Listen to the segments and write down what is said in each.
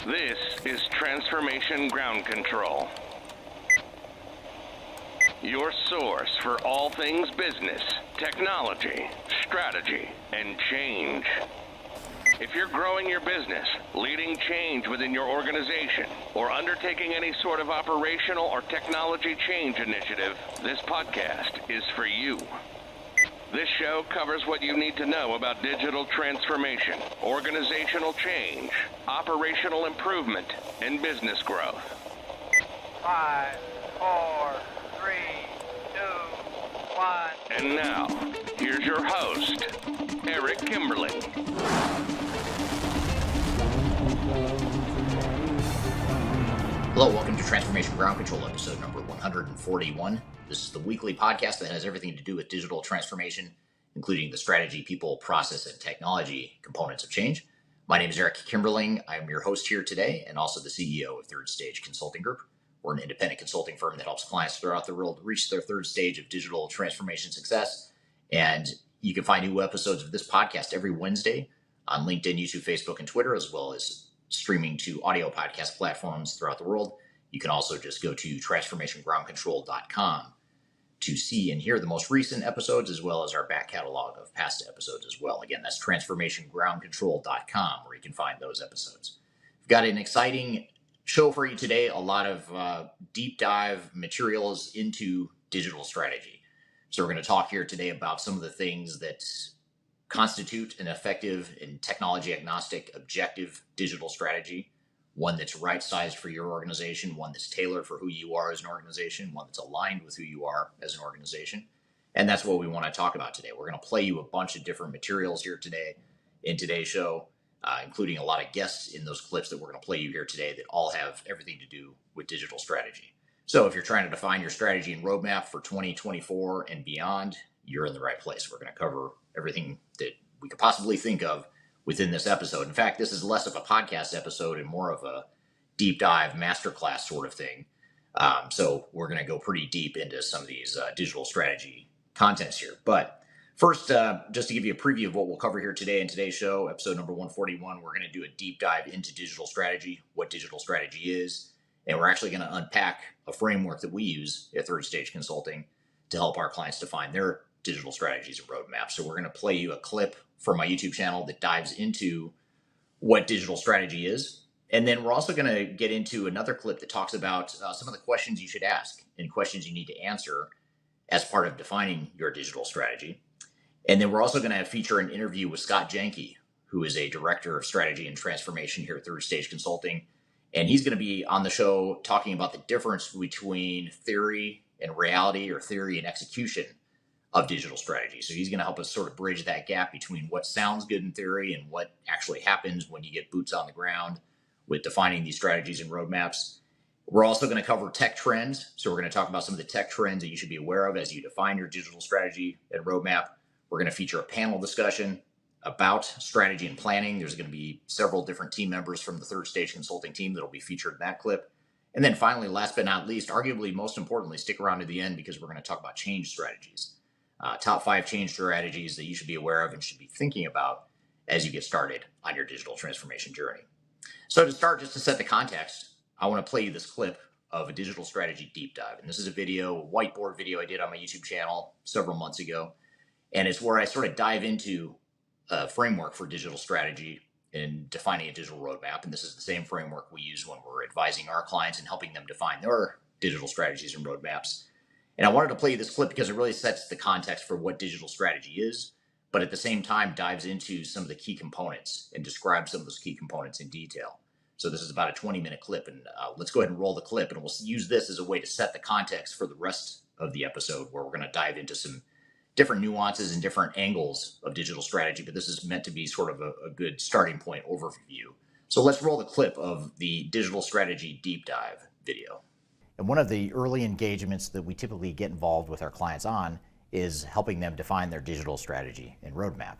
This is Transformation Ground Control, your source for all things business, technology, strategy, and change. If you're growing your business, leading change within your organization, or undertaking any sort of operational or technology change initiative, this podcast is for you. This show covers what you need to know about digital transformation, organizational change, operational improvement, and business growth. 5, 4, 3, 2, 1. And now, here's your host, Eric Kimberling. Hello, welcome to Transformation Ground Control, episode number 141. This is the weekly podcast that has everything to do with digital transformation, including the strategy, people, process, and technology components of change. My name is Eric Kimberling. I'm your host here today and also the CEO of Third Stage Consulting Group. We're an independent consulting firm that helps clients throughout the world reach their third stage of digital transformation success. And you can find new episodes of this podcast every Wednesday on LinkedIn, YouTube, Facebook, and Twitter, as well as streaming to audio podcast platforms throughout the world. You can also just go to transformationgroundcontrol.com to see and hear the most recent episodes, as well as our back catalog of past episodes as well. Again, that's transformationgroundcontrol.com, where you can find those episodes. We've got an exciting show for you today, a lot of deep dive materials into digital strategy. So we're going to talk here today about some of the things that constitute an effective and technology agnostic objective digital strategy, one that's right-sized for your organization, one that's tailored for who you are as an organization, one that's aligned with who you are as an organization. And that's what we want to talk about today. We're going to play you a bunch of different materials here today in today's show, including a lot of guests in those clips that we're going to play you here today that all have everything to do with digital strategy. So if you're trying to define your strategy and roadmap for 2024 and beyond, you're in the right place. We're going to cover everything that we could possibly think of within this episode. In fact, this is less of a podcast episode and more of a deep dive masterclass sort of thing. So we're going to go pretty deep into some of these digital strategy contents here. But first, just to give you a preview of what we'll cover here today in today's show, episode number 141, we're going to do a deep dive into digital strategy, what digital strategy is, and we're actually going to unpack a framework that we use at Third Stage Consulting to help our clients define their digital strategies and roadmaps. So we're going to play you a clip from my YouTube channel that dives into what digital strategy is. And then we're also going to get into another clip that talks about some of the questions you should ask and questions you need to answer as part of defining your digital strategy. And then we're also going to feature an interview with Scott Janke, who is a director of strategy and transformation here at Third Stage Consulting. And he's going to be on the show talking about the difference between theory and reality, or theory and execution of digital strategy. So he's going to help us sort of bridge that gap between what sounds good in theory and what actually happens when you get boots on the ground with defining these strategies and roadmaps. We're also going to cover tech trends. So we're going to talk about some of the tech trends that you should be aware of as you define your digital strategy and roadmap. We're going to feature a panel discussion about strategy and planning. There's going to be several different team members from the Third Stage Consulting team that will be featured in that clip. And then finally, last but not least, arguably most importantly, stick around to the end because we're going to talk about change strategies. Top 5 change strategies that you should be aware of and should be thinking about as you get started on your digital transformation journey. So to start, just to set the context, I want to play you this clip of a digital strategy deep dive. And this is a whiteboard video I did on my YouTube channel several months ago. And it's where I sort of dive into a framework for digital strategy and defining a digital roadmap. And this is the same framework we use when we're advising our clients and helping them define their digital strategies and roadmaps. And I wanted to play you this clip because it really sets the context for what digital strategy is, but at the same time dives into some of the key components and describes some of those key components in detail. So this is about a 20-minute clip, and let's go ahead and roll the clip, and we'll use this as a way to set the context for the rest of the episode, where we're going to dive into some different nuances and different angles of digital strategy, but this is meant to be sort of a good starting point overview. So let's roll the clip of the digital strategy deep dive video. And one of the early engagements that we typically get involved with our clients on is helping them define their digital strategy and roadmap.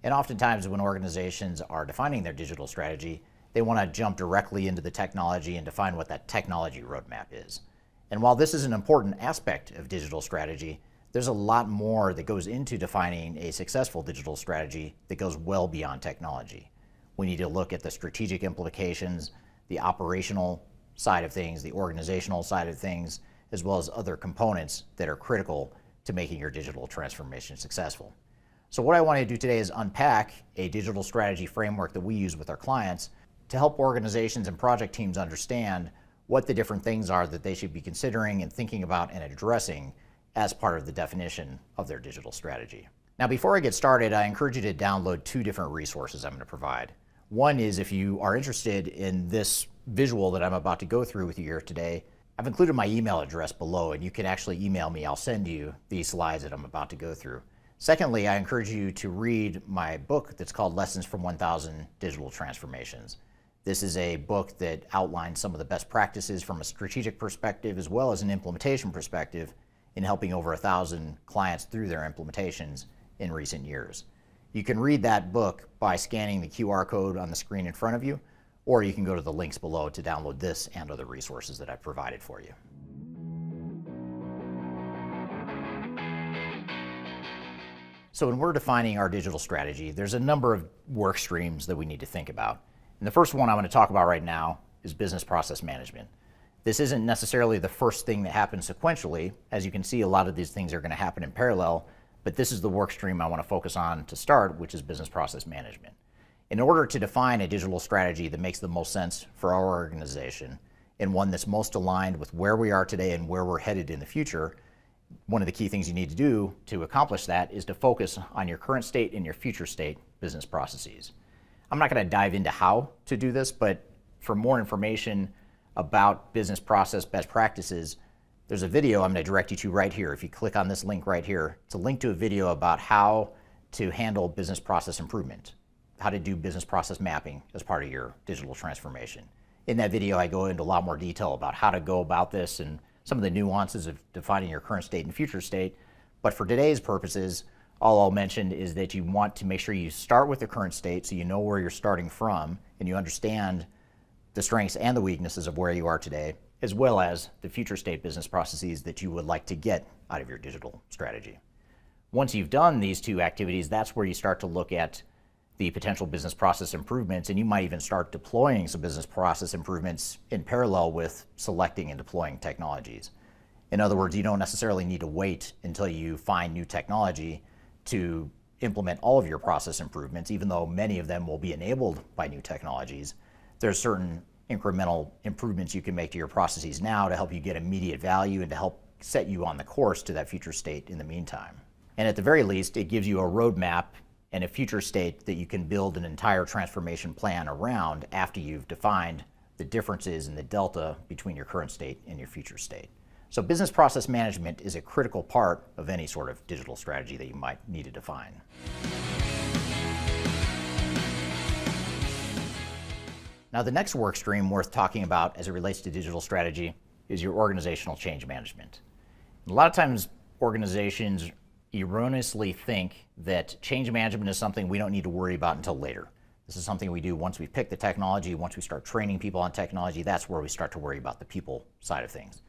And oftentimes when organizations are defining their digital strategy, they want to jump directly into the technology and define what that technology roadmap is. And while this is an important aspect of digital strategy, there's a lot more that goes into defining a successful digital strategy that goes well beyond technology. We need to look at the strategic implications, the operational side of things, the organizational side of things, as well as other components that are critical to making your digital transformation successful. So what I want to do today is unpack a digital strategy framework that we use with our clients to help organizations and project teams understand what the different things are that they should be considering and thinking about and addressing as part of the definition of their digital strategy. Now, before I get started, I encourage you to download two different resources I'm going to provide. One is if you are interested in this visual that I'm about to go through with you here today, I've included my email address below, and you can actually email me. I'll send you these slides that I'm about to go through. Secondly, I encourage you to read my book that's called Lessons from 1,000 Digital Transformations. This is a book that outlines some of the best practices from a strategic perspective as well as an implementation perspective in helping over 1,000 clients through their implementations in recent years. You can read that book by scanning the QR code on the screen in front of you, or you can go to the links below to download this and other resources that I've provided for you. So when we're defining our digital strategy, there's a number of work streams that we need to think about. And the first one I'm going to talk about right now is business process management. This isn't necessarily the first thing that happens sequentially. As you can see, a lot of these things are going to happen in parallel, but this is the work stream I want to focus on to start, which is business process management. In order to define a digital strategy that makes the most sense for our organization and one that's most aligned with where we are today and where we're headed in the future, one of the key things you need to do to accomplish that is to focus on your current state and your future state business processes. I'm not going to dive into how to do this, but for more information about business process best practices, there's a video I'm going to direct you to right here. If you click on this link right here, it's a link to a video about how to handle business process improvement, how to do business process mapping as part of your digital transformation. In that video, I go into a lot more detail about how to go about this and some of the nuances of defining your current state and future state. But for today's purposes, all I'll mention is that you want to make sure you start with the current state so you know where you're starting from and you understand the strengths and the weaknesses of where you are today, as well as the future state business processes that you would like to get out of your digital strategy. Once you've done these two activities, that's where you start to look at the potential business process improvements, and you might even start deploying some business process improvements in parallel with selecting and deploying technologies. In other words, you don't necessarily need to wait until you find new technology to implement all of your process improvements, even though many of them will be enabled by new technologies. There's certain incremental improvements you can make to your processes now to help you get immediate value and to help set you on the course to that future state in the meantime. And at the very least, it gives you a roadmap and a future state that you can build an entire transformation plan around after you've defined the differences and the delta between your current state and your future state. So business process management is a critical part of any sort of digital strategy that you might need to define. Now, the next work stream worth talking about as it relates to digital strategy is your organizational change management. A lot of times organizations erroneously think that change management is something we don't need to worry about until later. This is something we do once we pick the technology, once we start training people on technology, that's where we start to worry about the people side of things.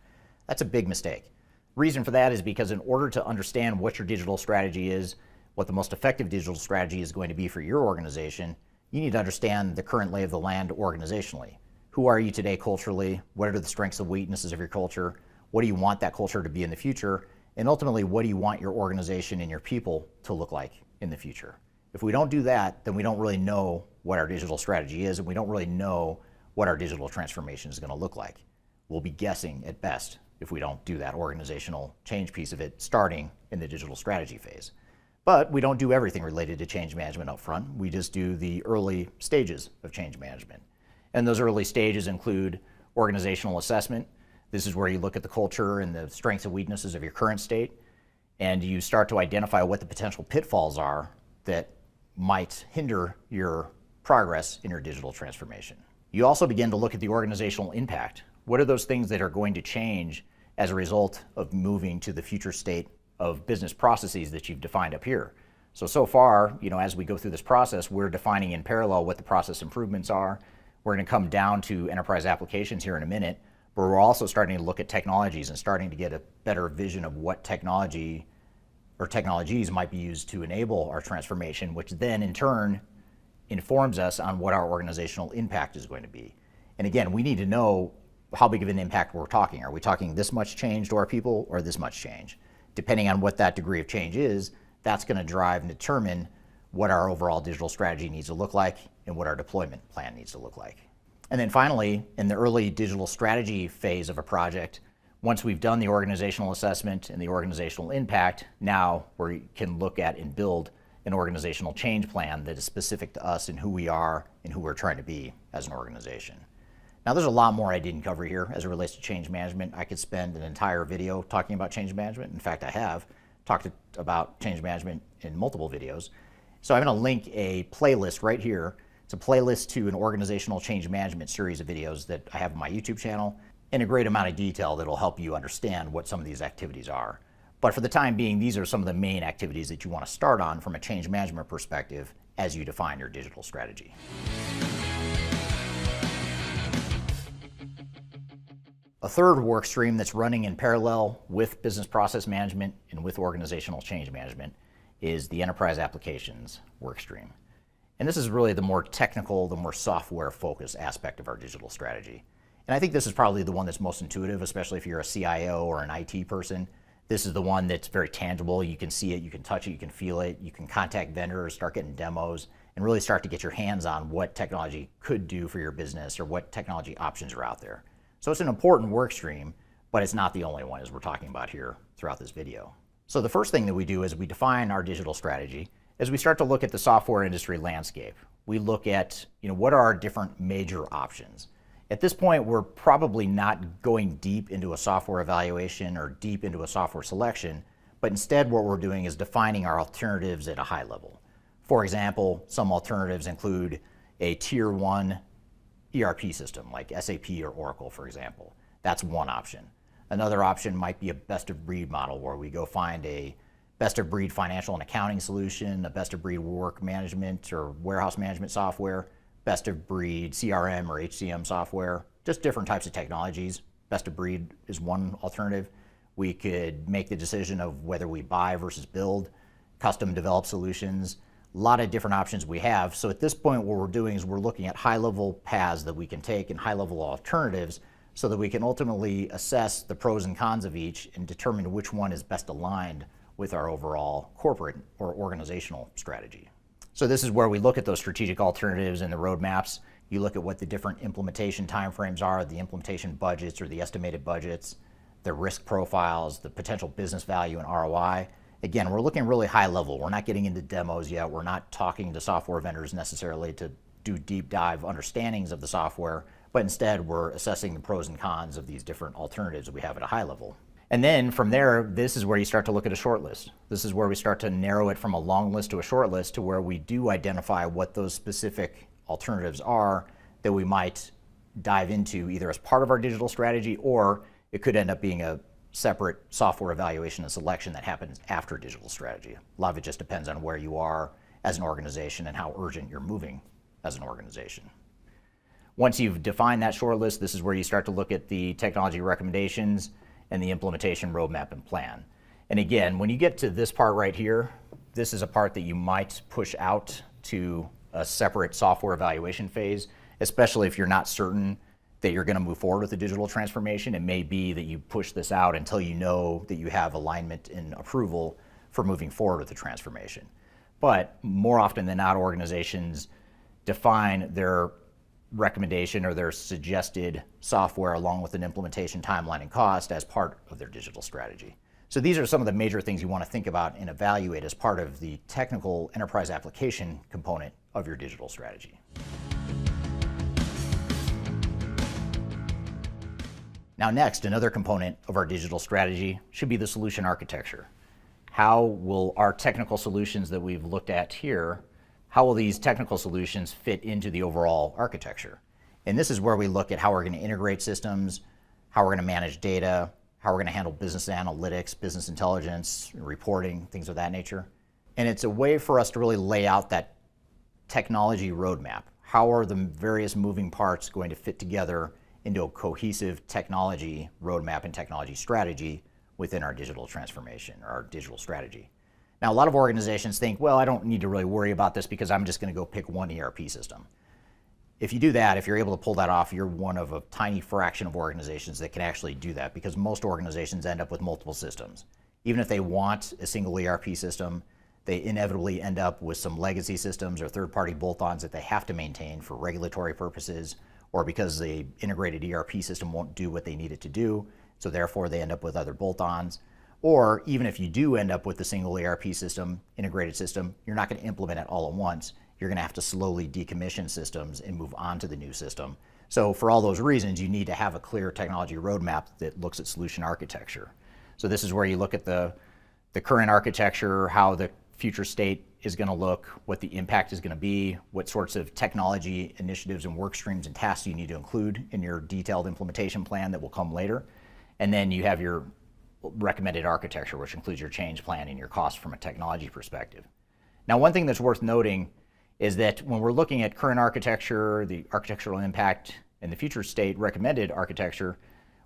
That's a big mistake. Reason for that is because in order to understand what your digital strategy is, what the most effective digital strategy is going to be for your organization, you need to understand the current lay of the land organizationally. Who are you today culturally? What are the strengths and weaknesses of your culture? What do you want that culture to be in the future? And ultimately, what do you want your organization and your people to look like in the future? If we don't do that, then we don't really know what our digital strategy is, and we don't really know what our digital transformation is going to look like. We'll be guessing at best if we don't do that organizational change piece of it starting in the digital strategy phase. But we don't do everything related to change management up front. We just do the early stages of change management. And those early stages include organizational assessment. This is where you look at the culture and the strengths and weaknesses of your current state, and you start to identify what the potential pitfalls are that might hinder your progress in your digital transformation. You also begin to look at the organizational impact. What are those things that are going to change as a result of moving to the future state of business processes that you've defined up here? So far, as we go through this process, we're defining in parallel what the process improvements are. We're going to come down to enterprise applications here in a minute, but we're also starting to look at technologies and starting to get a better vision of what technology or technologies might be used to enable our transformation, which then in turn informs us on what our organizational impact is going to be. And again, we need to know how big of an impact we're talking. Are we talking this much change to our people or this much change? Depending on what that degree of change is, that's going to drive and determine what our overall digital strategy needs to look like and what our deployment plan needs to look like. And then finally, in the early digital strategy phase of a project, once we've done the organizational assessment and the organizational impact, now we can look at and build an organizational change plan that is specific to us and who we are and who we're trying to be as an organization. Now, there's a lot more I didn't cover here as it relates to change management. I could spend an entire video talking about change management. In fact, I have talked about change management in multiple videos. So I'm going to link a playlist right here. It's a playlist to an organizational change management series of videos that I have on my YouTube channel in a great amount of detail that will help you understand what some of these activities are. But for the time being, these are some of the main activities that you want to start on from a change management perspective as you define your digital strategy. A third work stream that's running in parallel with business process management and with organizational change management is the enterprise applications work stream. And this is really the more technical, the more software focused aspect of our digital strategy. And I think this is probably the one that's most intuitive, especially if you're a CIO or an IT person. This is the one that's very tangible. You can see it, you can touch it, you can feel it, you can contact vendors, start getting demos, and really start to get your hands on what technology could do for your business or what technology options are out there. So it's an important work stream, but it's not the only one as we're talking about here throughout this video. So the first thing that we do is we define our digital strategy. As we start to look at the software industry landscape, we look at what are our different major options. At this point, we're probably not going deep into a software evaluation or deep into a software selection, but instead what we're doing is defining our alternatives at a high level. For example, some alternatives include a tier 1 ERP system like SAP or Oracle, for example. That's one option. Another option might be a best of breed model where we go find a best of breed financial and accounting solution, a best of breed work management or warehouse management software, best of breed CRM or HCM software, just different types of technologies. Best of breed is one alternative. We could make the decision of whether we buy versus build, custom develop solutions, a lot of different options we have. So at this point, what we're doing is we're looking at high-level paths that we can take and high-level alternatives so that we can ultimately assess the pros and cons of each and determine which one is best aligned with our overall corporate or organizational strategy. So this is where we look at those strategic alternatives and the roadmaps. You look at what the different implementation timeframes are, the implementation budgets or the estimated budgets, the risk profiles, the potential business value and ROI. Again, we're looking really high level. We're not getting into demos yet. We're not talking to software vendors necessarily to do deep dive understandings of the software, but instead we're assessing the pros and cons of these different alternatives that we have at a high level. And then from there, this is where you start to look at a short list. This is where we start to narrow it from a long list to a short list to where we do identify what those specific alternatives are that we might dive into either as part of our digital strategy, or it could end up being a separate software evaluation and selection that happens after digital strategy. A lot of it just depends on where you are as an organization and how urgent you're moving as an organization. Once you've defined that short list, this is where you start to look at the technology recommendations and the implementation roadmap and plan. And again, when you get to this part right here, this is a part that you might push out to a separate software evaluation phase, especially if you're not certain that you're going to move forward with the digital transformation. It may be that you push this out until you know that you have alignment and approval for moving forward with the transformation. But more often than not, organizations define their recommendation or their suggested software along with an implementation timeline and cost as part of their digital strategy. So these are some of the major things you want to think about and evaluate as part of the technical enterprise application component of your digital strategy. Now next, another component of our digital strategy should be the solution architecture. How will our technical solutions that we've looked at here, how will these technical solutions fit into the overall architecture? And this is where we look at how we're going to integrate systems, how we're going to manage data, how we're going to handle business analytics, business intelligence, reporting, things of that nature. And it's a way for us to really lay out that technology roadmap. How are the various moving parts going to fit together into a cohesive technology roadmap and technology strategy within our digital transformation or our digital strategy? Now, a lot of organizations think, well, I don't need to really worry about this because I'm just going to go pick one ERP system. if you do that, if you're able to pull that off, you're one of a tiny fraction of organizations that can actually do that, because most organizations end up with multiple systems. Even if they want a single ERP system, they inevitably end up with some legacy systems or third-party bolt-ons that they have to maintain for regulatory purposes, or because the integrated ERP system won't do what they need it to do, so therefore they end up with other bolt-ons. Or even if you do end up with the single ERP system, integrated system, you're not going to implement it all at once. You're going to have to slowly decommission systems and move on to the new system. So for all those reasons, you need to have a clear technology roadmap that looks at solution architecture. So this is where you look at the current architecture, how the future state is going to look, what the impact is going to be, what sorts of technology initiatives and work streams and tasks you need to include in your detailed implementation plan that will come later. And then you have your recommended architecture, which includes your change plan and your cost from a technology perspective. Now, one thing that's worth noting is that when we're looking at current architecture, the architectural impact, and the future state recommended architecture,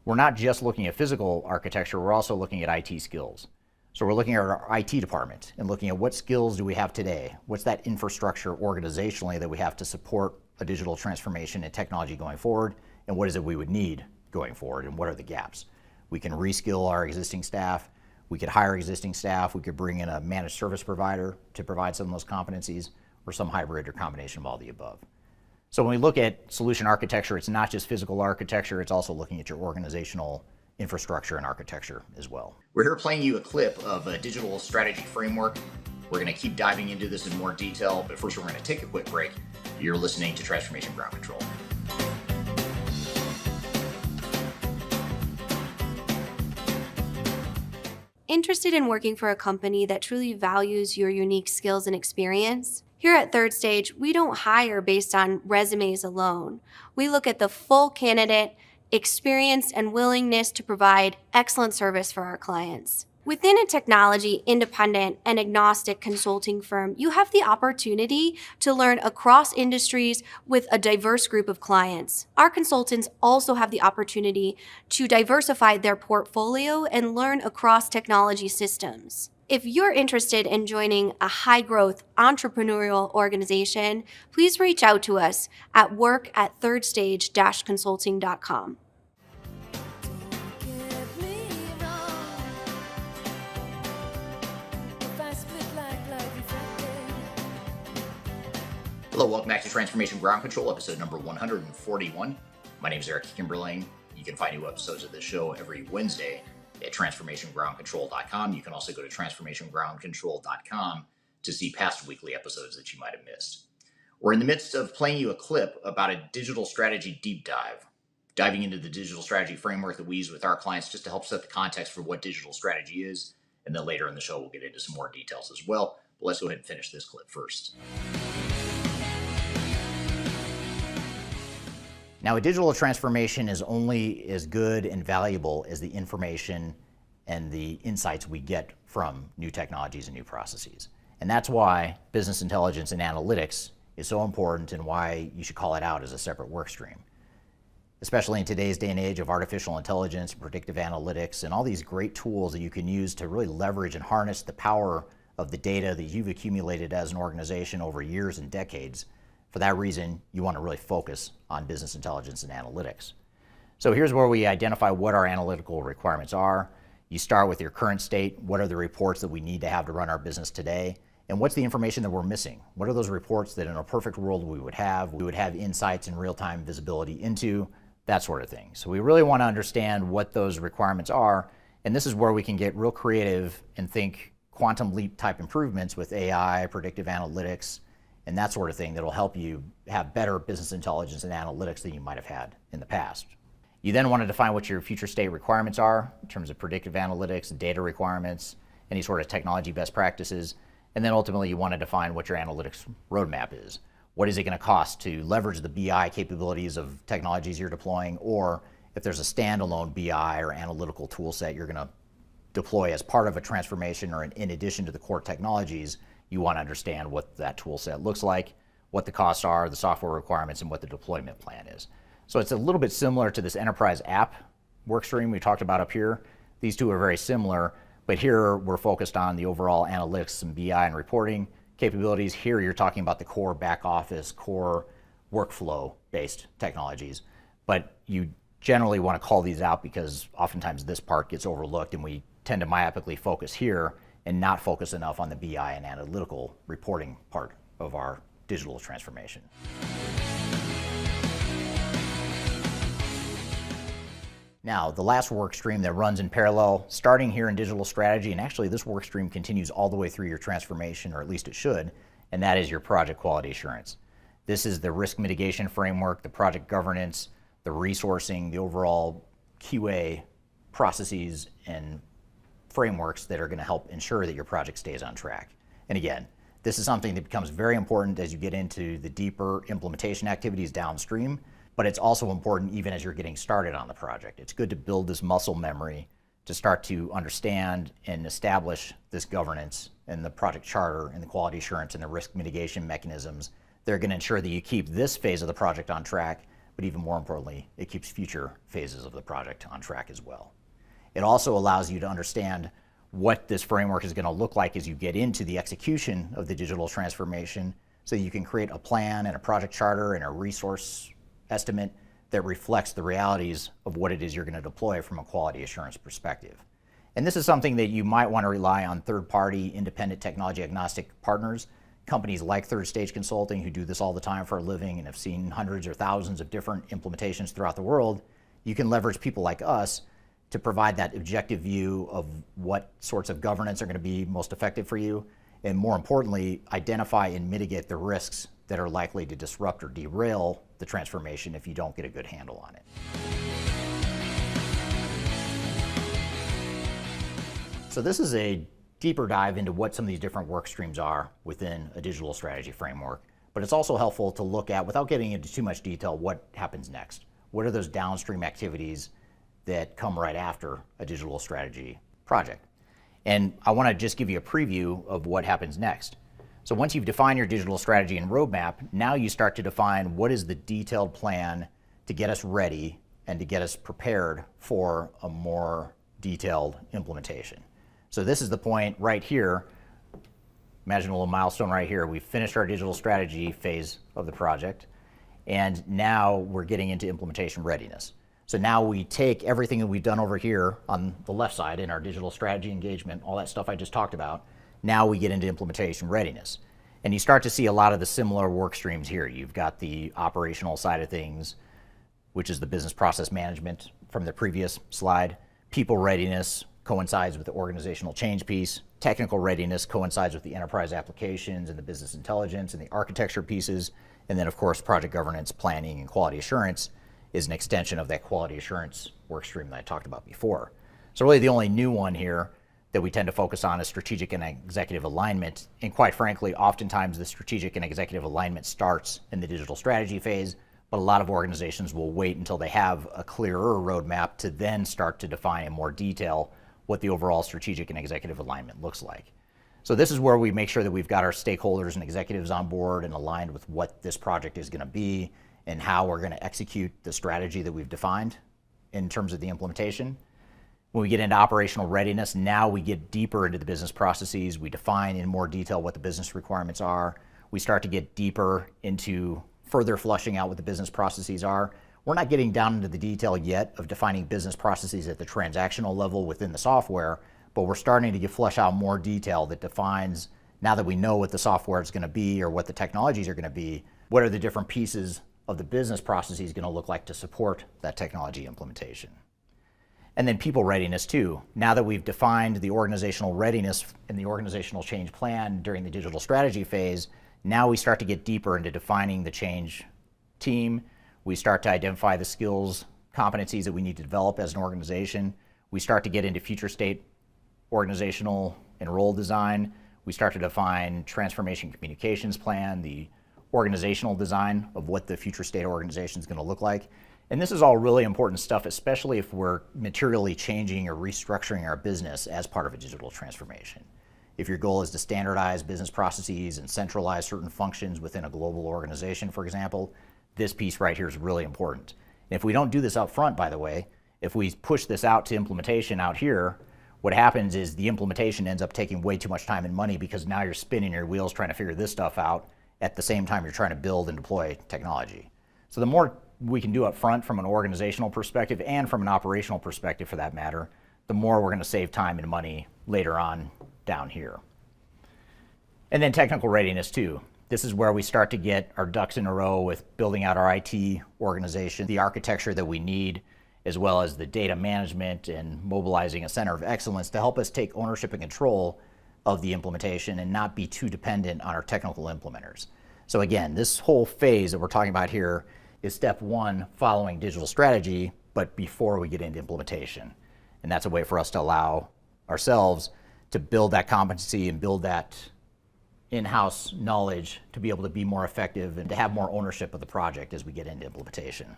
we're not just looking at physical architecture, we're also looking at IT skills. So we're looking at our IT department and looking at what skills do we have today? What's that infrastructure organizationally that we have to support a digital transformation and technology going forward? And what is it we would need going forward, and what are the gaps? We can reskill our existing staff. We could hire existing staff. We could bring in a managed service provider to provide some of those competencies, or some hybrid or combination of all the above. So when we look at solution architecture, it's not just physical architecture, it's also looking at your organizational infrastructure and architecture as well. We're here playing you a clip of a digital strategy framework. We're going to keep diving into this in more detail, but first we're going to take a quick break. You're listening to Transformation Ground Control. Interested in working for a company that truly values your unique skills and experience? Here at Third Stage, we don't hire based on resumes alone. We look at the full candidate, experience, and willingness to provide excellent service for our clients. Within a technology, independent, and agnostic consulting firm, you have the opportunity to learn across industries with a diverse group of clients. Our consultants also have the opportunity to diversify their portfolio and learn across technology systems. If you're interested in joining a high-growth entrepreneurial organization, please reach out to us at work@thirdstage-consulting.com. Hello, welcome back to Transformation Ground Control, episode number 141. My name is Eric Kimberling. You can find new episodes of this show every Wednesday at transformationgroundcontrol.com. You can also go to transformationgroundcontrol.com to see past weekly episodes that you might have missed. We're in the midst of playing you a clip about a digital strategy deep dive, diving into the digital strategy framework that we use with our clients just to help set the context for what digital strategy is. And then later in the show, we'll get into some more details as well. But let's go ahead and finish this clip first. Now, a digital transformation is only as good and valuable as the information and the insights we get from new technologies and new processes. And that's why business intelligence and analytics is so important, and why you should call it out as a separate work stream. Especially in today's day and age of artificial intelligence, predictive analytics, and all these great tools that you can use to really leverage and harness the power of the data that you've accumulated as an organization over years and decades. For that reason, you want to really focus on business intelligence and analytics. So here's where we identify what our analytical requirements are. You start with your current state. What are the reports that we need to have to run our business today? And what's the information that we're missing? What are those reports that in a perfect world we would have? We would have insights and real-time visibility into, that sort of thing. So we really want to understand what those requirements are. And this is where we can get real creative and think quantum leap type improvements with AI, predictive analytics, and that sort of thing that'll help you have better business intelligence and analytics than you might have had in the past. You then want to define what your future state requirements are in terms of predictive analytics, data requirements, any sort of technology best practices, and then ultimately you want to define what your analytics roadmap is. What is it going to cost to leverage the BI capabilities of technologies you're deploying, or if there's a standalone BI or analytical tool set you're going to deploy as part of a transformation or in addition to the core technologies, you want to understand what that tool set looks like, what the costs are, the software requirements, and what the deployment plan is. So it's a little bit similar to this enterprise app workstream we talked about up here. These two are very similar, but here we're focused on the overall analytics and BI and reporting capabilities. Here you're talking about the core back office, core workflow-based technologies. But you generally want to call these out because oftentimes this part gets overlooked, and we tend to myopically focus here and not focus enough on the BI and analytical reporting part of our digital transformation. Now, the last work stream that runs in parallel, starting here in digital strategy, and actually this work stream continues all the way through your transformation, or at least it should, and that is your project quality assurance. This is the risk mitigation framework, the project governance, the resourcing, the overall QA processes and frameworks that are going to help ensure that your project stays on track. And again, this is something that becomes very important as you get into the deeper implementation activities downstream, but it's also important even as you're getting started on the project. It's good to build this muscle memory to start to understand and establish this governance and the project charter and the quality assurance and the risk mitigation mechanisms that are going to ensure that you keep this phase of the project on track, but even more importantly, it keeps future phases of the project on track as well. It also allows you to understand what this framework is going to look like as you get into the execution of the digital transformation, so you can create a plan and a project charter and a resource estimate that reflects the realities of what it is you're going to deploy from a quality assurance perspective. And this is something that you might want to rely on third-party, independent, technology-agnostic partners, companies like Third Stage Consulting, who do this all the time for a living and have seen hundreds or thousands of different implementations throughout the world. You can leverage people like us to provide that objective view of what sorts of governance are going to be most effective for you, and more importantly, identify and mitigate the risks that are likely to disrupt or derail the transformation if you don't get a good handle on it. So this is a deeper dive into what some of these different work streams are within a digital strategy framework, but it's also helpful to look at, without getting into too much detail, what happens next. What are those downstream activities that come right after a digital strategy project? And I want to just give you a preview of what happens next. So once you've defined your digital strategy and roadmap, now you start to define what is the detailed plan to get us ready and to get us prepared for a more detailed implementation. So this is the point right here. Imagine a little milestone right here. We've finished our digital strategy phase of the project, and now we're getting into implementation readiness. So now we take everything that we've done over here on the left side in our digital strategy engagement, all that stuff I just talked about. Now we get into implementation readiness. And you start to see a lot of the similar work streams here. You've got the operational side of things, which is the business process management from the previous slide. People readiness coincides with the organizational change piece. Technical readiness coincides with the enterprise applications and the business intelligence and the architecture pieces. And then, of course, project governance, planning, and quality assurance is an extension of that quality assurance work stream that I talked about before. So really the only new one here that we tend to focus on is strategic and executive alignment. And quite frankly, oftentimes the strategic and executive alignment starts in the digital strategy phase, but a lot of organizations will wait until they have a clearer roadmap to then start to define in more detail what the overall strategic and executive alignment looks like. So this is where we make sure that we've got our stakeholders and executives on board and aligned with what this project is going to be and how we're going to execute the strategy that we've defined in terms of the implementation. When we get into operational readiness, now we get deeper into the business processes. We define in more detail what the business requirements are. We start to get deeper into further flushing out what the business processes are. We're not getting down into the detail yet of defining business processes at the transactional level within the software, but we're starting to flush out more detail that defines, now that we know what the software is going to be or what the technologies are going to be, what are the different pieces of the business processes going to look like to support that technology implementation. And then people readiness too. Now that we've defined the organizational readiness and the organizational change plan during the digital strategy phase, now we start to get deeper into defining the change team. We start to identify the skills, competencies that we need to develop as an organization. We start to get into future state organizational and role design. We start to define transformation communications plan, the organizational design of what the future state organization is going to look like. And this is all really important stuff, especially if we're materially changing or restructuring our business as part of a digital transformation. If your goal is to standardize business processes and centralize certain functions within a global organization, for example, this piece right here is really important. And if we don't do this up front, by the way, if we push this out to implementation out here, what happens is the implementation ends up taking way too much time and money because now you're spinning your wheels trying to figure this stuff out, at the same time you're trying to build and deploy technology. So the more we can do up front from an organizational perspective and from an operational perspective for that matter, the more we're going to save time and money later on down here. And then technical readiness too. This is where we start to get our ducks in a row with building out our IT organization, the architecture that we need, as well as the data management and mobilizing a center of excellence to help us take ownership and control of the implementation and not be too dependent on our technical implementers. So again, this whole phase that we're talking about here is step one following digital strategy, but before we get into implementation. And that's a way for us to allow ourselves to build that competency and build that in-house knowledge to be able to be more effective and to have more ownership of the project as we get into implementation.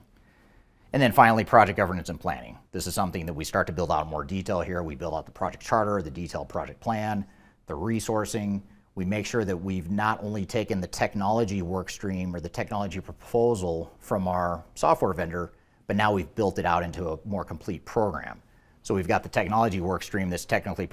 And then finally, project governance and planning. This is something that we start to build out in more detail here. We build out the project charter, the detailed project plan, the resourcing. We make sure that we've not only taken the technology work stream or the technology proposal from our software vendor, but now we've built it out into a more complete program. So we've got the technology work stream that's typically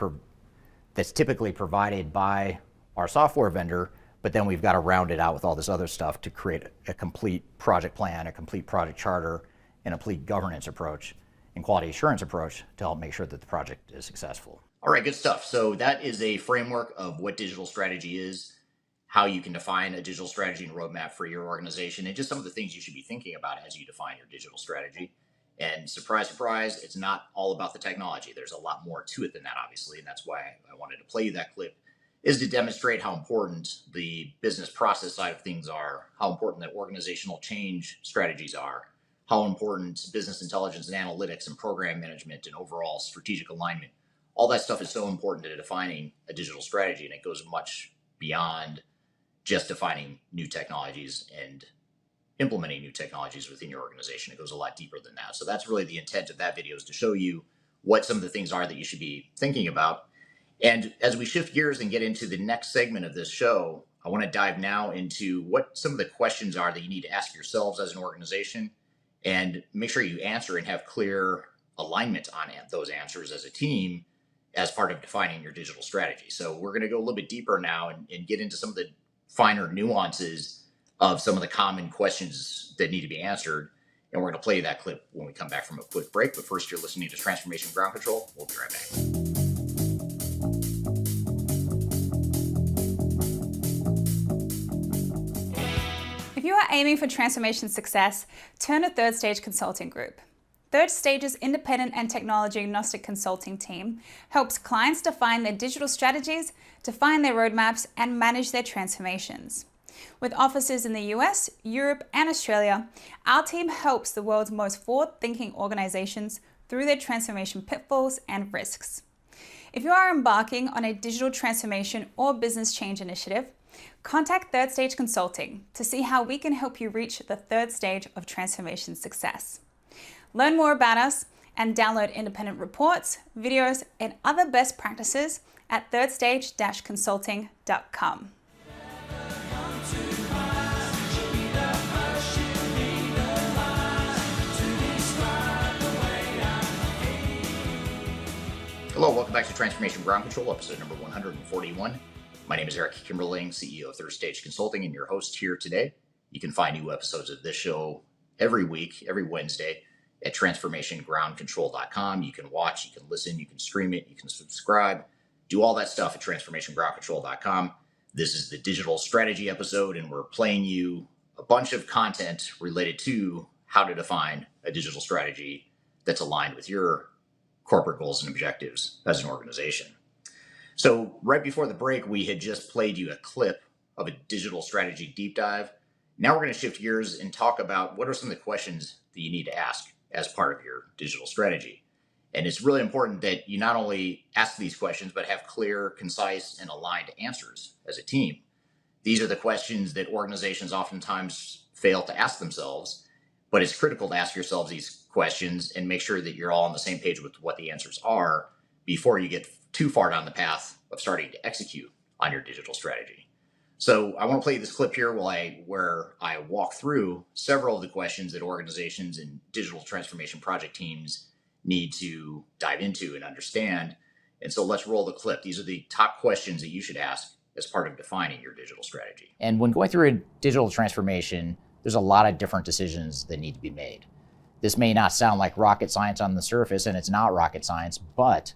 provided by our software vendor, but then we've got to round it out with all this other stuff to create a complete project plan, a complete project charter, and a complete governance approach and quality assurance approach to help make sure that the project is successful. All right, good stuff. So that is a framework of what digital strategy is, how you can define a digital strategy and roadmap for your organization, and just some of the things you should be thinking about as you define your digital strategy. And surprise, surprise, it's not all about the technology. There's a lot more to it than that, obviously, and that's why I wanted to play you that clip, is to demonstrate how important the business process side of things are, how important that organizational change strategies are, how important business intelligence and analytics and program management and overall strategic alignment, all that stuff is so important to defining a digital strategy, and it goes much beyond just defining new technologies and implementing new technologies within your organization. It goes a lot deeper than that. So that's really the intent of that video, is to show you what some of the things are that you should be thinking about. And as we shift gears and get into the next segment of this show, I want to dive now into what some of the questions are that you need to ask yourselves as an organization, and make sure you answer and have clear alignment on those answers as a team as part of defining your digital strategy. So we're going to go a little bit deeper now and get into some of the finer nuances of some of the common questions that need to be answered. And we're going to play that clip when we come back from a quick break. But first, you're listening to Transformation Ground Control. We'll be right back. If you are aiming for transformation success, turn to Third Stage Consulting Group. Third Stage's independent and technology agnostic consulting team helps clients define their digital strategies, define their roadmaps, and manage their transformations. With offices in the US, Europe, and Australia, our team helps the world's most forward-thinking organizations through their transformation pitfalls and risks. If you are embarking on a digital transformation or business change initiative, contact Third Stage Consulting to see how we can help you reach the third stage of transformation success. Learn more about us and download independent reports, videos, and other best practices at thirdstage-consulting.com. Hello, welcome back to Transformation Ground Control, episode number 141. My name is Eric Kimberling, CEO of Third Stage Consulting, and your host here today. You can find new episodes of this show every week, every Wednesday, at transformationgroundcontrol.com. You can watch, you can listen, you can stream it, you can subscribe, do all that stuff at transformationgroundcontrol.com. This is the digital strategy episode, and we're playing you a bunch of content related to how to define a digital strategy that's aligned with your corporate goals and objectives as an organization. So right before the break, we had just played you a clip of a digital strategy deep dive. Now we're going to shift gears and talk about what are some of the questions that you need to ask as part of your digital strategy. And it's really important that you not only ask these questions, but have clear, concise, and aligned answers as a team. These are the questions that organizations oftentimes fail to ask themselves, but it's critical to ask yourselves these questions and make sure that you're all on the same page with what the answers are before you get too far down the path of starting to execute on your digital strategy. So I want to play this clip here where I walk through several of the questions that organizations and digital transformation project teams need to dive into and understand. And so let's roll the clip. These are the top questions that you should ask as part of defining your digital strategy. And when going through a digital transformation, there's a lot of different decisions that need to be made. This may not sound like rocket science on the surface, and it's not rocket science, but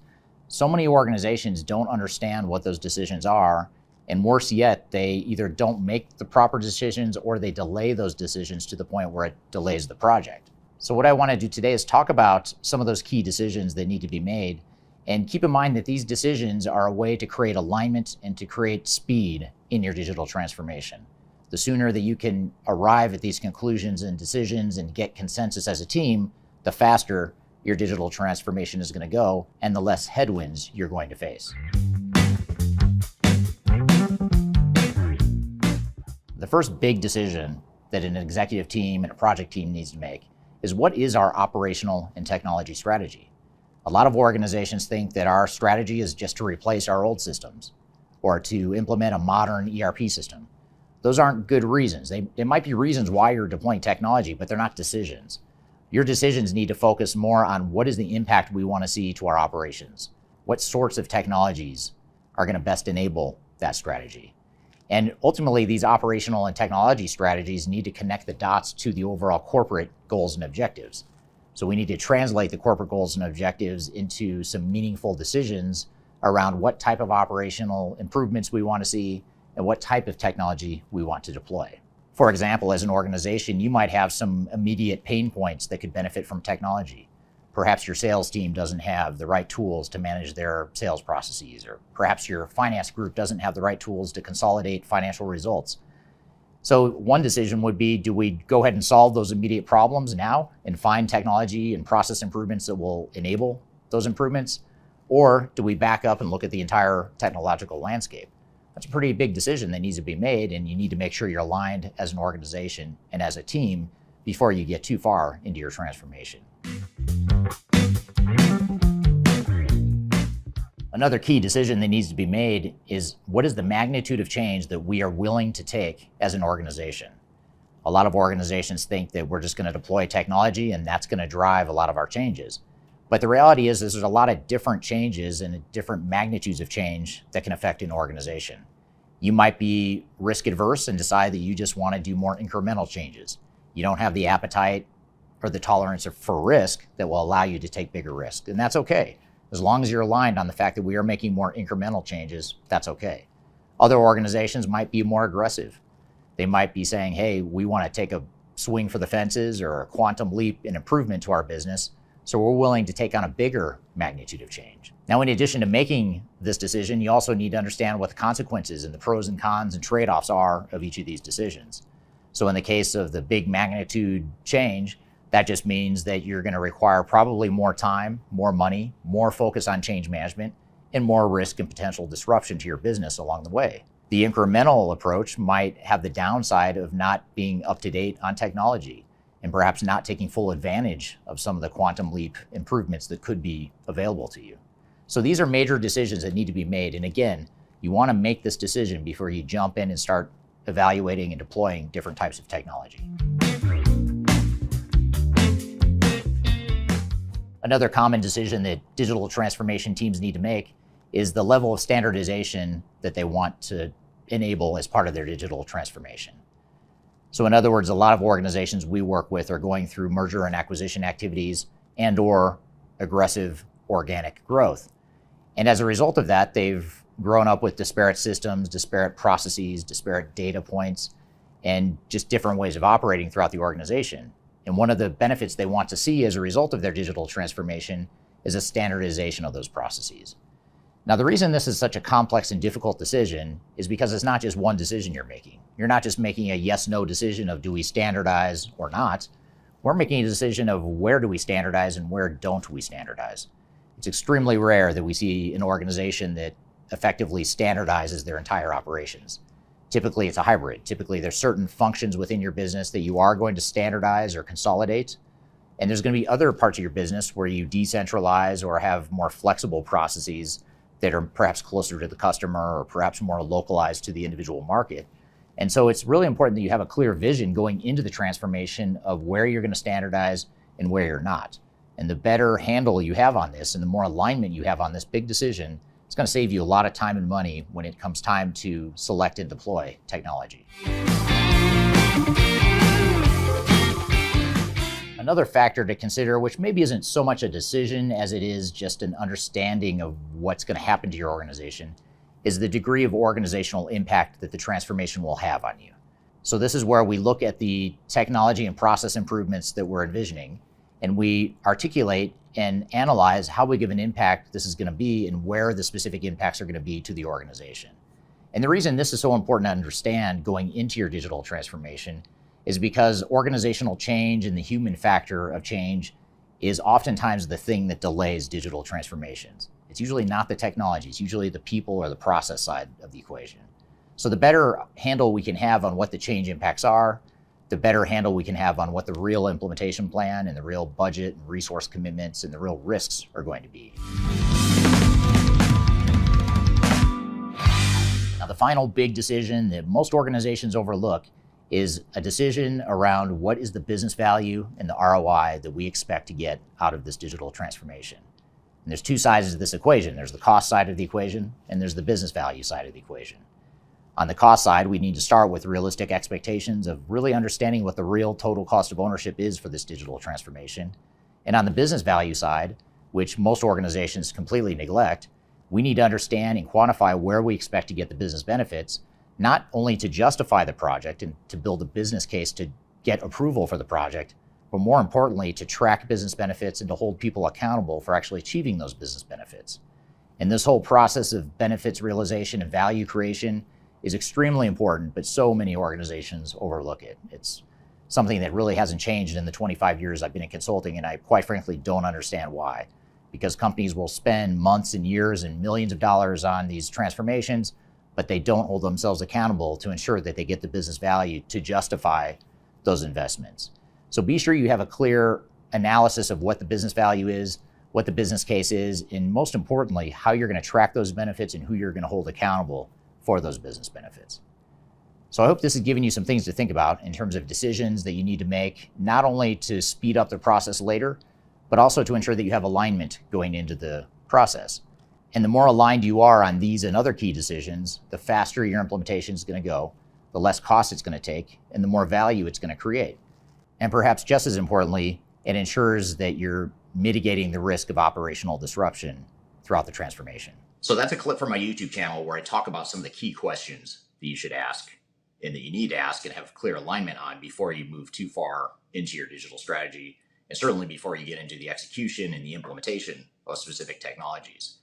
so many organizations don't understand what those decisions are, and worse yet, they either don't make the proper decisions or they delay those decisions to the point where it delays the project. So what I want to do today is talk about some of those key decisions that need to be made, and keep in mind that these decisions are a way to create alignment and to create speed in your digital transformation. The sooner that you can arrive at these conclusions and decisions and get consensus as a team, the faster your digital transformation is going to go and the less headwinds you're going to face. The first big decision that an executive team and a project team needs to make is, what is our operational and technology strategy? A lot of organizations think that our strategy is just to replace our old systems or to implement a modern ERP system. Those aren't good reasons. They might be reasons why you're deploying technology, but they're not decisions. Your decisions need to focus more on what is the impact we want to see to our operations. What sorts of technologies are going to best enable that strategy? And ultimately, these operational and technology strategies need to connect the dots to the overall corporate goals and objectives. So we need to translate the corporate goals and objectives into some meaningful decisions around what type of operational improvements we want to see and what type of technology we want to deploy. For example, as an organization, you might have some immediate pain points that could benefit from technology. Perhaps your sales team doesn't have the right tools to manage their sales processes, or perhaps your finance group doesn't have the right tools to consolidate financial results. So one decision would be, do we go ahead and solve those immediate problems now and find technology and process improvements that will enable those improvements? Or do we back up and look at the entire technological landscape? That's a pretty big decision that needs to be made, and you need to make sure you're aligned as an organization and as a team before you get too far into your transformation. Another key decision that needs to be made is, what is the magnitude of change that we are willing to take as an organization? A lot of organizations think that we're just going to deploy technology and that's going to drive a lot of our changes. But the reality is there's a lot of different changes and different magnitudes of change that can affect an organization. You might be risk adverse and decide that you just want to do more incremental changes. You don't have the appetite or the tolerance for risk that will allow you to take bigger risks, and that's okay. As long as you're aligned on the fact that we are making more incremental changes, that's okay. Other organizations might be more aggressive. They might be saying, hey, we want to take a swing for the fences or a quantum leap in improvement to our business, so we're willing to take on a bigger magnitude of change. Now, in addition to making this decision, you also need to understand what the consequences and the pros and cons and trade-offs are of each of these decisions. So in the case of the big magnitude change, that just means that you're going to require probably more time, more money, more focus on change management, and more risk and potential disruption to your business along the way. The incremental approach might have the downside of not being up to date on technology and perhaps not taking full advantage of some of the quantum leap improvements that could be available to you. So these are major decisions that need to be made. And again, you want to make this decision before you jump in and start evaluating and deploying different types of technology. Another common decision that digital transformation teams need to make is the level of standardization that they want to enable as part of their digital transformation. So in other words, a lot of organizations we work with are going through merger and acquisition activities and or aggressive organic growth. And as a result of that, they've grown up with disparate systems, disparate processes, disparate data points, and just different ways of operating throughout the organization. And one of the benefits they want to see as a result of their digital transformation is a standardization of those processes. Now, the reason this is such a complex and difficult decision is because it's not just one decision you're making. You're not just making a yes-no decision of do we standardize or not. We're making a decision of where do we standardize and where don't we standardize. It's extremely rare that we see an organization that effectively standardizes their entire operations. Typically, it's a hybrid. Typically, there's certain functions within your business that you are going to standardize or consolidate. And there's going to be other parts of your business where you decentralize or have more flexible processes that are perhaps closer to the customer or perhaps more localized to the individual market. And so it's really important that you have a clear vision going into the transformation of where you're going to standardize and where you're not. And the better handle you have on this and the more alignment you have on this big decision, It's going to save you a lot of time and money when it comes time to select and deploy technology. Another factor to consider, which maybe isn't so much a decision as it is just an understanding of what's going to happen to your organization, is the degree of organizational impact that the transformation will have on you. So this is where we look at the technology and process improvements that we're envisioning, and we articulate and analyze how big of an impact this is going to be and where the specific impacts are going to be to the organization. And the reason this is so important to understand going into your digital transformation is because organizational change and the human factor of change is oftentimes the thing that delays digital transformations. It's usually not the technology, it's usually the people or the process side of the equation. So the better handle we can have on what the change impacts are, the better handle we can have on what the real implementation plan and the real budget and resource commitments and the real risks are going to be. Now, the final big decision that most organizations overlook is a decision around what is the business value and the ROI that we expect to get out of this digital transformation. And there's two sides of this equation. There's the cost side of the equation, and there's the business value side of the equation. On the cost side, we need to start with realistic expectations of really understanding what the real total cost of ownership is for this digital transformation. And on the business value side, which most organizations completely neglect, we need to understand and quantify where we expect to get the business benefits, not only to justify the project and to build a business case to get approval for the project, but more importantly, to track business benefits and to hold people accountable for actually achieving those business benefits. And this whole process of benefits realization and value creation is extremely important, but so many organizations overlook it. It's something that really hasn't changed in the 25 years I've been in consulting, and I quite frankly don't understand why. Because companies will spend months and years and millions of dollars on these transformations, but they don't hold themselves accountable to ensure that they get the business value to justify those investments. So be sure you have a clear analysis of what the business value is, what the business case is, and most importantly, how you're going to track those benefits and who you're going to hold accountable for those business benefits. So I hope this has given you some things to think about in terms of decisions that you need to make, not only to speed up the process later, but also to ensure that you have alignment going into the process. And the more aligned you are on these and other key decisions, the faster your implementation is going to go, the less cost it's going to take, and the more value it's going to create. And perhaps just as importantly, it ensures that you're mitigating the risk of operational disruption throughout the transformation. So that's a clip from my YouTube channel where I talk about some of the key questions that you should ask and that you need to ask and have clear alignment on before you move too far into your digital strategy, and certainly before you get into the execution and the implementation of specific technologies.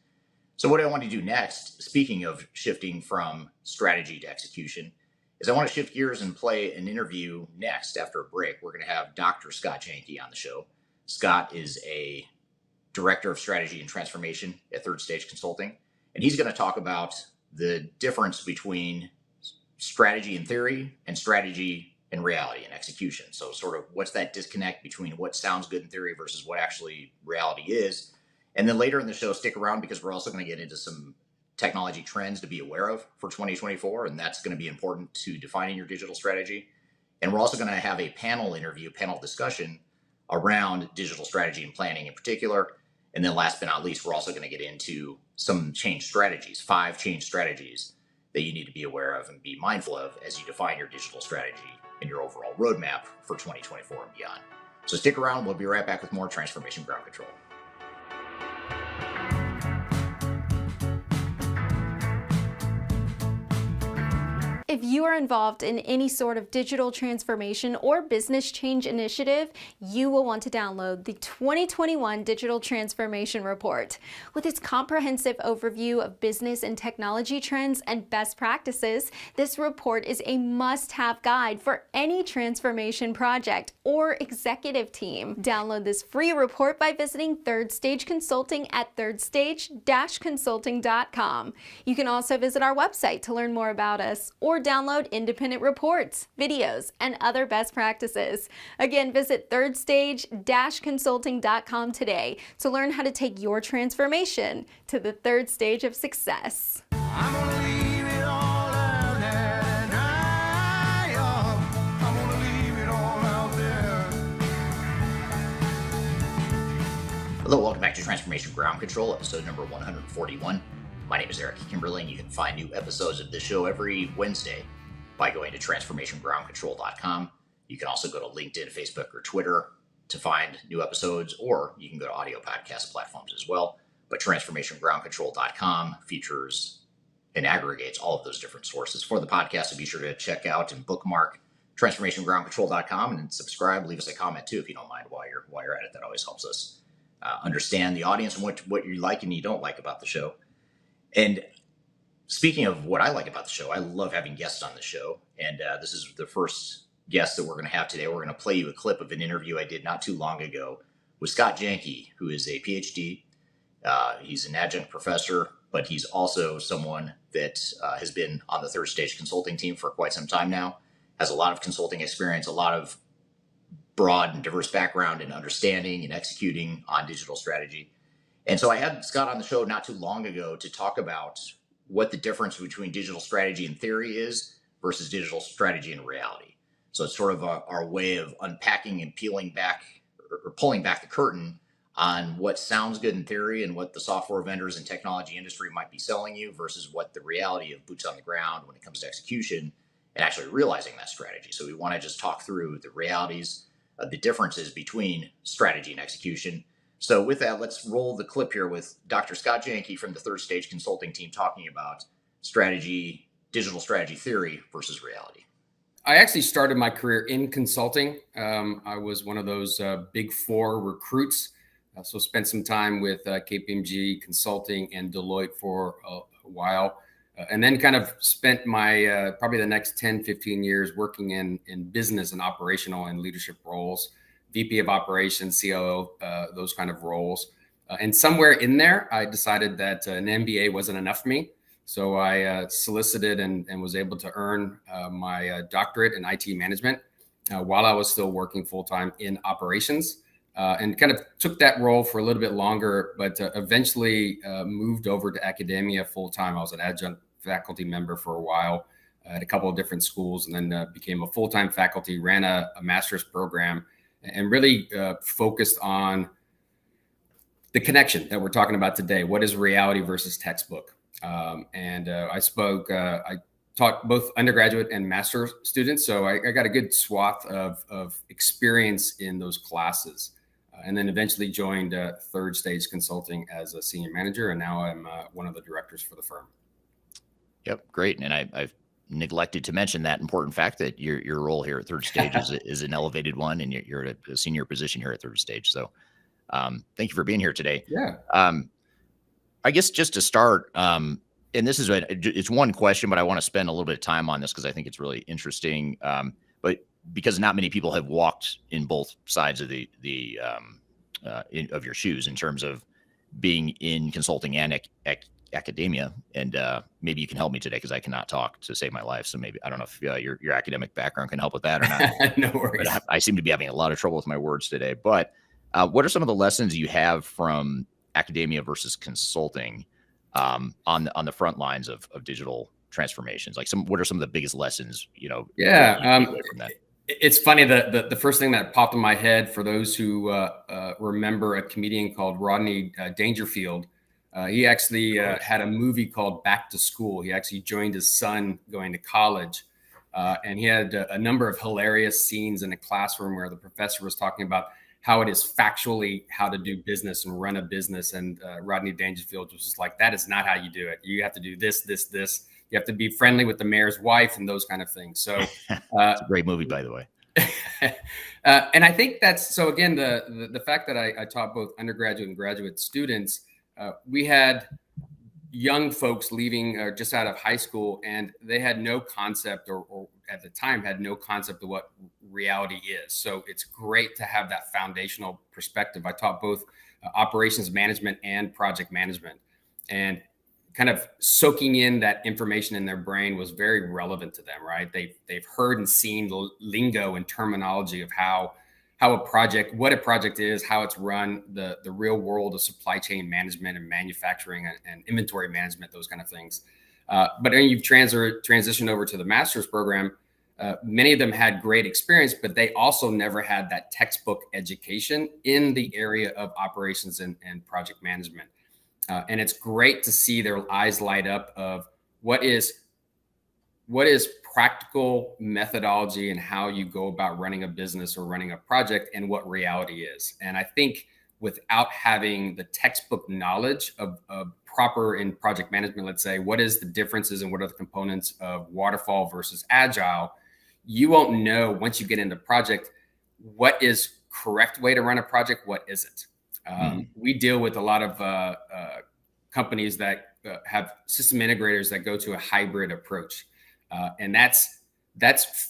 So what I want to do next, speaking of shifting from strategy to execution, is I want to shift gears and play an interview next after a break. We're going to have Dr. Scott Janke on the show. Scott is a director of strategy and transformation at Third Stage Consulting, and he's going to talk about the difference between strategy in theory and strategy in reality and execution. So sort of what's that disconnect between what sounds good in theory versus what actually reality is. And then later in the show, stick around because we're also going to get into some technology trends to be aware of for 2024, and that's going to be important to defining your digital strategy. And we're also going to have a panel discussion around digital strategy and planning in particular. And then last but not least, we're also going to get into some change strategies, 5 change strategies that you need to be aware of and be mindful of as you define your digital strategy and your overall roadmap for 2024 and beyond. So stick around. We'll be right back with more Transformation Ground Control. If you are involved in any sort of digital transformation or business change initiative, you will want to download the 2021 Digital Transformation Report. With its comprehensive overview of business and technology trends and best practices, this report is a must-have guide for any transformation project or executive team. Download this free report by visiting Third Stage Consulting at thirdstage-consulting.com. You can also visit our website to learn more about us or download independent reports, videos, and other best practices. Again, visit thirdstage-consulting.com today to learn how to take your transformation to the third stage of success. I'm gonna leave it all out there and I'm gonna leave it all out there. Hello, welcome back to Transformation Ground Control, episode number 141. My name is Eric Kimberling. You can find new episodes of this show every Wednesday by going to transformationgroundcontrol.com. You can also go to LinkedIn, Facebook, or Twitter to find new episodes, or you can go to audio podcast platforms as well. But transformationgroundcontrol.com features and aggregates all of those different sources for the podcast. So be sure to check out and bookmark transformationgroundcontrol.com and subscribe. Leave us a comment too if you don't mind while you're at it. That always helps us understand the audience and what you like and you don't like about the show. And speaking of what I like about the show, I love having guests on the show. And this is the first guest that we're going to have today. We're going to play you a clip of an interview I did not too long ago with Scott Janke, who is a PhD. He's an adjunct professor, but he's also someone that has been on the Third Stage consulting team for quite some time now, has a lot of consulting experience, a lot of broad and diverse background in understanding and executing on digital strategy. And so I had Scott on the show not too long ago to talk about what the difference between digital strategy in theory is versus digital strategy in reality. So it's sort of our way of unpacking and peeling back or pulling back the curtain on what sounds good in theory and what the software vendors and technology industry might be selling you versus what the reality of boots on the ground when it comes to execution and actually realizing that strategy. So we want to just talk through the realities, the differences between strategy and execution. So with that, let's roll the clip here with Dr. Scott Janke from the Third Stage consulting team talking about strategy, digital strategy theory versus reality. I actually started my career in consulting. I was one of those big four recruits. So spent some time with KPMG Consulting and Deloitte for a while. And then kind of spent my probably the next 10, 15 years working in business and operational and leadership roles, VP of operations, COO, those kind of roles. And somewhere in there, I decided that an MBA wasn't enough for me. So I solicited and was able to earn my doctorate in IT management while I was still working full-time in operations. And kind of took that role for a little bit longer, but eventually moved over to academia full-time. I was an adjunct faculty member for a while at a couple of different schools, and then became a full-time faculty, ran a master's program, and really focused on the connection that we're talking about today. What is reality versus textbook? I taught both undergraduate and master students, so I got a good swath of experience in those classes. And then eventually joined Third Stage Consulting as a senior manager, and now I'm one of the directors for the firm. Yep, great. And I've neglected to mention that important fact that your role here at Third Stage is an elevated one, and you're at a senior position here at Third Stage. So thank you for being here today. Yeah. I guess just to start, and this is it's one question, but I want to spend a little bit of time on this because I think it's really interesting. But because not many people have walked in both sides of of your shoes in terms of being in consulting and academia, and maybe you can help me today because I cannot talk to save my life. So maybe I don't know if your academic background can help with that or not. No worries. But I seem to be having a lot of trouble with my words today. But what are some of the lessons you have from academia versus consulting on the front lines of digital transformations? Like what are some of the biggest lessons? Yeah. From that? It's funny that the first thing that popped in my head for those who remember a comedian called Rodney Dangerfield. He actually had a movie called Back to School. He actually joined his son going to college. And he had a number of hilarious scenes in a classroom where the professor was talking about how it is factually how to do business and run a business. And Rodney Dangerfield was just like, that is not how you do it. You have to do this, this, this. You have to be friendly with the mayor's wife and those kind of things. So it's a great movie, by the way. And I think that's, so again, the fact that I taught both undergraduate and graduate students, we had young folks leaving just out of high school, and they had no concept or at the time had no concept of what reality is. So it's great to have that foundational perspective. I taught both operations management and project management, and kind of soaking in that information in their brain was very relevant to them, right? They've heard and seen the lingo and terminology of what a project is, how it's run, the real world of supply chain management and manufacturing and inventory management, those kind of things. But then you've transitioned over to the master's program. Many of them had great experience, but they also never had that textbook education in the area of operations and project management. And it's great to see their eyes light up of what is practical methodology and how you go about running a business or running a project and what reality is. And I think without having the textbook knowledge of proper in project management, let's say, what is the differences and what are the components of waterfall versus agile, you won't know once you get into project what is correct way to run a project, what isn't. We deal with a lot of companies that have system integrators that go to a hybrid approach. And that's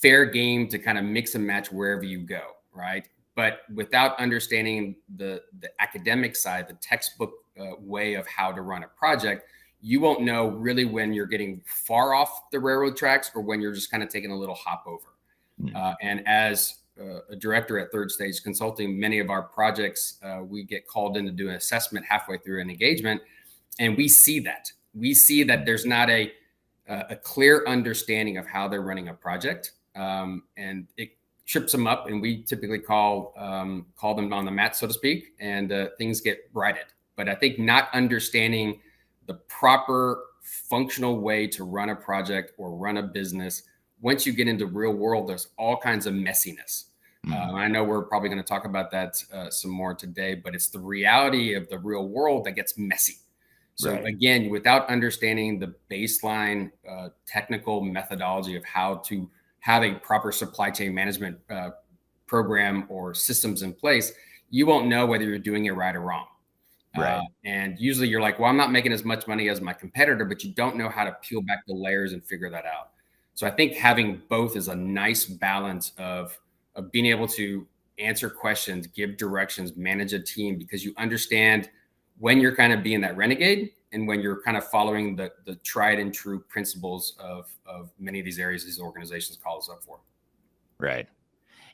fair game to kind of mix and match wherever you go, right? But without understanding the academic side, the textbook way of how to run a project, you won't know really when you're getting far off the railroad tracks or when you're just kind of taking a little hop over. And as a director at Third Stage Consulting, many of our projects, we get called in to do an assessment halfway through an engagement. And we see that. We see that there's not a clear understanding of how they're running a project. And it trips them up, and we typically call them on the mat, so to speak, and things get righted. But I think not understanding the proper functional way to run a project or run a business, once you get into real world, there's all kinds of messiness. I know we're probably going to talk about that some more today, but it's the reality of the real world that gets messy. So again, without understanding the baseline technical methodology of how to have a proper supply chain management program or systems in place, you won't know whether you're doing it right or wrong. And usually you're like, well, I'm not making as much money as my competitor, but you don't know how to peel back the layers and figure that out. So I think having both is a nice balance of being able to answer questions, give directions, manage a team, because you understand when you're kind of being that renegade and when you're kind of following the tried and true principles of many of these areas these organizations call us up for. Right.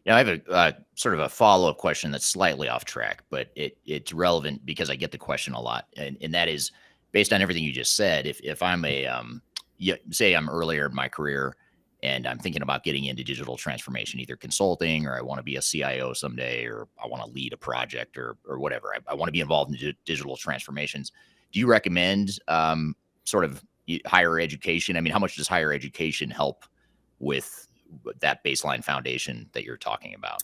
Now, I have a sort of a follow-up question that's slightly off track, but it's relevant because I get the question a lot. And that is, based on everything you just said, if I'm say I'm earlier in my career and I'm thinking about getting into digital transformation, either consulting, or I want to be a CIO someday, or I want to lead a project or whatever. I want to be involved in digital transformations. Do you recommend sort of higher education? I mean, how much does higher education help with that baseline foundation that you're talking about?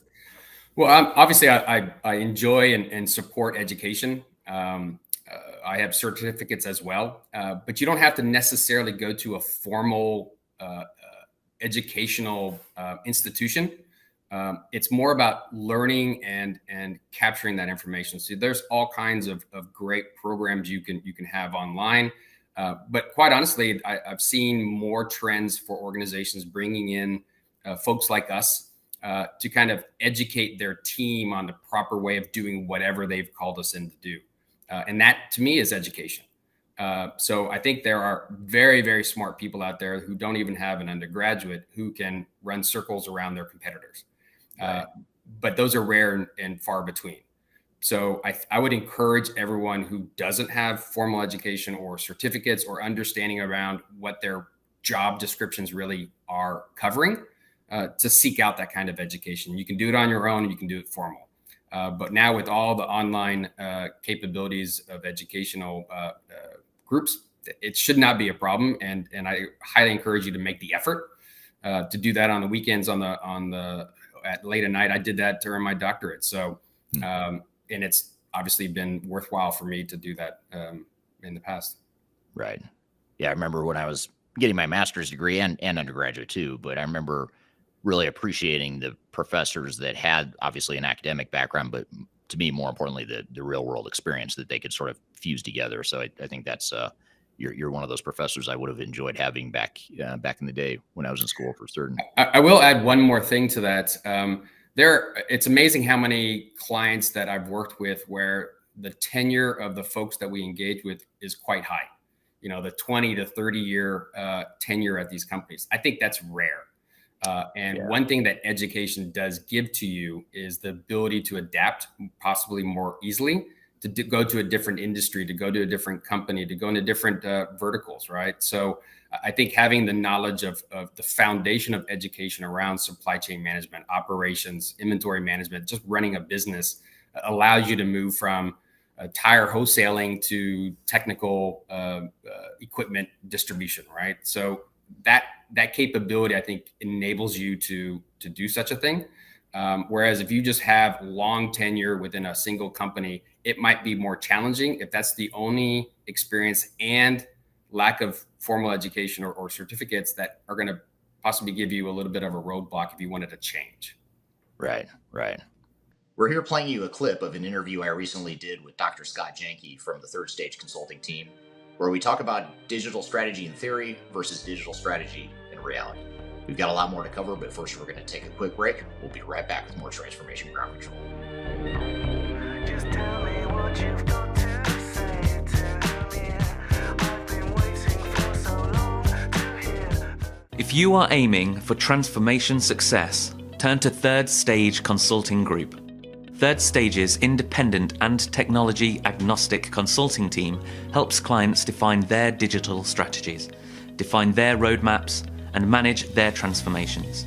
Well, obviously, I enjoy and support education. I have certificates as well, but you don't have to necessarily go to a formal educational institution. It's more about learning and capturing that information. So there's all kinds of great programs you can have online. But quite honestly, I've seen more trends for organizations bringing in folks like us to kind of educate their team on the proper way of doing whatever they've called us in to do. And that, to me, is education. So I think there are very, very smart people out there who don't even have an undergraduate who can run circles around their competitors. But those are rare and far between. So I would encourage everyone who doesn't have formal education or certificates or understanding around what their job descriptions really are covering to seek out that kind of education. You can do it on your own, and you can do it formal. But now with all the online capabilities of educational groups, it should not be a problem. And I highly encourage you to make the effort to do that on the weekends, at late at night. I did that during my doctorate. So, and it's obviously been worthwhile for me to do that in the past. Right. Yeah. I remember when I was getting my master's degree and undergraduate too, but I remember really appreciating the professors that had obviously an academic background, but to me, more importantly, the real world experience that they could sort of fuse together. So I think that's you're one of those professors I would have enjoyed having back in the day when I was in school, for certain. I will add one more thing to that. It's amazing how many clients that I've worked with where the tenure of the folks that we engage with is quite high. You know, the 20 to 30 year tenure at these companies. I think that's rare. One thing that education does give to you is the ability to adapt possibly more easily, to go to a different industry, to go to a different company, to go into different verticals, right? So I think having the knowledge of the foundation of education around supply chain management, operations, inventory management, just running a business allows you to move from tire wholesaling to technical equipment distribution, right? So that capability, I think, enables you to do such a thing. Whereas if you just have long tenure within a single company, it might be more challenging if that's the only experience and lack of formal education or certificates that are going to possibly give you a little bit of a roadblock if you wanted to change. Right. We're here playing you a clip of an interview I recently did with Dr. Scott Janke from the Third Stage Consulting team, where we talk about digital strategy in theory versus digital strategy in reality. We've got a lot more to cover, but first we're going to take a quick break. We'll be right back with more Transformation Ground Control. Just tell me what you've got to say to me. I've been waiting for so long to hear. If you are aiming for transformation success, turn to Third Stage Consulting Group. Third Stage's independent and technology agnostic consulting team helps clients define their digital strategies, define their roadmaps, and manage their transformations.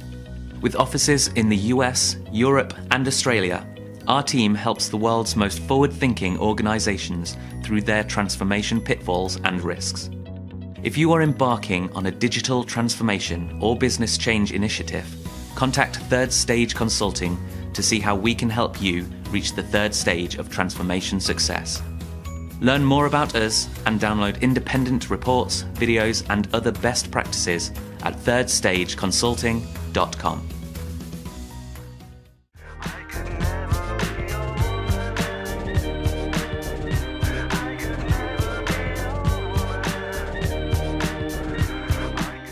With offices in the US, Europe, and Australia, our team helps the world's most forward-thinking organizations through their transformation pitfalls and risks. If you are embarking on a digital transformation or business change initiative, contact Third Stage Consulting to see how we can help you reach the third stage of transformation success. Learn more about us and download independent reports, videos, and other best practices at thirdstageconsulting.com.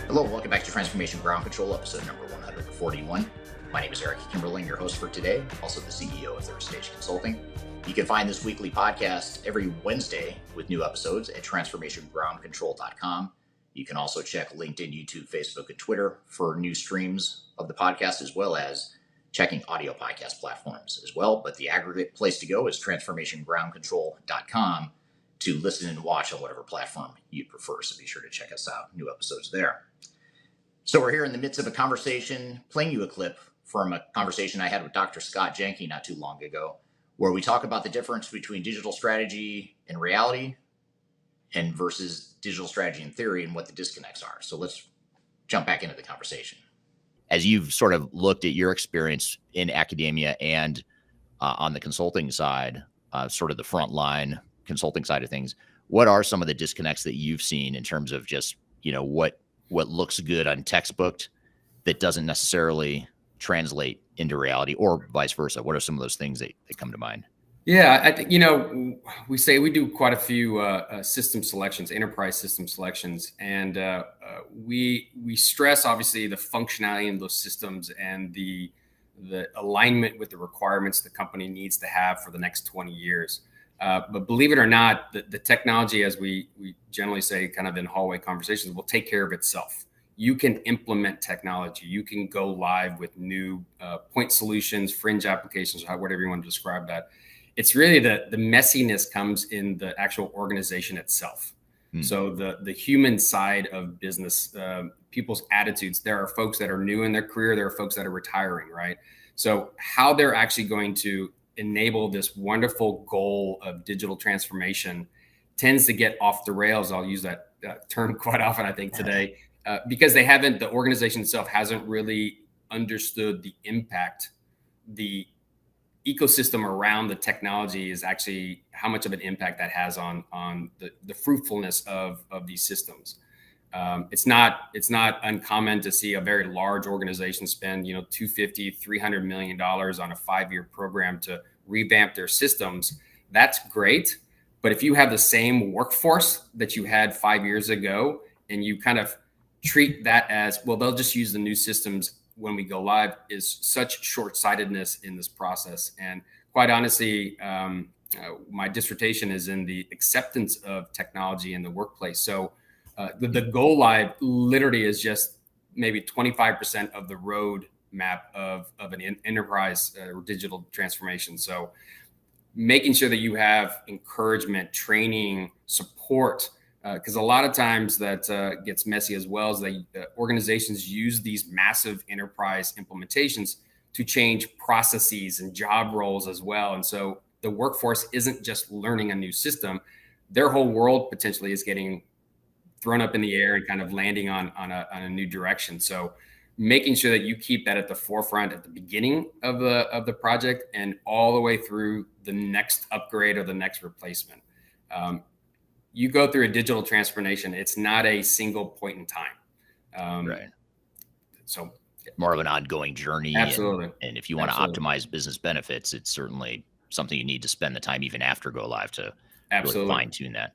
Hello, welcome back to Transformation Ground Control, episode number 141. My name is Eric Kimberling, your host for today, also the CEO of Third Stage Consulting. You can find this weekly podcast every Wednesday with new episodes at transformationgroundcontrol.com. You can also check LinkedIn, YouTube, Facebook, and Twitter for new streams of the podcast, as well as checking audio podcast platforms as well. But the aggregate place to go is transformationgroundcontrol.com to listen and watch on whatever platform you prefer. So be sure to check us out. New episodes there. So we're here in the midst of a conversation, playing you a clip from a conversation I had with Dr. Scott Janke not too long ago, where we talk about the difference between digital strategy in reality and versus digital strategy in theory and what the disconnects are. So let's jump back into the conversation. As you've sort of looked at your experience in academia and on the consulting side, sort of the frontline consulting side of things, what are some of the disconnects that you've seen in terms of just, what looks good on textbook that doesn't necessarily translate into reality, or vice versa? What are some of those things that come to mind? Yeah, I think, we say we do quite a few system selections, enterprise system selections, and we stress obviously the functionality in those systems and the alignment with the requirements the company needs to have for the next 20 years. But believe it or not, the technology, as we generally say kind of in hallway conversations, will take care of itself. You can implement technology. You can go live with new point solutions, fringe applications, whatever you want to describe that. It's really the messiness comes in the actual organization itself. So the human side of business, people's attitudes. There are folks that are new in their career. There are folks that are retiring, right? So how they're actually going to enable this wonderful goal of digital transformation tends to get off the rails. I'll use that term quite often, I think, today. Because the organization itself hasn't really understood the impact, the ecosystem around the technology is actually how much of an impact that has on the fruitfulness of these systems. It's not uncommon to see a very large organization spend, $250, $300 million on a 5-year program to revamp their systems. That's great. But if you have the same workforce that you had 5 years ago and you kind of treat that as, well, they'll just use the new systems when we go live, is such short-sightedness in this process. And quite honestly, my dissertation is in the acceptance of technology in the workplace. So the go live literally is just maybe 25% of the roadmap of an enterprise or digital transformation. So making sure that you have encouragement, training, support, because a lot of times that gets messy as well, as organizations use these massive enterprise implementations to change processes and job roles as well. And so the workforce isn't just learning a new system. Their whole world potentially is getting thrown up in the air and kind of landing on a new direction. So making sure that you keep that at the forefront at the beginning of the project and all the way through the next upgrade or the next replacement. You go through a digital transformation. It's not a single point in time. Right. So more of an ongoing journey. Absolutely. And if you want to optimize business benefits, it's certainly something you need to spend the time even after go live to really fine tune that.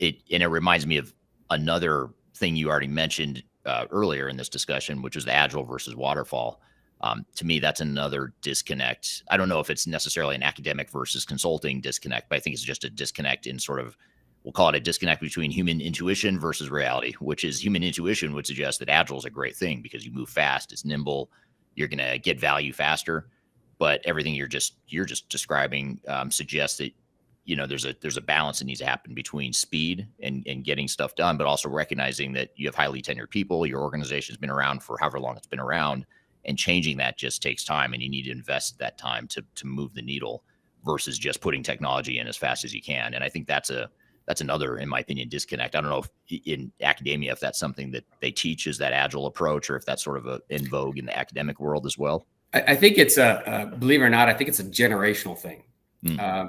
And it reminds me of another thing you already mentioned earlier in this discussion, which was the agile versus waterfall. To me, that's another disconnect. I don't know if it's necessarily an academic versus consulting disconnect, but I think it's just a disconnect in sort of, we'll call it a disconnect between human intuition versus reality, which is human intuition would suggest that agile is a great thing because you move fast, it's nimble, you're going to get value faster. But everything you're just describing suggests that, you know, there's a balance that needs to happen between speed and getting stuff done, but also recognizing that you have highly tenured people, your organization's been around for however long it's been around, and changing that just takes time, and you need to invest that time to move the needle versus just putting technology in as fast as you can. And I think that's another, in my opinion, disconnect. I don't know if in academia, if that's something that they teach is that agile approach, or if that's sort of in vogue in the academic world as well. I think it's believe it or not, I think it's a generational thing.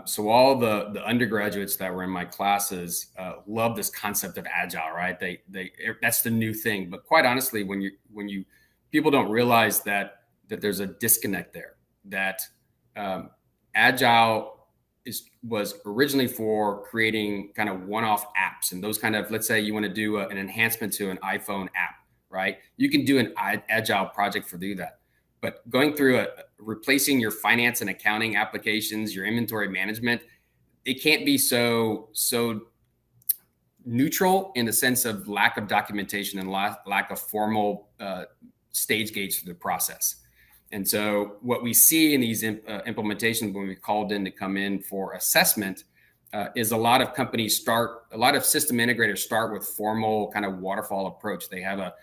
So all the undergraduates that were in my classes love this concept of agile, right? They that's the new thing. But quite honestly, when you people don't realize that there's a disconnect there. That agile was originally for creating kind of one-off apps and those kind of, let's say you want to do an enhancement to an iPhone app, right? You can do an agile project for do that. But going through replacing your finance and accounting applications, your inventory management, it can't be so neutral in the sense of lack of documentation and lack of formal stage gates for the process. And so what we see in these implementations when we called in to come in for assessment is a lot of companies a lot of system integrators start with formal kind of waterfall approach. They have a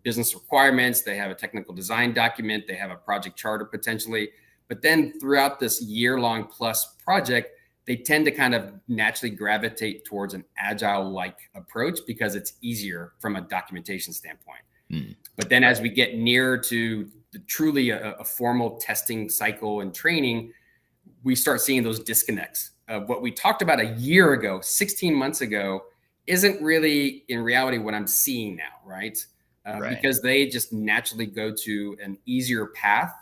business requirements, they have a technical design document, they have a project charter potentially. But then throughout this year-long plus project, they tend to kind of naturally gravitate towards an agile-like approach because it's easier from a documentation standpoint. But then as we get nearer to truly a formal testing cycle and training, we start seeing those disconnects. What we talked about a year ago, 16 months ago, isn't really in reality what I'm seeing now, right? Because they just naturally go to an easier path,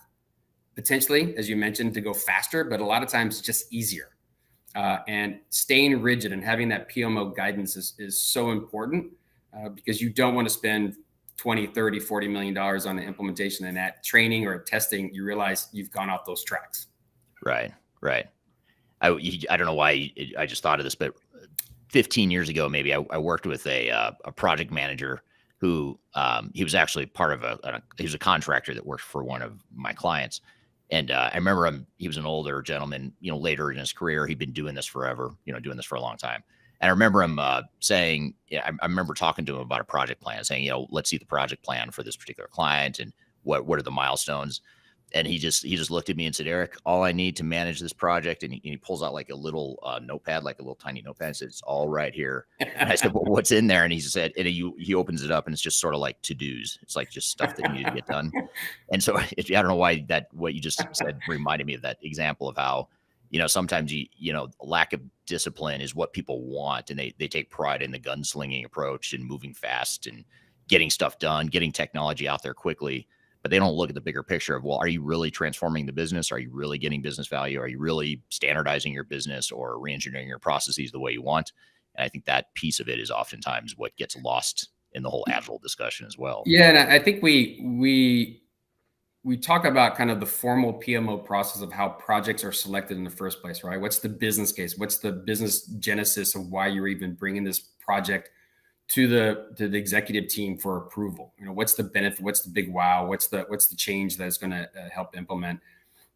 potentially, as you mentioned, to go faster, but a lot of times it's just easier. And staying rigid and having that PMO guidance is so important because you don't want to spend 20, 30, $40 million on the implementation, and that training or testing, you realize you've gone off those tracks. Right. I don't know why I just thought of this, but 15 years ago, maybe I worked with a project manager who he was actually part of he was a contractor that worked for one of my clients. And I remember he was an older gentleman, later in his career, he'd been doing this forever, doing this for a long time. And I remember him saying, I remember talking to him about a project plan, saying, let's see the project plan for this particular client and what are the milestones. And he just looked at me and said, Eric, all I need to manage this project. And he pulls out like a little notepad, like a little tiny notepad, and said, it's all right here. And I said, well, what's in there? And he said, and he opens it up and it's just sort of like to-dos. It's like just stuff that needed to get done. And so I don't know why what you just said reminded me of that example of how, sometimes lack of discipline is what people want. And they take pride in the gunslinging approach and moving fast and getting stuff done, getting technology out there quickly. But they don't look at the bigger picture of, well, are you really transforming the business? Are you really getting business value? Are you really standardizing your business or re-engineering your processes the way you want? And I think that piece of it is oftentimes what gets lost in the whole agile discussion as well. Yeah, and I think we talk about kind of the formal PMO process of how projects are selected in the first place, right? What's the business case? What's the business genesis of why you're even bringing this project to the executive team for approval? What's the benefit? What's the big wow? What's the change that's going to help implement?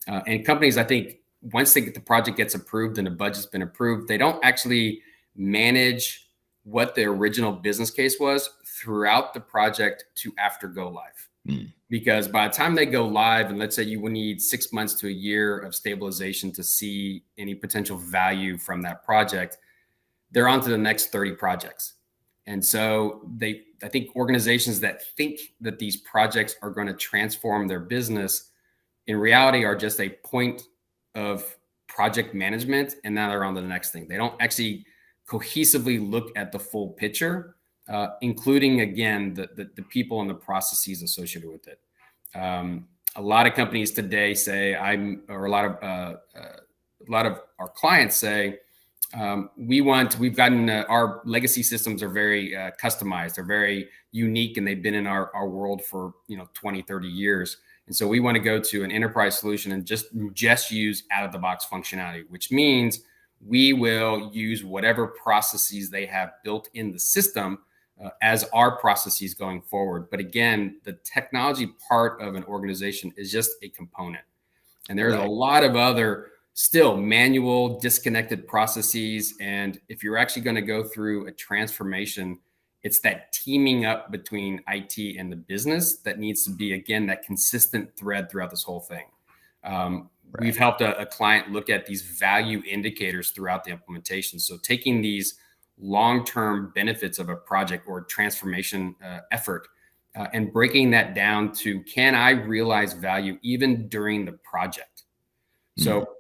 And companies, I think, once the project gets approved and the budget's been approved, they don't actually manage what the original business case was throughout the project to after go live. because by the time they go live, and let's say you will need 6 months to a year of stabilization to see any potential value from that project, they're on to the next 30 projects. And so I think organizations that think that these projects are going to transform their business in reality are just a point of project management, and now they're on to the next thing. They don't actually cohesively look at the full picture, including, again, the people and the processes associated with it. A lot of companies today say, a lot of our clients say, we've gotten our legacy systems are very customized, they're very unique, and they've been in our world for 20, 30 years. And so we want to go to an enterprise solution and just use out of the box functionality, which means we will use whatever processes they have built in the system as our processes going forward. But again, the technology part of an organization is just a component. And there's a lot of other still manual, disconnected processes. And if you're actually going to go through a transformation, it's that teaming up between IT and the business that needs to be, again, that consistent thread throughout this whole thing. We've helped a client look at these value indicators throughout the implementation. So taking these long-term benefits of a project or transformation effort and breaking that down to, can I realize value even during the project? So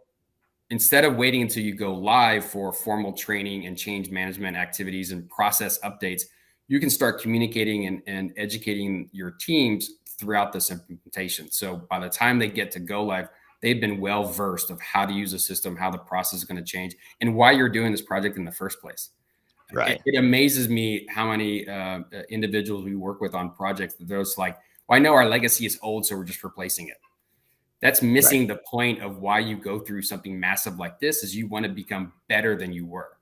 instead of waiting until you go live for formal training and change management activities and process updates, you can start communicating and educating your teams throughout this implementation. So by the time they get to go live, they've been well versed of how to use the system, how the process is going to change, and why you're doing this project in the first place. Right. It amazes me how many individuals we work with on projects that they're just like, well, I know our legacy is old, so we're just replacing it. That's missing the point of why you go through something massive like this, is you want to become better than you were.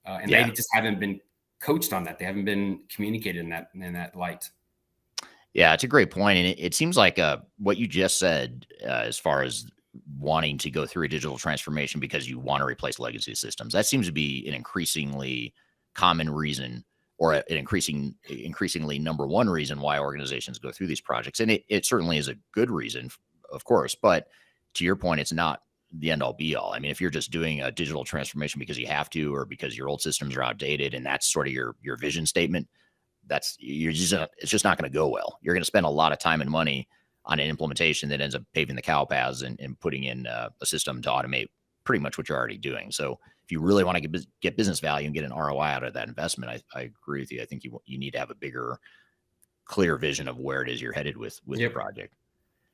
And they just haven't been coached on that. They haven't been communicated in that light. Yeah, it's a great point. And it seems like what you just said, as far as wanting to go through a digital transformation because you want to replace legacy systems, that seems to be an increasingly common reason, or an increasingly number one reason why organizations go through these projects. And it certainly is a good reason, of course, but to your point, it's not the end all be all. I mean, if you're just doing a digital transformation because you have to, or because your old systems are outdated, and that's sort of your vision statement, it's just not going to go well. You're going to spend a lot of time and money on an implementation that ends up paving the cow paths and putting in a system to automate pretty much what you're already doing. So if you really want to get business value and get an ROI out of that investment, I agree with you. I think you need to have a bigger, clear vision of where it is you're headed with the project.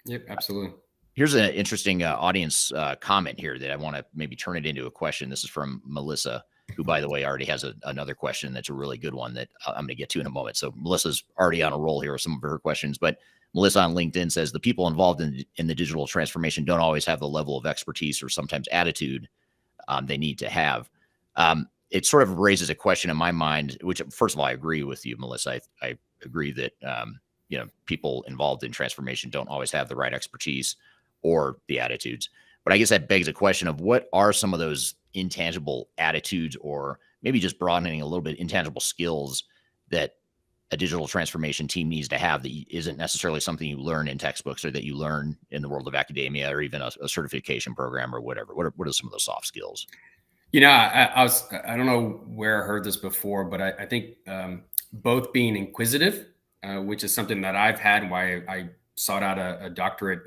Yep, absolutely. Here's an interesting audience comment here that I want to maybe turn it into a question. This is from Melissa, who, by the way, already has another question that's a really good one that I'm going to get to in a moment. So Melissa's already on a roll here with some of her questions. But Melissa on LinkedIn says, the people involved in the digital transformation don't always have the level of expertise or sometimes attitude they need to have. It sort of raises a question in my mind, which, first of all, I agree with you, Melissa. I agree that people involved in transformation don't always have the right expertise or the attitudes. But I guess that begs a question of, what are some of those intangible attitudes, or maybe just broadening a little bit, intangible skills that a digital transformation team needs to have that isn't necessarily something you learn in textbooks, or that you learn in the world of academia, or even a certification program or whatever? What are some of those soft skills? I don't know where I heard this before, but I think both being inquisitive, which is something that I've had, and why I sought out a doctorate,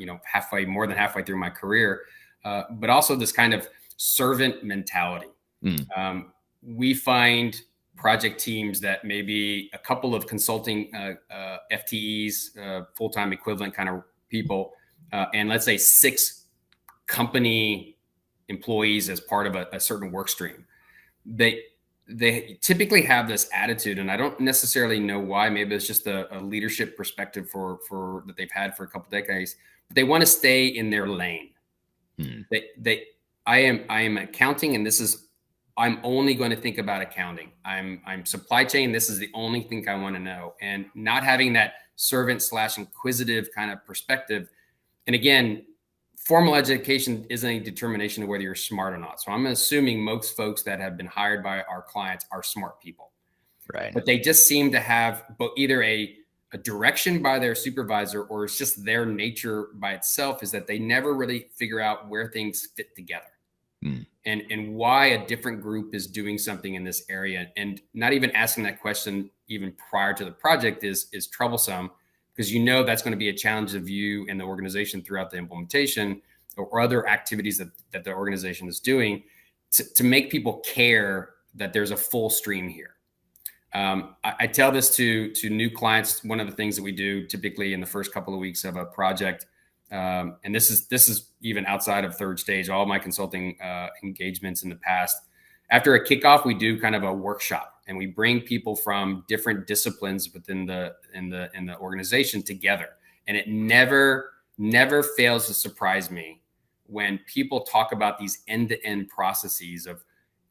more than halfway through my career, but also this kind of servant mentality. We find project teams that maybe a couple of consulting FTEs, full-time equivalent kind of people, and let's say 6 company employees as part of a certain work stream. They typically have this attitude, and I don't necessarily know why. Maybe it's just a leadership perspective for that they've had for a couple decades. But they want to stay in their lane. I am accounting, and I'm only going to think about accounting. I'm supply chain. This is the only thing I want to know, and not having that servant/inquisitive kind of perspective. And again, formal education isn't a determination of whether you're smart or not. So I'm assuming most folks that have been hired by our clients are smart people, right? But they just seem to have either a a direction by their supervisor, or it's just their nature by itself, is that they never really figure out where things fit together. And why a different group is doing something in this area, and not even asking that question even prior to the project is troublesome, because that's going to be a challenge of you and the organization throughout the implementation or other activities that the organization is doing to make people care that there's a full stream here. I tell this to new clients. One of the things that we do typically in the first couple of weeks of a project, and this is even outside of third stage, all my consulting engagements in the past, after a kickoff, we do kind of a workshop, and we bring people from different disciplines within the organization together. And it never fails to surprise me when people talk about these end-to-end processes of,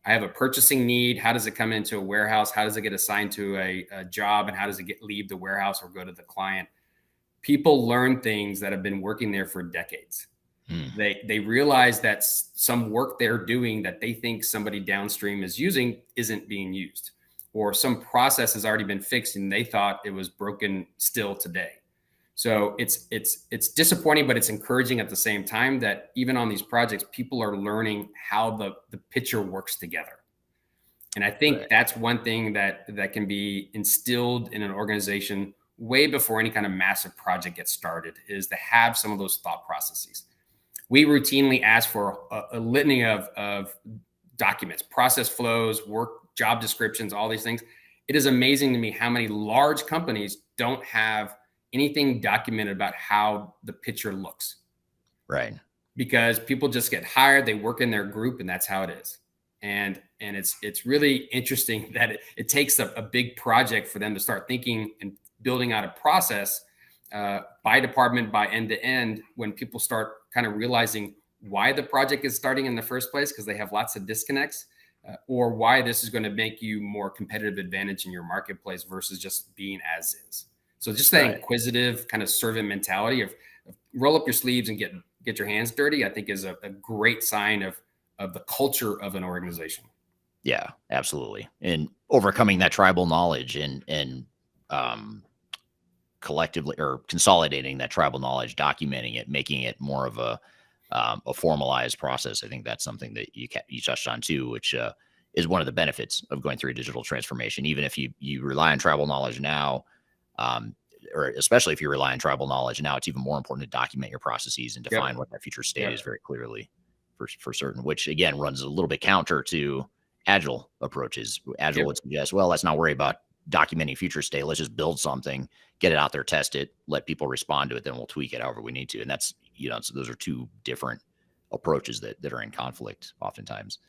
I have a purchasing need. How does it come into a warehouse? How does it get assigned to a job? And how does it leave the warehouse or go to the client? People learn things that have been working there for decades. They realize that some work they're doing that they think somebody downstream is using isn't being used, or some process has already been fixed and they thought it was broken still today. So it's disappointing, but it's encouraging at the same time that even on these projects, people are learning how the picture works together. And I think that's one thing that can be instilled in an organization way before any kind of massive project gets started, is to have some of those thought processes. We routinely ask for a litany of documents, process flows, work, job descriptions, all these things. It is amazing to me how many large companies don't have anything documented about how the picture looks. Right. Because people just get hired, they work in their group, and that's how it is. And it's really interesting that it takes a big project for them to start thinking and building out a process by department, by end to end, when people start kind of realizing why the project is starting in the first place, because they have lots of disconnects, or why this is going to make you more competitive advantage in your marketplace versus just being as is. So just that inquisitive kind of servant mentality of roll up your sleeves and get your hands dirty, I think is a great sign of the culture of an organization. Yeah, absolutely. And overcoming that tribal knowledge and collectively or consolidating that tribal knowledge, documenting it, making it more of a formalized process. I think that's something that you touched on too, which is one of the benefits of going through a digital transformation. Even if you rely on tribal knowledge now, or especially if you rely on tribal knowledge now, it's even more important to document your processes and define what that future state is very clearly for certain, which again runs a little bit counter to agile approaches. Agile would suggest, well, let's not worry about documenting future state. Let's just build something, get it out there, test it, let people respond to it, then we'll tweak it however we need to. And that's, so those are two different approaches that are in conflict oftentimes.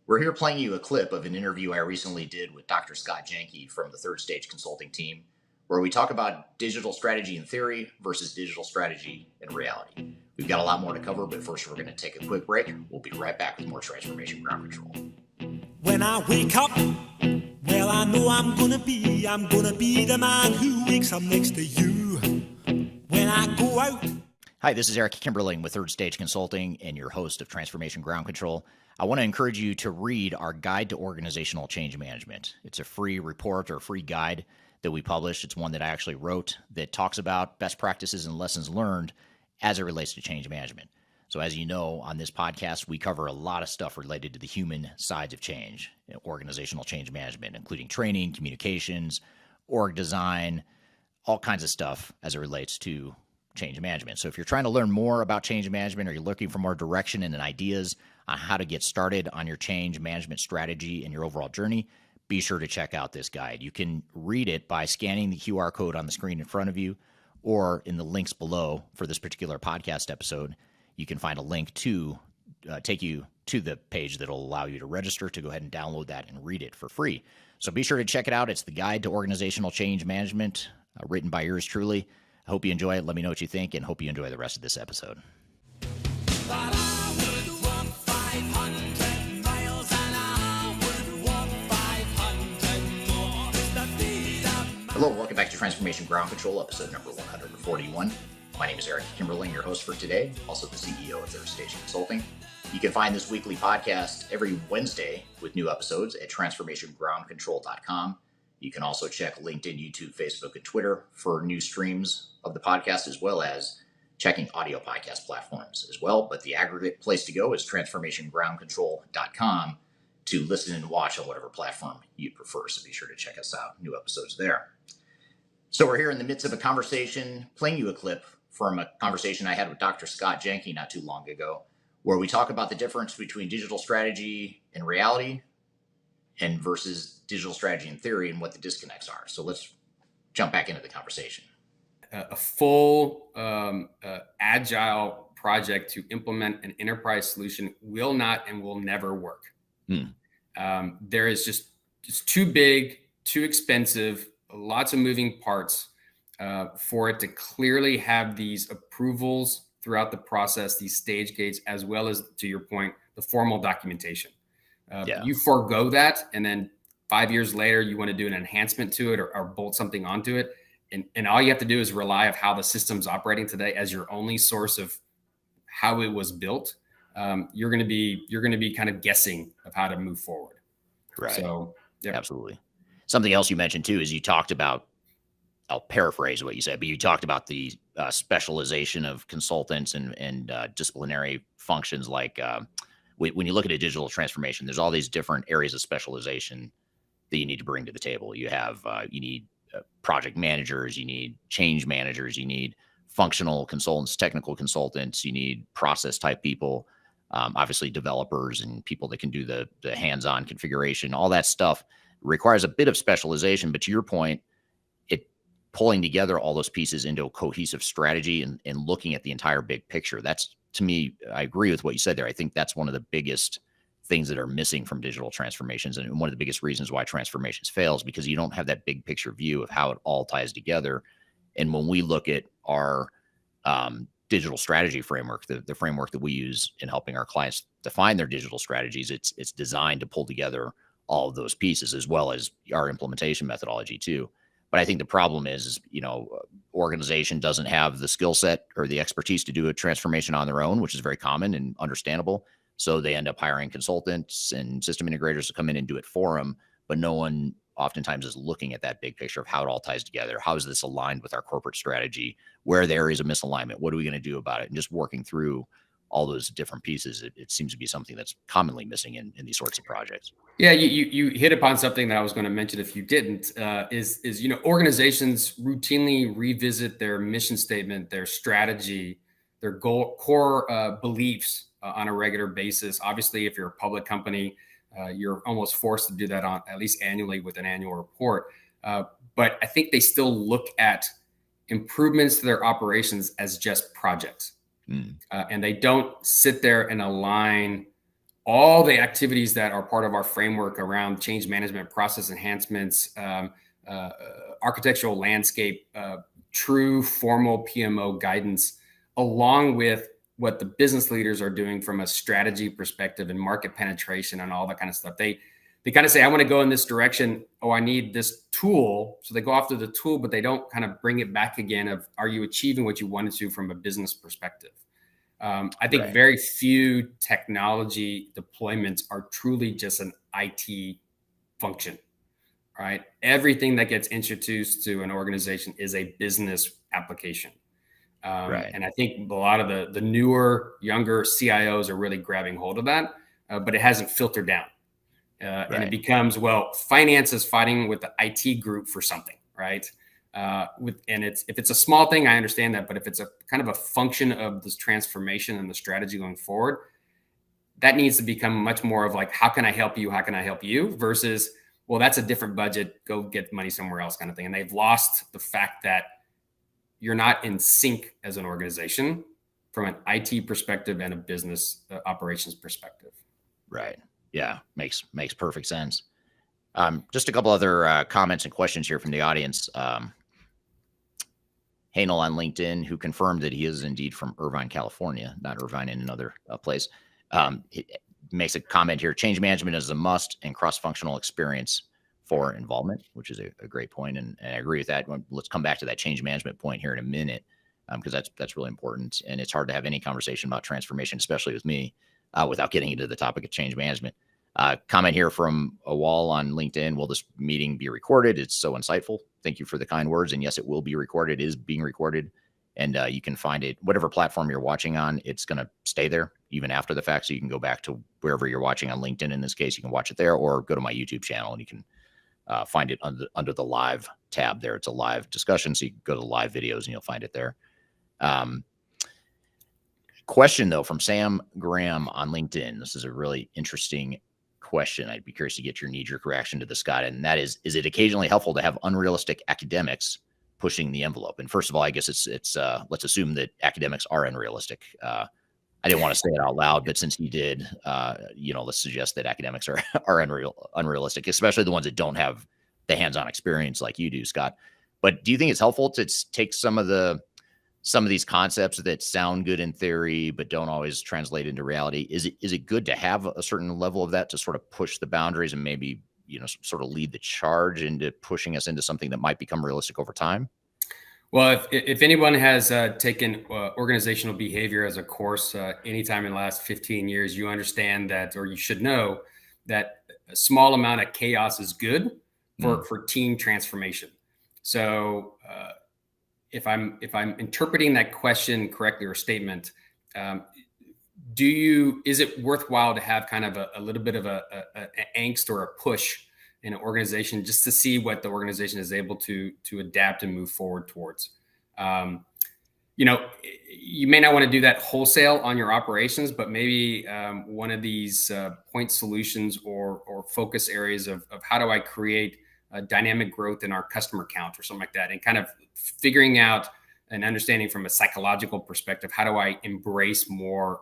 We're here playing you a clip of an interview I recently did with Dr. Scott Janke from the Third Stage Consulting team, where we talk about digital strategy in theory versus digital strategy in reality. We've got a lot more to cover, but first we're going to take a quick break. We'll be right back with more Transformation Ground Control. When I wake up, well, I know I'm gonna be the man who wakes up next to you. When I go out. Hi, this is Eric Kimberling with Third Stage Consulting and your host of Transformation Ground Control. I want to encourage you to read our Guide to Organizational Change Management. It's a free report or free guide that we published. It's one that I actually wrote that talks about best practices and lessons learned as it relates to change management. So as you know, on this podcast, we cover a lot of stuff related to the human sides of change, organizational change management, including training, communications, org design, all kinds of stuff as it relates to change management. So if you're trying to learn more about change management, or you're looking for more direction and ideas on how to get started on your change management strategy and your overall journey, be sure to check out this guide. You can read it by scanning the QR code on the screen in front of you, or in the links below for this particular podcast episode. You can find a link to take you to the page that will allow you to register to go ahead and download that and read it for free. So be sure to check it out. It's the Guide to Organizational Change Management, written by yours truly. I hope you enjoy it. Let me know what you think, and hope you enjoy the rest of this episode. Hello, welcome back to Transformation Ground Control, episode number 141. My name is Eric Kimberling, your host for today, also the CEO of Third Stage Consulting. You can find this weekly podcast every Wednesday with new episodes at transformationgroundcontrol.com. You can also check LinkedIn, YouTube, Facebook, and Twitter for new streams of the podcast, as well as checking audio podcast platforms as well. But the aggregate place to go is transformationgroundcontrol.com to listen and watch on whatever platform you prefer. So be sure to check us out. New episodes there. So we're here in the midst of a conversation, playing you a clip from a conversation I had with Dr. Scott Jenke not too long ago, where we talk about the difference between digital strategy and reality and versus digital strategy and theory and what the disconnects are. So let's jump back into the conversation. A full agile project to implement an enterprise solution will not and will never work. There is just too big, too expensive, lots of moving parts for it to clearly have these approvals throughout the process, these stage gates, as well as, to your point, the formal documentation. You forego that, and then 5 years later, you want to do an enhancement to it or bolt something onto it. And all you have to do is rely on how the system's operating today as your only source of how it was built. You're going to be kind of guessing of how to move forward. Right. So, yeah, absolutely. Something else you mentioned too is you talked about, I'll paraphrase what you said, but you talked about the specialization of consultants and disciplinary functions. Like when you look at a digital transformation, there's all these different areas of specialization that you need to bring to the table. You have you need project managers, you need change managers, you need functional consultants, technical consultants, you need process type people, obviously developers and people that can do the hands-on configuration. All that stuff requires a bit of specialization, but to your point, it pulling together all those pieces into a cohesive strategy and looking at the entire big picture. That's, to me, I agree with what you said there. I think that's one of the biggest things that are missing from digital transformations. And one of the biggest reasons why transformations fails, because you don't have that big picture view of how it all ties together. And when we look at our digital strategy framework, the framework that we use in helping our clients define their digital strategies, it's designed to pull together all of those pieces, as well as our implementation methodology too. But I think the problem is, organization doesn't have the skill set or the expertise to do a transformation on their own, which is very common and understandable. So they end up hiring consultants and system integrators to come in and do it for them. But no one oftentimes is looking at that big picture of how it all ties together. How is this aligned with our corporate strategy? Where are the areas of misalignment? What are we going to do about it? And just working through all those different pieces, it seems to be something that's commonly missing in these sorts of projects. Yeah, you hit upon something that I was going to mention if you didn't, is organizations routinely revisit their mission statement, their strategy, their core beliefs on a regular basis. Obviously, if you're a public company, you're almost forced to do that on at least annually with an annual report. But I think they still look at improvements to their operations as just projects. And they don't sit there and align all the activities that are part of our framework around change management, process enhancements, architectural landscape, true formal PMO guidance, along with what the business leaders are doing from a strategy perspective and market penetration and all that kind of stuff. They kind of say, I want to go in this direction. Oh, I need this tool. So they go after the tool, but they don't kind of bring it back again of, are you achieving what you wanted to from a business perspective? I think very few technology deployments are truly just an IT function, right? Everything that gets introduced to an organization is a business application. And I think a lot of the newer, younger CIOs are really grabbing hold of that, but it hasn't filtered down. And it becomes, finance is fighting with the IT group for something, right? If it's a small thing, I understand that, but if it's a kind of a function of this transformation and the strategy going forward, that needs to become much more of like, how can I help you? How can I help you? Versus, well, that's a different budget. Go get money somewhere else kind of thing. And they've lost the fact that you're not in sync as an organization from an IT perspective and a business operations perspective. Right. Yeah. Makes perfect sense. Just a couple other comments and questions here from the audience. Hanel on LinkedIn, who confirmed that he is indeed from Irvine, California, not Irvine in another place. He makes a comment here. Change management is a must and cross-functional experience for involvement, which is a great point. And I agree with that. Let's come back to that change management point here in a minute, because that's really important. And it's hard to have any conversation about transformation, especially with me, without getting into the topic of change management. Comment here from a wall on LinkedIn. Will this meeting be recorded? It's so insightful. Thank you for the kind words. And yes, it will be recorded. It is being recorded. And you can find it, whatever platform you're watching on, it's going to stay there even after the fact. So you can go back to wherever you're watching on LinkedIn. In this case, you can watch it there, or go to my YouTube channel and you can find it under the live tab there. It's a live discussion. So you can go to the live videos and you'll find it there. Question though, from Sam Graham on LinkedIn. This is a really interesting question. I'd be curious to get your knee-jerk reaction to this, Scott. And that is it occasionally helpful to have unrealistic academics pushing the envelope? And first of all, I guess it's let's assume that academics are unrealistic. I didn't want to say it out loud, but since you did, let's suggest that academics are unrealistic, especially the ones that don't have the hands-on experience like you do, Scott. But do you think it's helpful to take some of these concepts that sound good in theory but don't always translate into reality? Is it good to have a certain level of that to sort of push the boundaries and maybe sort of lead the charge into pushing us into something that might become realistic over time? Well, if anyone has taken organizational behavior as a course anytime in the last 15 years, you understand that, or you should know that a small amount of chaos is good for team transformation. So if I'm interpreting that question correctly or statement, is it worthwhile to have kind of a little bit of a angst or a push in an organization just to see what the organization is able to adapt and move forward towards? You may not want to do that wholesale on your operations, but maybe one of these point solutions or focus areas of how do I create dynamic growth in our customer count or something like that, and kind of figuring out and understanding from a psychological perspective, how do I embrace more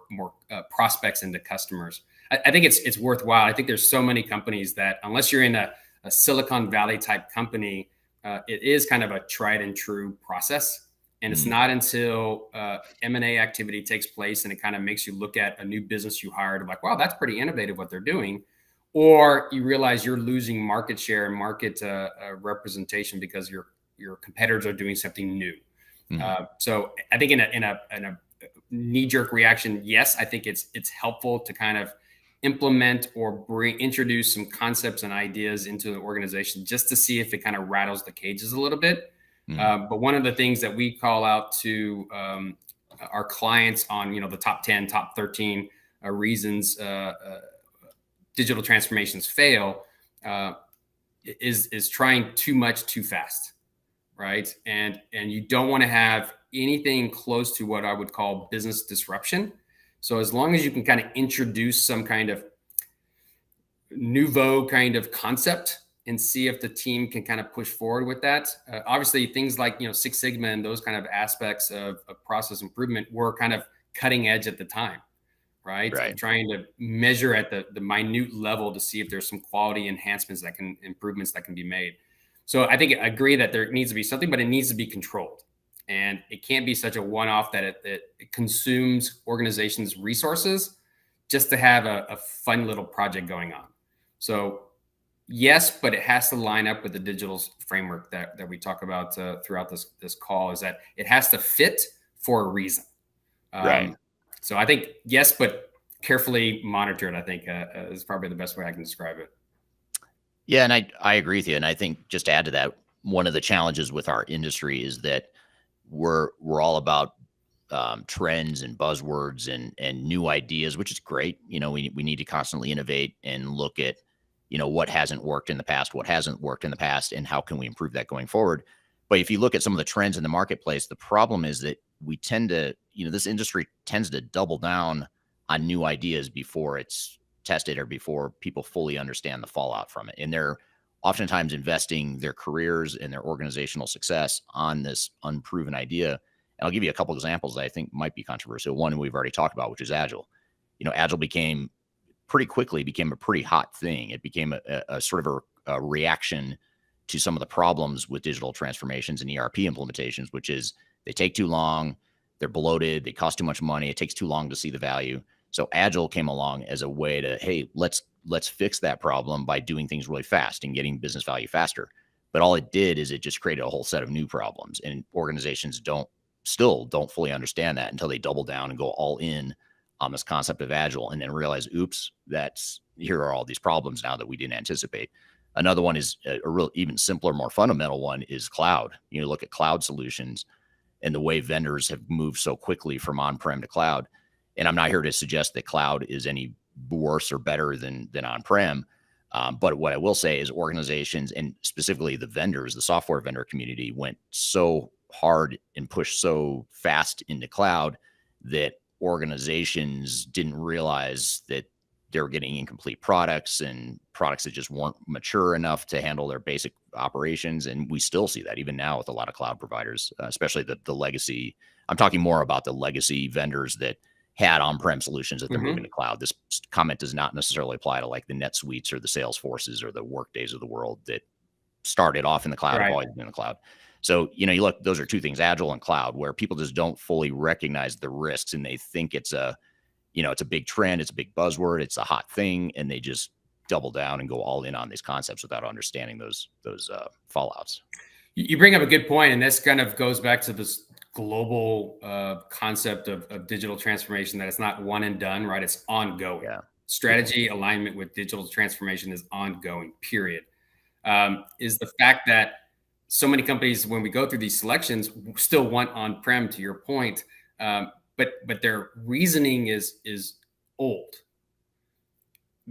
prospects into customers? I think it's worthwhile. I think there's so many companies that unless you're in a Silicon Valley type company, it is kind of a tried and true process. And it's not until M&A activity takes place and it kind of makes you look at a new business you hired, like, wow, that's pretty innovative what they're doing. Or you realize you're losing market share and market representation because your competitors are doing something new. So I think in a knee-jerk reaction, yes, I think it's helpful to kind of implement or introduce some concepts and ideas into the organization just to see if it kind of rattles the cages a little bit. But one of the things that we call out to our clients on the top 10, top 13 reasons digital transformations fail is trying too much too fast, right? And you don't want to have anything close to what I would call business disruption. So as long as you can kind of introduce some kind of nouveau kind of concept and see if the team can kind of push forward with that. Obviously, things like Six Sigma and those kind of aspects of process improvement were kind of cutting edge at the time. Right. Trying to measure at the minute level to see if there's some quality improvements that can be made. So I think I agree that there needs to be something, but it needs to be controlled. And it can't be such a one-off that it consumes organizations' resources just to have a fun little project going on. So yes, but it has to line up with the digital framework that we talk about throughout this call, is that it has to fit for a reason. Right. So I think yes, but carefully monitored, I think is probably the best way I can describe it. Yeah, and I agree with you. And I think just to add to that, one of the challenges with our industry is that we're all about trends and buzzwords and new ideas, which is great. We need to constantly innovate and look at what hasn't worked in the past, and how can we improve that going forward. But if you look at some of the trends in the marketplace, the problem is that we tend to, this industry tends to double down on new ideas before it's tested or before people fully understand the fallout from it. And they're oftentimes investing their careers and their organizational success on this unproven idea. And I'll give you a couple examples that I think might be controversial. One we've already talked about, which is Agile. Agile pretty quickly became a pretty hot thing. It became a sort of a reaction to some of the problems with digital transformations and ERP implementations, which is they take too long, they're bloated, they cost too much money, it takes too long to see the value. So Agile came along as a way to, hey, let's fix that problem by doing things really fast and getting business value faster. But all it did is it just created a whole set of new problems, and organizations still don't fully understand that until they double down and go all in on this concept of Agile and then realize, oops, that's here are all these problems now that we didn't anticipate. Another one is a real, even simpler, more fundamental one is cloud. You look at cloud solutions and the way vendors have moved so quickly from on-prem to cloud. And I'm not here to suggest that cloud is any worse or better than on-prem. But what I will say is organizations, and specifically the vendors, the software vendor community, went so hard and pushed so fast into cloud that organizations didn't realize that they were getting incomplete products and products that just weren't mature enough to handle their basic operations. And we still see that even now with a lot of cloud providers, especially the legacy. I'm talking more about the legacy vendors that had on-prem solutions that they're moving to cloud. This comment does not necessarily apply to like the NetSuites or the Salesforces or the Workdays of the world that started off in the cloud, have always been in the cloud. So, you look, those are two things, agile and cloud, where people just don't fully recognize the risks and they think it's a big trend, it's a big buzzword, it's a hot thing, and they just double down and go all in on these concepts without understanding those fallouts. You bring up a good point, and this kind of goes back to this global concept of digital transformation, that it's not one and done, right? It's ongoing. Strategy alignment with digital transformation is ongoing, period. Is the fact that so many companies, when we go through these selections, still want on-prem, to your point, but their reasoning is old,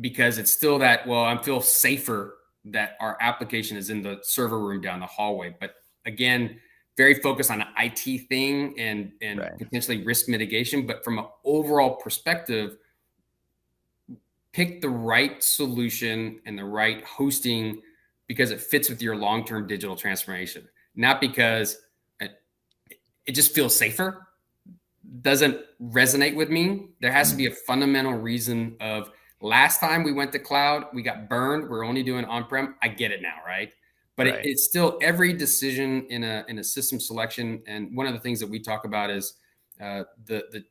because it's still that, well, I feel safer that our application is in the server room down the hallway. But again, very focused on an IT thing and potentially risk mitigation. But from an overall perspective, pick the right solution and the right hosting because it fits with your long-term digital transformation, not because it just feels safer. Doesn't resonate with me. There has to be a fundamental reason of, last time we went to cloud, we got burned. We're only doing on-prem. I get it now, right? But it's still every decision in a system selection. And one of the things that we talk about is the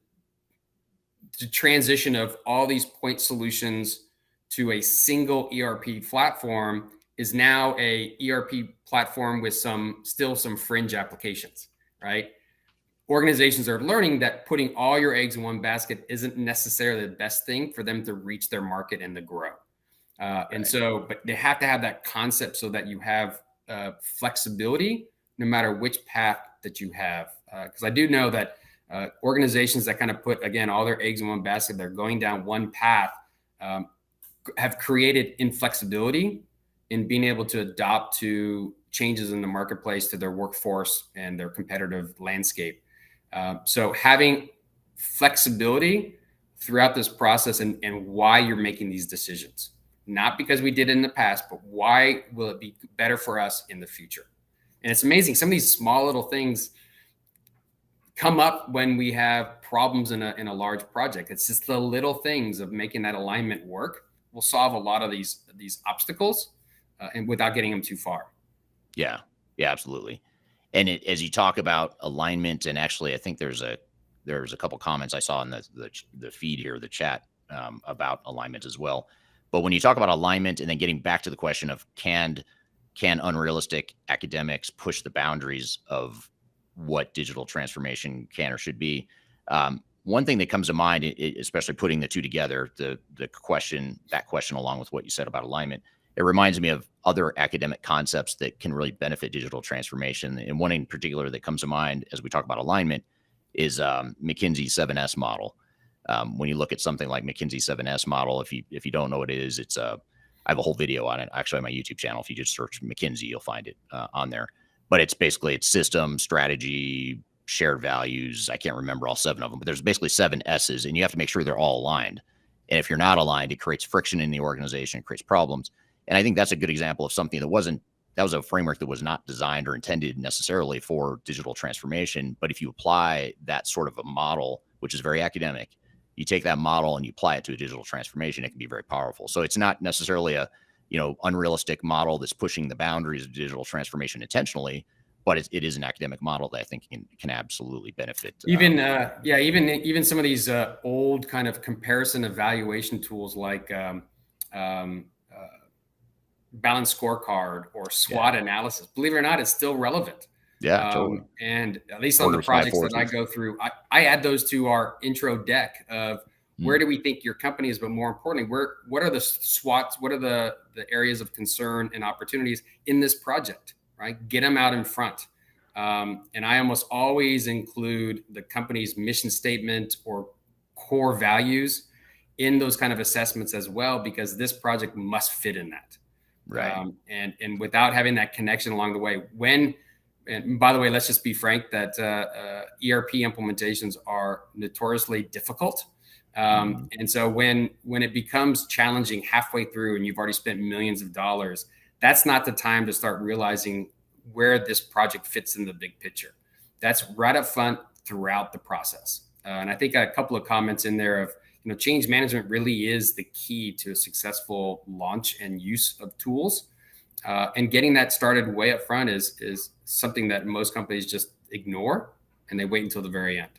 transition of all these point solutions to a single ERP platform is now a ERP platform with still some fringe applications, right? Organizations are learning that putting all your eggs in one basket isn't necessarily the best thing for them to reach their market and to grow. And so, but they have to have that concept so that you have flexibility no matter which path that you have. Because I do know that organizations that kind of put, again, all their eggs in one basket, they're going down one path, have created inflexibility in being able to adapt to changes in the marketplace, to their workforce and their competitive landscape. So having flexibility throughout this process and why you're making these decisions, not because we did it in the past, but why will it be better for us in the future? And it's amazing. Some of these small little things come up when we have problems in a large project. It's just the little things of making that alignment work will solve a lot of these obstacles and without getting them too far. Yeah, absolutely. And as you talk about alignment, and actually, I think there's a couple comments I saw in the feed here, the chat, about alignment as well. But when you talk about alignment, and then getting back to the question of can unrealistic academics push the boundaries of what digital transformation can or should be? One thing that comes to mind, especially putting the two together, that question along with what you said about alignment, it reminds me of other academic concepts that can really benefit digital transformation. And one in particular that comes to mind as we talk about alignment is McKinsey's 7S model. When you look at something like McKinsey 7S model, if you don't know what it is, I have a whole video on it actually on my YouTube channel. If you just search McKinsey, you'll find it on there. But it's system, strategy, shared values. I can't remember all 7 of them, but there's basically 7 S's, and you have to make sure they're all aligned. And if you're not aligned, it creates friction in the organization, it creates problems. And I think that's a good example of something that was a framework that was not designed or intended necessarily for digital transformation. But if you apply that sort of a model, which is very academic, you take that model and you apply it to a digital transformation, it can be very powerful. So it's not necessarily a unrealistic model that's pushing the boundaries of digital transformation intentionally, but it is an academic model that I think can absolutely benefit. Even some of these old kind of comparison evaluation tools like balanced scorecard or SWOT analysis, believe it or not, it's still relevant. Yeah, totally. And at least on the projects that I go through, I add those to our intro deck of Where do we think your company is? But more importantly, what are the SWOTs? What are the areas of concern and opportunities in this project, right? Get them out in front. And I almost always include the company's mission statement or core values in those kind of assessments as well, because this project must fit in that. Right. And without having that connection along the way, and by the way, let's just be frank that ERP implementations are notoriously difficult. And so when it becomes challenging halfway through and you've already spent millions of dollars, that's not the time to start realizing where this project fits in the big picture. That's right up front throughout the process. And I think a couple of comments in there of, change management really is the key to a successful launch and use of tools. And getting that started way up front is something that most companies just ignore and they wait until the very end.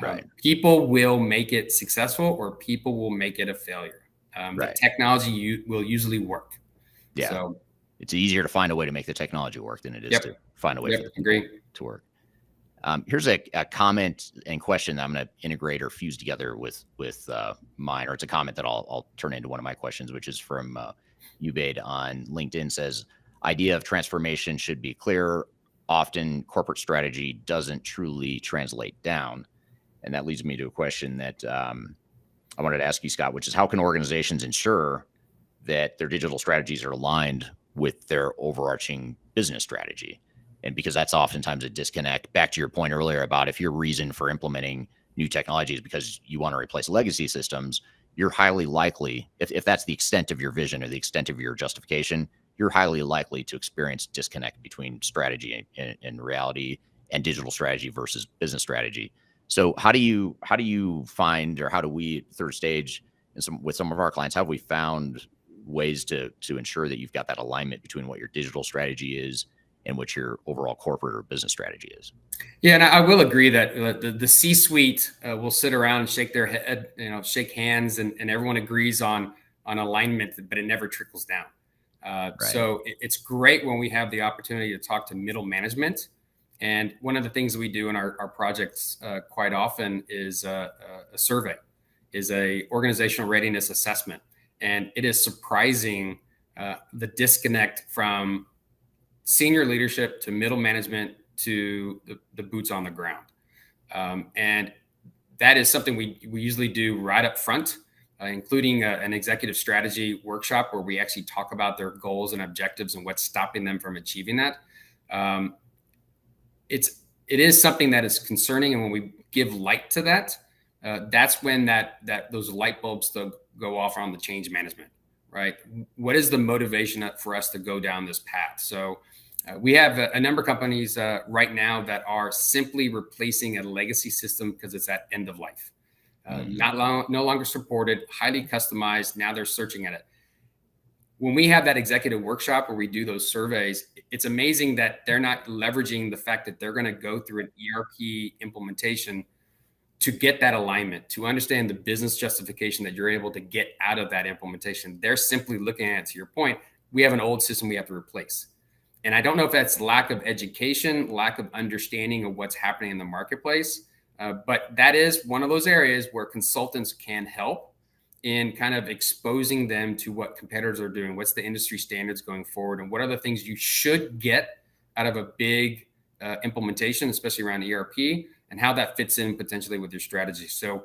Right. People will make it successful or people will make it a failure. The technology will usually work. Yeah. So it's easier to find a way to make the technology work than it is to find a way for it to work. Here's a comment and question that I'm going to integrate or fuse together with mine, or it's a comment that I'll turn into one of my questions, which is from Ubaid on LinkedIn. Says, idea of transformation should be clear. Often corporate strategy doesn't truly translate down. And that leads me to a question that I wanted to ask you, Scott, which is how can organizations ensure that their digital strategies are aligned with their overarching business strategy? And because that's oftentimes a disconnect. Back to your point earlier about if your reason for implementing new technology is because you want to replace legacy systems, you're highly likely, if that's the extent of your vision or the extent of your justification, you're highly likely to experience disconnect between strategy and reality and digital strategy versus business strategy. So how do you find, or how do we, Third Stage, with some of our clients, how have we found ways to ensure that you've got that alignment between what your digital strategy is and what your overall corporate or business strategy is? Yeah, and I will agree that the C-suite will sit around and shake their head, shake hands, and everyone agrees on alignment, but it never trickles down. So it's great when we have the opportunity to talk to middle management. And one of the things that we do in our projects quite often is a survey, is a organizational readiness assessment. And it is surprising the disconnect from senior leadership to middle management to the boots on the ground. And that is something we usually do right up front, including an executive strategy workshop where we actually talk about their goals and objectives and what's stopping them from achieving that. It is something that is concerning. And when we give light to that, that's when those light bulbs go off on the change management, right? What is the motivation for us to go down this path? So we have a number of companies right now that are simply replacing a legacy system because it's at end of life. No longer supported, highly customized. Now they're searching at it. When we have that executive workshop where we do those surveys, it's amazing that they're not leveraging the fact that they're going to go through an ERP implementation to get that alignment, to understand the business justification that you're able to get out of that implementation. They're simply looking at it, to your point, we have an old system we have to replace. And I don't know if that's lack of education, lack of understanding of what's happening in the marketplace, but that is one of those areas where consultants can help in kind of exposing them to what competitors are doing, what's the industry standards going forward, and what are the things you should get out of a big implementation, especially around ERP, and how that fits in potentially with your strategy. So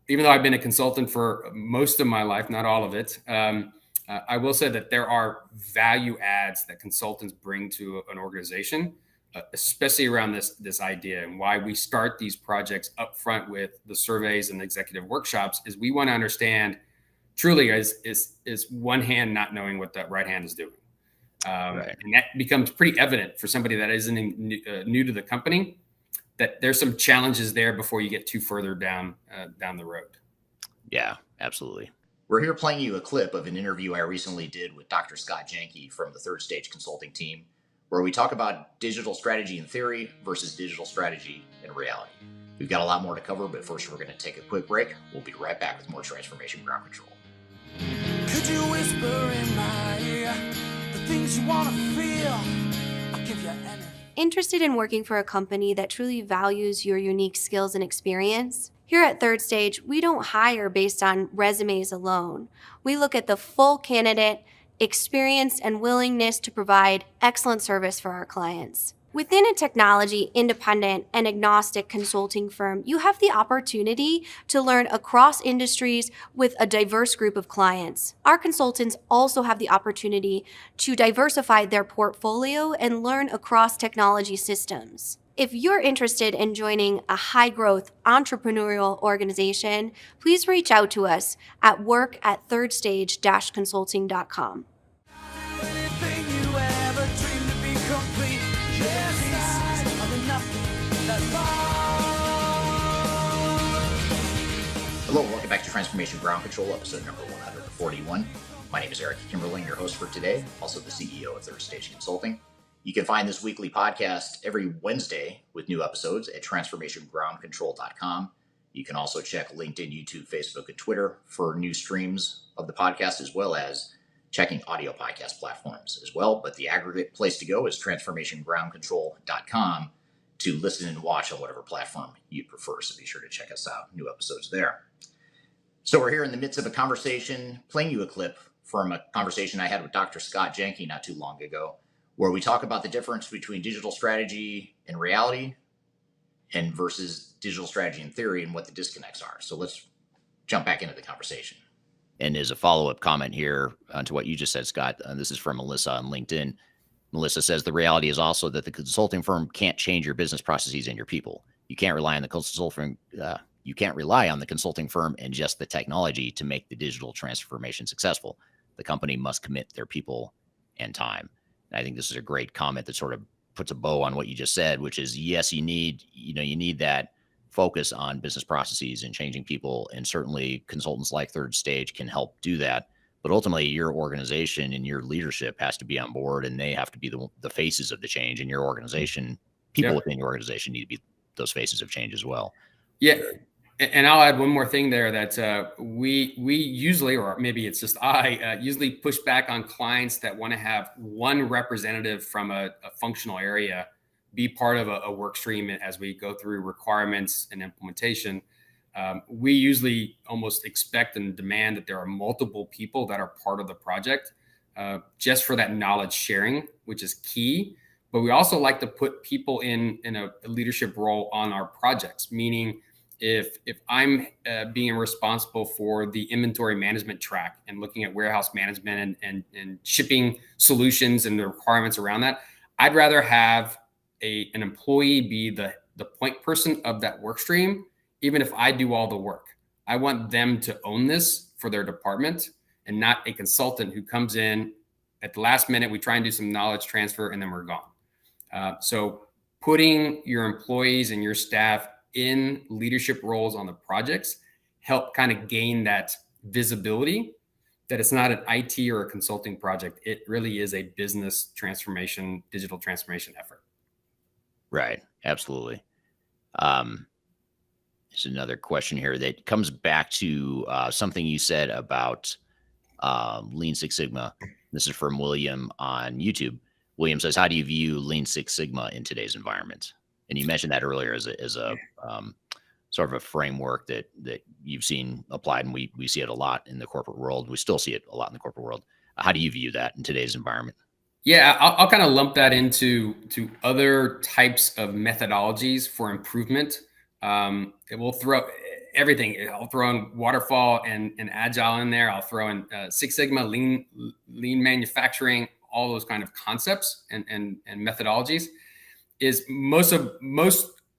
even though I've been a consultant for most of my life, not all of it, I will say that there are value adds that consultants bring to an organization, especially around this idea, and why we start these projects up front with the surveys and the executive workshops is we want to understand truly is one hand not knowing what that right hand is doing. And that becomes pretty evident for somebody that isn't new to the company, that there's some challenges there before you get too further down the road. Yeah, absolutely. We're here playing you a clip of an interview I recently did with Dr. Scott Janke from the Third Stage Consulting team, where we talk about digital strategy in theory versus digital strategy in reality. We've got a lot more to cover, but first we're going to take a quick break. We'll be right back with more Transformation Ground Control. Could you whisper in my ear the things you want to feel? I'll give you anything. Interested in working for a company that truly values your unique skills and experience? Here at Third Stage, we don't hire based on resumes alone. We look at the full candidate, experience, and willingness to provide excellent service for our clients. Within a technology independent and agnostic consulting firm, you have the opportunity to learn across industries with a diverse group of clients. Our consultants also have the opportunity to diversify their portfolio and learn across technology systems. If you're interested in joining a high-growth entrepreneurial organization, please reach out to us at work@thirdstage-consulting.com. Anything you ever dreamed to be complete. Yes, I'm enough. That's all. Hello, welcome back to Transformation Ground Control, episode number 141. My name is Eric Kimberling, your host for today, also the CEO of Third Stage Consulting. You can find this weekly podcast every Wednesday with new episodes at transformationgroundcontrol.com. You can also check LinkedIn, YouTube, Facebook, and Twitter for new streams of the podcast, as well as checking audio podcast platforms as well. But the aggregate place to go is transformationgroundcontrol.com to listen and watch on whatever platform you prefer. So be sure to check us out. New episodes there. So we're here in the midst of a conversation, playing you a clip from a conversation I had with Dr. Scott Jenke not too long ago, where we talk about the difference between digital strategy and reality and versus digital strategy and theory and what the disconnects are. So let's jump back into the conversation. And as a follow-up comment here to what you just said, Scott, this is from Melissa on LinkedIn. Melissa says, the reality is also that the consulting firm can't change your business processes and your people. You can't rely on the consulting firm and just the technology to make the digital transformation successful. The company must commit their people and time. I think this is a great comment that sort of puts a bow on what you just said, which is, yes, you need that focus on business processes and changing people. And certainly consultants like Third Stage can help do that. But ultimately, your organization and your leadership has to be on board, and they have to be the faces of the change in your organization. People within your organization need to be those faces of change as well. Yeah. And I'll add one more thing there that we usually, or maybe it's just usually push back on clients that want to have one representative from a functional area be part of a work stream as we go through requirements and implementation. We usually almost expect and demand that there are multiple people that are part of the project just for that knowledge sharing, which is key. But we also like to put people in a leadership role on our projects, meaning if I'm being responsible for the inventory management track and looking at warehouse management and shipping solutions and the requirements around that, I'd rather have an employee be the point person of that work stream, even if I do all the work. I want them to own this for their department and not a consultant who comes in at the last minute. We try and do some knowledge transfer and then we're gone. So putting your employees and your staff in leadership roles on the projects help kind of gain that visibility that it's not an IT or a consulting project. It really is a business transformation, digital transformation effort. Right. Absolutely. There's another question here that comes back to something you said about Lean Six Sigma. This is from William on YouTube. William says, how do you view Lean Six Sigma in today's environment? And you mentioned that earlier as a sort of a framework that you've seen applied, and we see it a lot in the corporate world. We still see it a lot in the corporate world. How do you view that in today's environment? Yeah, I'll kind of lump that into other types of methodologies for improvement. It will throw everything. I'll throw in waterfall and agile in there. I'll throw in Six Sigma, lean manufacturing, all those kind of concepts and methodologies. Is most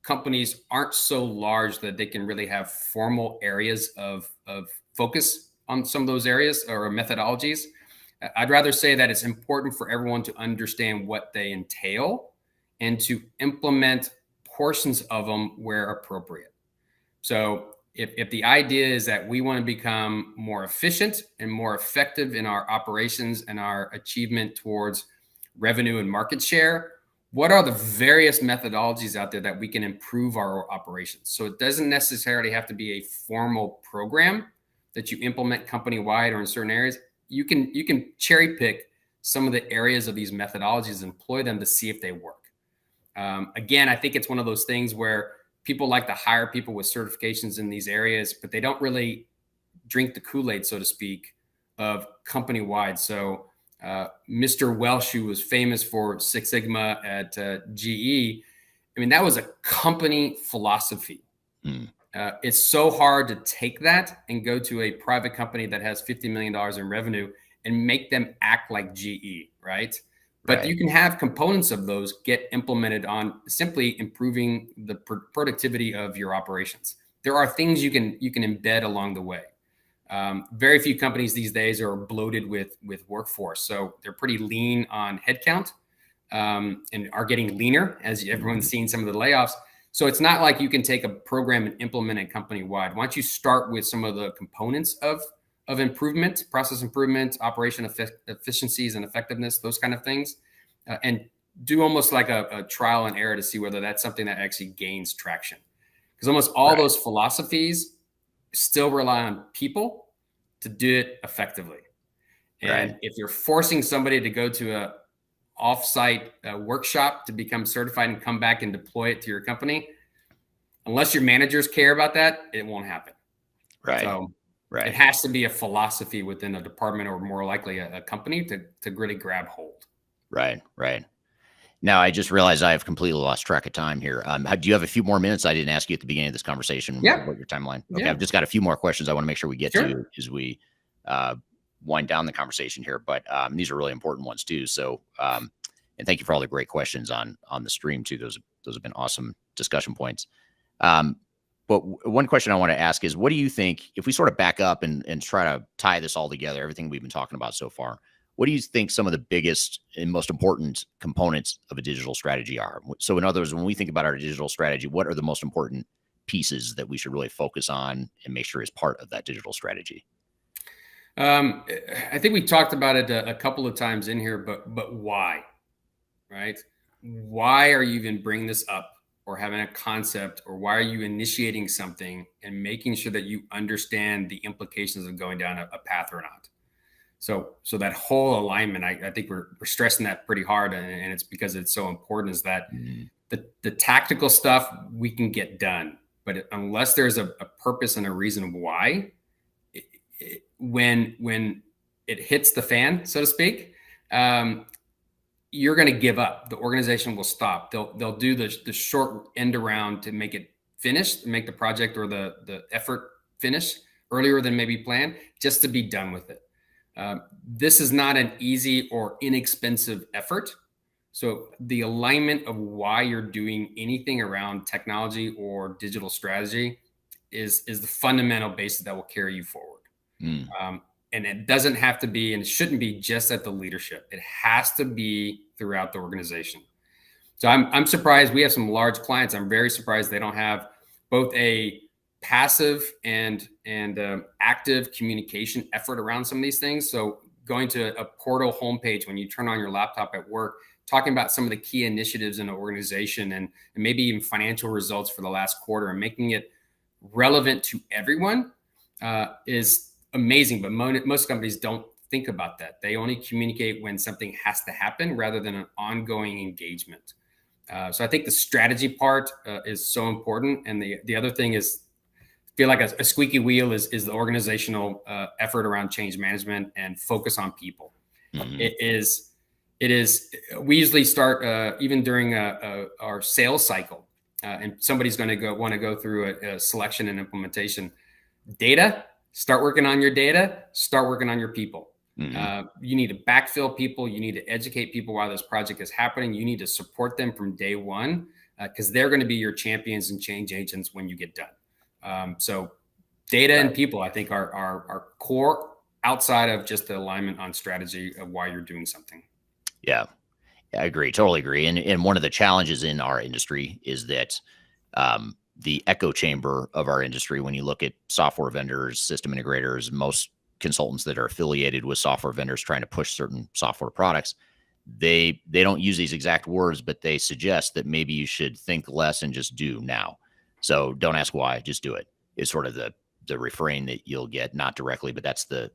companies aren't so large that they can really have formal areas of focus on some of those areas or methodologies. I'd rather say that it's important for everyone to understand what they entail and to implement portions of them where appropriate. So if the idea is that we want to become more efficient and more effective in our operations and our achievement towards revenue and market share, what are the various methodologies out there that we can improve our operations? So it doesn't necessarily have to be a formal program that you implement company-wide or in certain areas. You can cherry pick some of the areas of these methodologies and employ them to see if they work. Again, I think it's one of those things where people like to hire people with certifications in these areas, but they don't really drink the Kool-Aid, so to speak, of company-wide. So Mr. Welsh, who was famous for Six Sigma at GE, I mean, that was a company philosophy. It's so hard to take that and go to a private company that has $50 million in revenue and make them act like GE, right? But you can have components of those get implemented on simply improving the productivity of your operations. There are things you can embed along the way. Very few companies these days are bloated with workforce, so they're pretty lean on headcount and are getting leaner, as everyone's seen some of the layoffs. So it's not like you can take a program and implement it company-wide. Why don't you start with some of the components of improvement, process improvement, operation efficiencies and effectiveness, those kind of things, and do almost like a trial and error to see whether that's something that actually gains traction. Because almost all those philosophies still rely on people to do it effectively. And if you're forcing somebody to go to a off-site workshop to become certified and come back and deploy it to your company, unless your managers care about that, it won't happen. So it has to be a philosophy within a department, or more likely a company, to really grab hold. Right. Now, I just realized I have completely lost track of time here. Do you have a few more minutes? I didn't ask you at the beginning of this conversation what your timeline. Okay, I've just got a few more questions I want to make sure we get to as we wind down the conversation here. But these are really important ones too. So, and thank you for all the great questions on the stream too. Those have been awesome discussion points. But one question I want to ask is, what do you think, if we sort of back up and try to tie this all together, everything we've been talking about so far, what do you think some of the biggest and most important components of a digital strategy are? So in other words, when we think about our digital strategy, what are the most important pieces that we should really focus on and make sure is part of that digital strategy? I think we talked about it a couple of times in here, but why, right? Why are you even bringing this up, or having a concept, or why are you initiating something and making sure that you understand the implications of going down a path or not? So that whole alignment, I think we're stressing that pretty hard, and it's because it's so important, is that the tactical stuff we can get done, but unless there's a purpose and a reason why, when it hits the fan, so to speak, you're going to give up. The organization will stop. They'll do the short end around to make it finish, make the project or the effort finish earlier than maybe planned, just to be done with it. This is not an easy or inexpensive effort. So the alignment of why you're doing anything around technology or digital strategy is the fundamental basis that will carry you forward. And it doesn't have to be, and it shouldn't be just at the leadership. It has to be throughout the organization. So I'm surprised. We have some large clients. I'm very surprised they don't have both a passive and active communication effort around some of these things. So going to a portal homepage when you turn on your laptop at work, talking about some of the key initiatives in the organization and maybe even financial results for the last quarter, and making it relevant to everyone is amazing. But most companies don't think about that. They only communicate when something has to happen rather than an ongoing engagement. So I think the strategy part is so important. And the other thing is, I feel like a squeaky wheel is the organizational effort around change management and focus on people. It is. We usually start even during our sales cycle, and somebody's going to want to go through a selection and implementation. Data. Start working on your data. Start working on your people. You need to backfill people. You need to educate people while this project is happening. You need to support them from day one, because they're going to be your champions and change agents when you get done. So data and people, I think, are core outside of just the alignment on strategy of why you're doing something. Yeah, I agree. Totally agree. And one of the challenges in our industry is that the echo chamber of our industry, when you look at software vendors, system integrators, most consultants that are affiliated with software vendors trying to push certain software products, they don't use these exact words, but they suggest that maybe you should think less and just do now. So don't ask why, just do it. Is sort of the refrain that you'll get, not directly, but that's the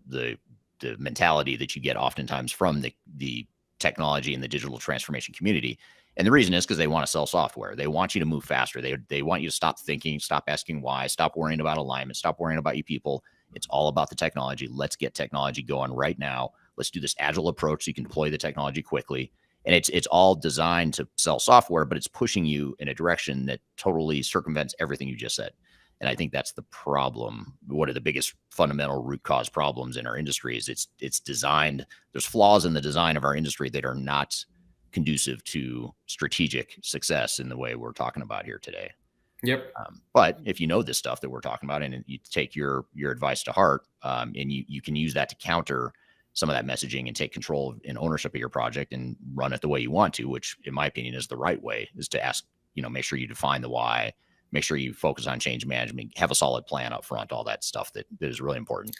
mentality that you get oftentimes from the technology and the digital transformation community. And the reason is because they want to sell software. They want you to move faster. They want you to stop thinking, stop asking why, stop worrying about alignment, stop worrying about you people. It's all about the technology. Let's get technology going right now. Let's do this agile approach so you can deploy the technology quickly. And it's all designed to sell software, but it's pushing you in a direction that totally circumvents everything you just said. And I think that's the problem. One of the biggest fundamental root cause problems in our industry is it's designed. There's flaws in the design of our industry that are not conducive to strategic success in the way we're talking about here today. Yep. But if you know this stuff that we're talking about and you take your advice to heart, and you can use that to counter some of that messaging and take control and ownership of your project and run it the way you want to, which in my opinion is the right way, is to ask, make sure you define the why, make sure you focus on change management, have a solid plan up front, all that stuff that is really important.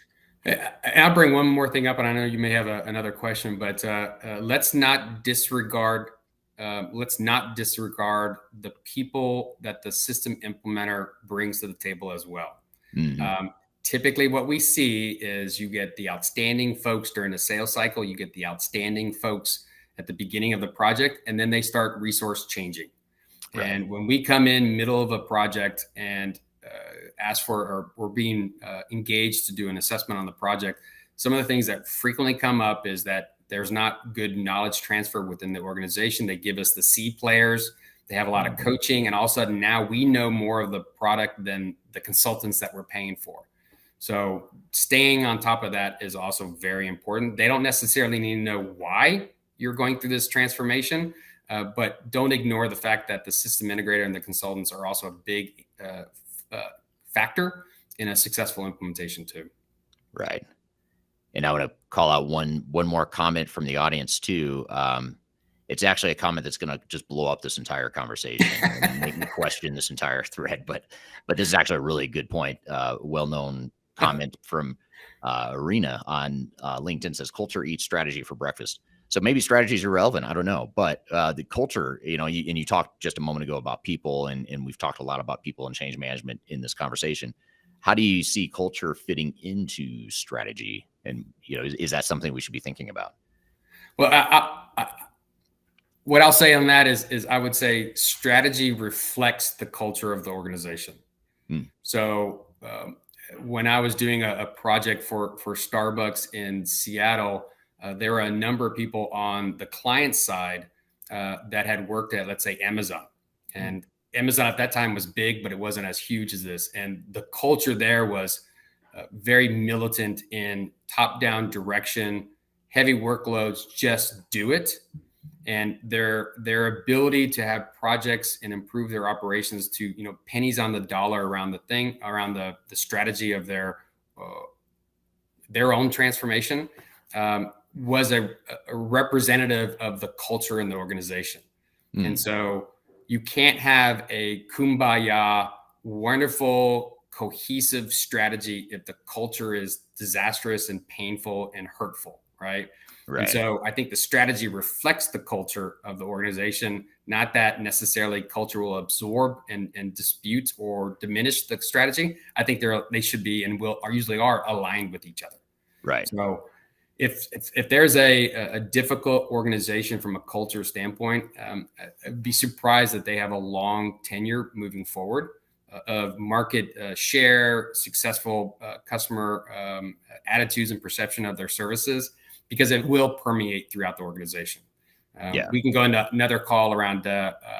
I'll bring one more thing up, and I know you may have another question, but let's not disregard the people that the system implementer brings to the table as well. Mm-hmm. Typically what we see is you get the outstanding folks during the sales cycle, you get the outstanding folks at the beginning of the project, and then they start resource changing. Right. And when we come in middle of a project and ask for, or we're being engaged to do an assessment on the project, some of the things that frequently come up is that there's not good knowledge transfer within the organization. They give us the C players. They have a lot of coaching, and all of a sudden now we know more of the product than the consultants that we're paying for. So staying on top of that is also very important. They don't necessarily need to know why you're going through this transformation, but don't ignore the fact that the system integrator and the consultants are also a big factor in a successful implementation too. Right. And I want to call out one more comment from the audience too. It's actually a comment that's going to just blow up this entire conversation and make me question this entire thread. But this is actually a really good point. Well-known comment from Arena on LinkedIn says, culture eats strategy for breakfast. So maybe strategies are relevant. I don't know. But the culture, and you talked just a moment ago about people, and we've talked a lot about people and change management in this conversation. How do you see culture fitting into strategy? And, is that something we should be thinking about? Well, what I'll say on that is I would say strategy reflects the culture of the organization. So when I was doing a project for Starbucks in Seattle, there were a number of people on the client side that had worked at, let's say, Amazon. And Amazon at that time was big, but it wasn't as huge as this. And the culture there was very militant in top-down direction, heavy workloads, just do it. And their ability to have projects and improve their operations to, pennies on the dollar around the strategy of their own transformation was a representative of the culture in the organization. And so you can't have a kumbaya, wonderful, cohesive strategy if the culture is disastrous and painful and hurtful, right? And so I think the strategy reflects the culture of the organization, not that necessarily culture will absorb and dispute or diminish the strategy. I think they should be and usually are aligned with each other. Right. So if there's a difficult organization from a culture standpoint, I'd be surprised that they have a long tenure moving forward of market share, successful customer attitudes and perception of their services, because it will permeate throughout the organization. We can go into another call around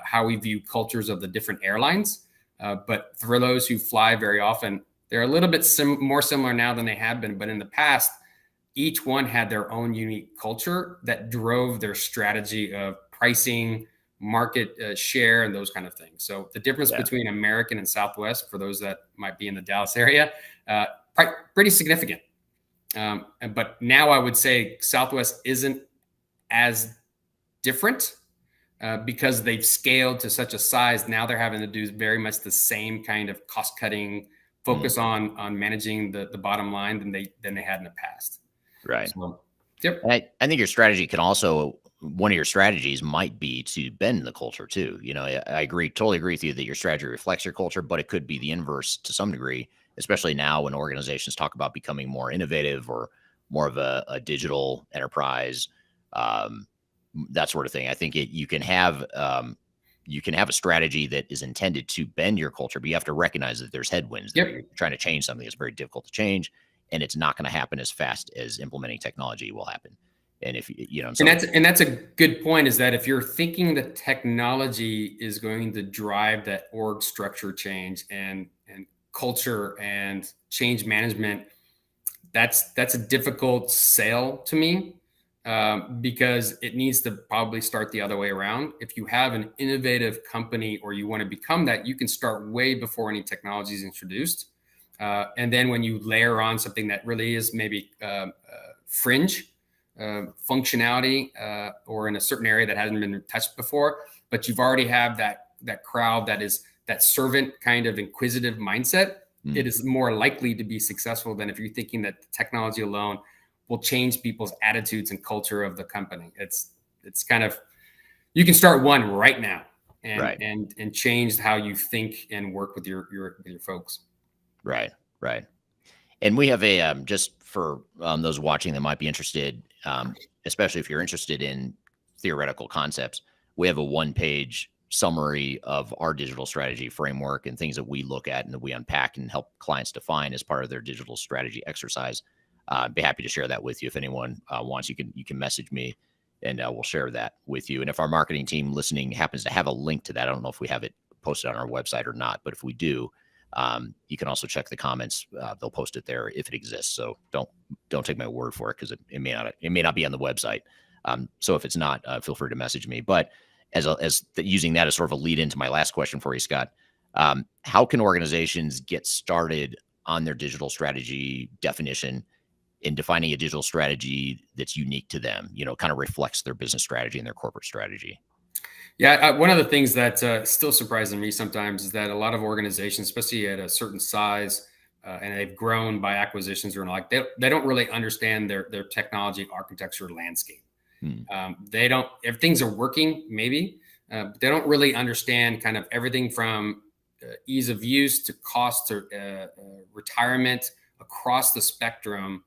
how we view cultures of the different airlines. But for those who fly very often, they're a little bit more similar now than they have been. But in the past, each one had their own unique culture that drove their strategy of pricing, market share, and those kind of things. So the difference between American and Southwest, for those that might be in the Dallas area, pretty significant. But now I would say Southwest isn't as different because they've scaled to such a size. Now they're having to do very much the same kind of cost cutting focus on managing the bottom line than they had in the past. Right. So, yep. And I think your strategy can also, one of your strategies might be to bend the culture too. I totally agree with you that your strategy reflects your culture, but it could be the inverse to some degree, especially now when organizations talk about becoming more innovative or more of a digital enterprise. that sort of thing. I think you can have a strategy that is intended to bend your culture, but you have to recognize that there's headwinds there. Yep. You're trying to change something that's very difficult to change, and it's not going to happen as fast as implementing technology will happen. And if so, and that's a good point, is that if you're thinking that technology is going to drive that org structure change and culture and change management, that's a difficult sale to me, because it needs to probably start the other way around. If you have an innovative company or you want to become that, you can start way before any technology is introduced. And then when you layer on something that really is maybe fringe functionality, or in a certain area that hasn't been touched before, but you've already have that crowd that is that servant kind of inquisitive mindset, it is more likely to be successful than if you're thinking that the technology alone will change people's attitudes and culture of the company. It's kind of, you can start one right now and change how you think and work with your folks. Right. And we have a just for those watching that might be interested, especially if you're interested in theoretical concepts, we have a 1-page summary of our digital strategy framework and things that we look at and that we unpack and help clients define as part of their digital strategy exercise. I'd be happy to share that with you. If anyone wants, you can message me and we'll share that with you. And if our marketing team listening happens to have a link to that, I don't know if we have it posted on our website or not, but if we do, you can also check the comments. They'll post it there if it exists. So don't take my word for it, because it may not be on the website. So if it's not, feel free to message me. But using that as sort of a lead into my last question for you, Scott, how can organizations get started on their digital strategy definition in defining a digital strategy that's unique to them, kind of reflects their business strategy and their corporate strategy? Yeah, one of the things that's still surprising me sometimes is that a lot of organizations, especially at a certain size, and they've grown by acquisitions or like, they don't really understand their technology architecture landscape. They don't, if things are working, maybe, but they don't really understand kind of everything from ease of use to cost to retirement across the spectrum,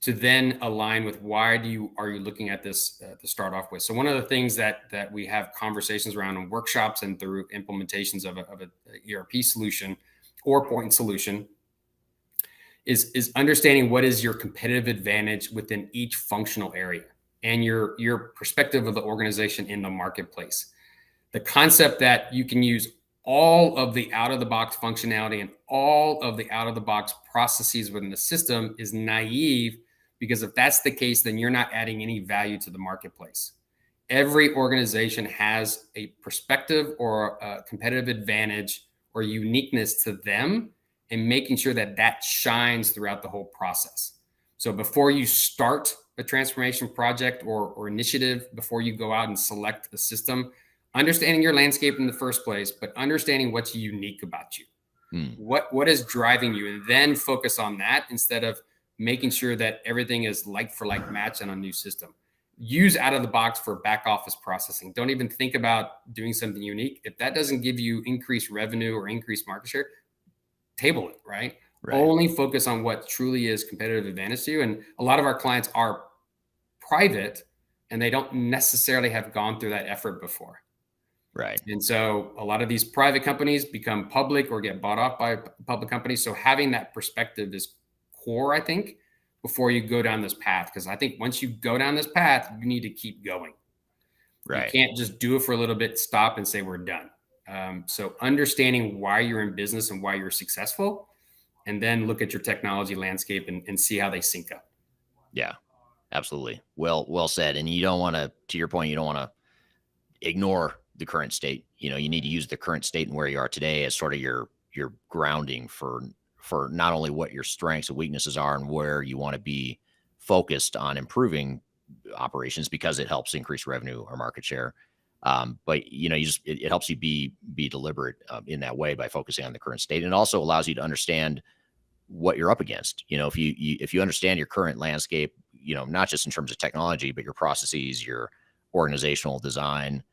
to then align with why are you looking at this to start off with. So one of the things that we have conversations around in workshops and through implementations of a ERP solution or point solution is understanding what is your competitive advantage within each functional area and your perspective of the organization in the marketplace. The concept that you can use all of the out-of-the-box functionality and all of the out-of-the-box processes within the system is naive, because if that's the case, then you're not adding any value to the marketplace. Every organization has a perspective or a competitive advantage or uniqueness to them, and making sure that shines throughout the whole process. So before you start a transformation project or initiative, before you go out and select a system, understanding your landscape in the first place, but understanding what's unique about you. What is driving you, and then focus on that instead of making sure that everything is like for like match on a new system. Use out of the box for back office processing. Don't even think about doing something unique. If that doesn't give you increased revenue or increased market share, table it, right? Only focus on what truly is competitive advantage to you. And a lot of our clients are private and they don't necessarily have gone through that effort before. Right. And so a lot of these private companies become public or get bought off by public companies. So having that perspective is core, I think, before you go down this path. Because I think once you go down this path, you need to keep going. Right. You can't just do it for a little bit, stop and say we're done. So understanding why you're in business and why you're successful, and then look at your technology landscape and see how they sync up. Yeah, absolutely. Well said. And you don't want to your point, you don't want to ignore the current state. You need to use the current state and where you are today as sort of your grounding for not only what your strengths and weaknesses are and where you want to be focused on improving operations, because it helps increase revenue or market share. But it helps you be deliberate in that way by focusing on the current state, and it also allows you to understand what you're up against. If you understand your current landscape, not just in terms of technology, but your processes, your organizational design,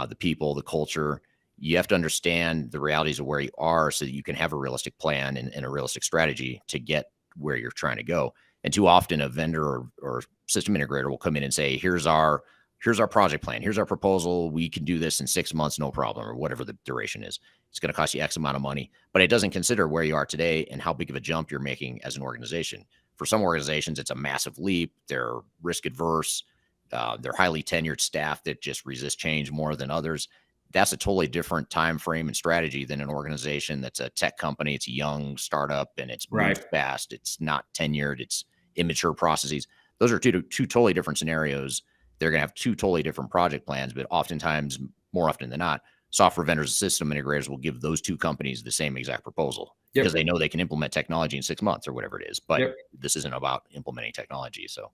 the people, the culture. You have to understand the realities of where you are so that you can have a realistic plan and a realistic strategy to get where you're trying to go. And too often a vendor or system integrator will come in and say, here's our here's our project plan. Here's our proposal. We can do this in 6 months, no problem, or whatever the duration is. It's going to cost you X amount of money, but it doesn't consider where you are today and how big of a jump you're making as an organization. For some organizations, it's a massive leap. They're risk adverse. They're highly tenured staff that just resist change more than others. That's a totally different time frame and strategy than an organization that's a tech company. It's a young startup and it's moved fast. It's not tenured. It's immature processes. Those are two totally different scenarios. They're going to have two totally different project plans, but oftentimes, more often than not, software vendors and system integrators will give those two companies the same exact proposal because they know they can implement technology in 6 months or whatever it is. But this isn't about implementing technology. So,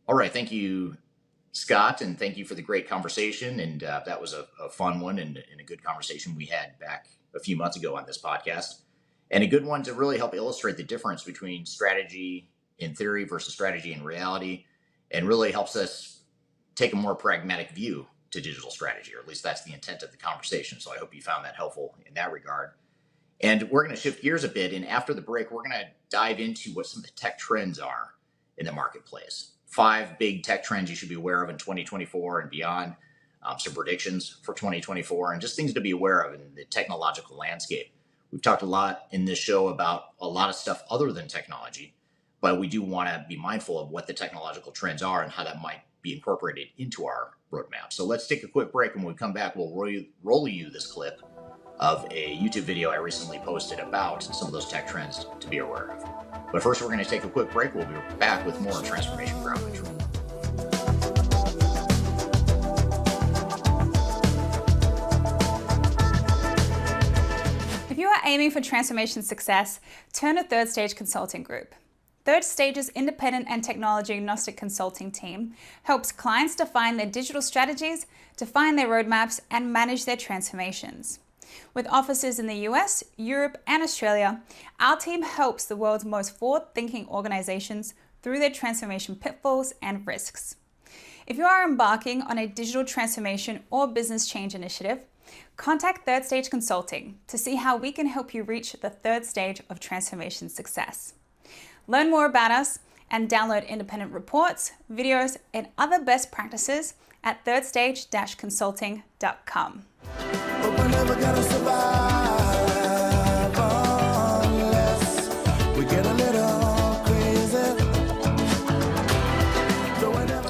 all right. Thank you, Scott, and thank you for the great conversation. And that was a fun one and a good conversation we had back a few months ago on this podcast. And a good one to really help illustrate the difference between strategy in theory versus strategy in reality, and really helps us take a more pragmatic view to digital strategy, or at least that's the intent of the conversation. So I hope you found that helpful in that regard. And we're going to shift gears a bit. And after the break, we're going to dive into what some of the tech trends are in the marketplace. 5 big tech trends you should be aware of in 2024 and beyond, some predictions for 2024, and just things to be aware of in the technological landscape. We've talked a lot in this show about a lot of stuff other than technology, but we do want to be mindful of what the technological trends are and how that might be incorporated into our roadmap. So let's take a quick break, and when we come back, we'll roll you this clip of a YouTube video I recently posted about some of those tech trends to be aware of. But first, we're going to take a quick break. We'll be back with more Transformation Ground Control. If you are aiming for transformation success, turn to Third Stage Consulting Group. Third Stage's independent and technology-agnostic consulting team helps clients define their digital strategies, define their roadmaps, and manage their transformations. With offices in the US, Europe, and Australia, our team helps the world's most forward-thinking organizations through their transformation pitfalls and risks. If you are embarking on a digital transformation or business change initiative, contact Third Stage Consulting to see how we can help you reach the third stage of transformation success. Learn more about us and download independent reports, videos, and other best practices at thirdstage-consulting.com. But we're never gonna survive unless we get a little crazy.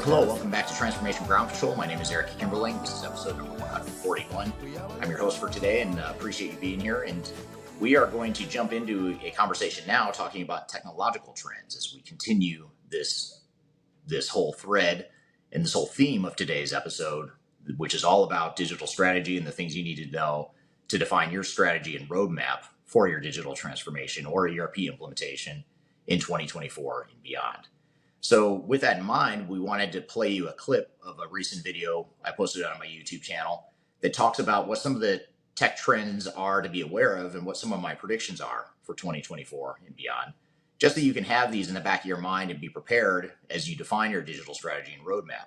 Hello, welcome back to Transformation Ground Control. My name is Eric Kimberling. This is episode number 141. I'm your host for today and appreciate you being here. And we are going to jump into a conversation now talking about technological trends as we continue this whole thread and this whole theme of today's episode, which is all about digital strategy and the things you need to know to define your strategy and roadmap for your digital transformation or ERP implementation in 2024 and beyond. So with that in mind, we wanted to play you a clip of a recent video I posted on my YouTube channel that talks about what some of the tech trends are to be aware of and what some of my predictions are for 2024 and beyond, just so you can have these in the back of your mind and be prepared as you define your digital strategy and roadmap.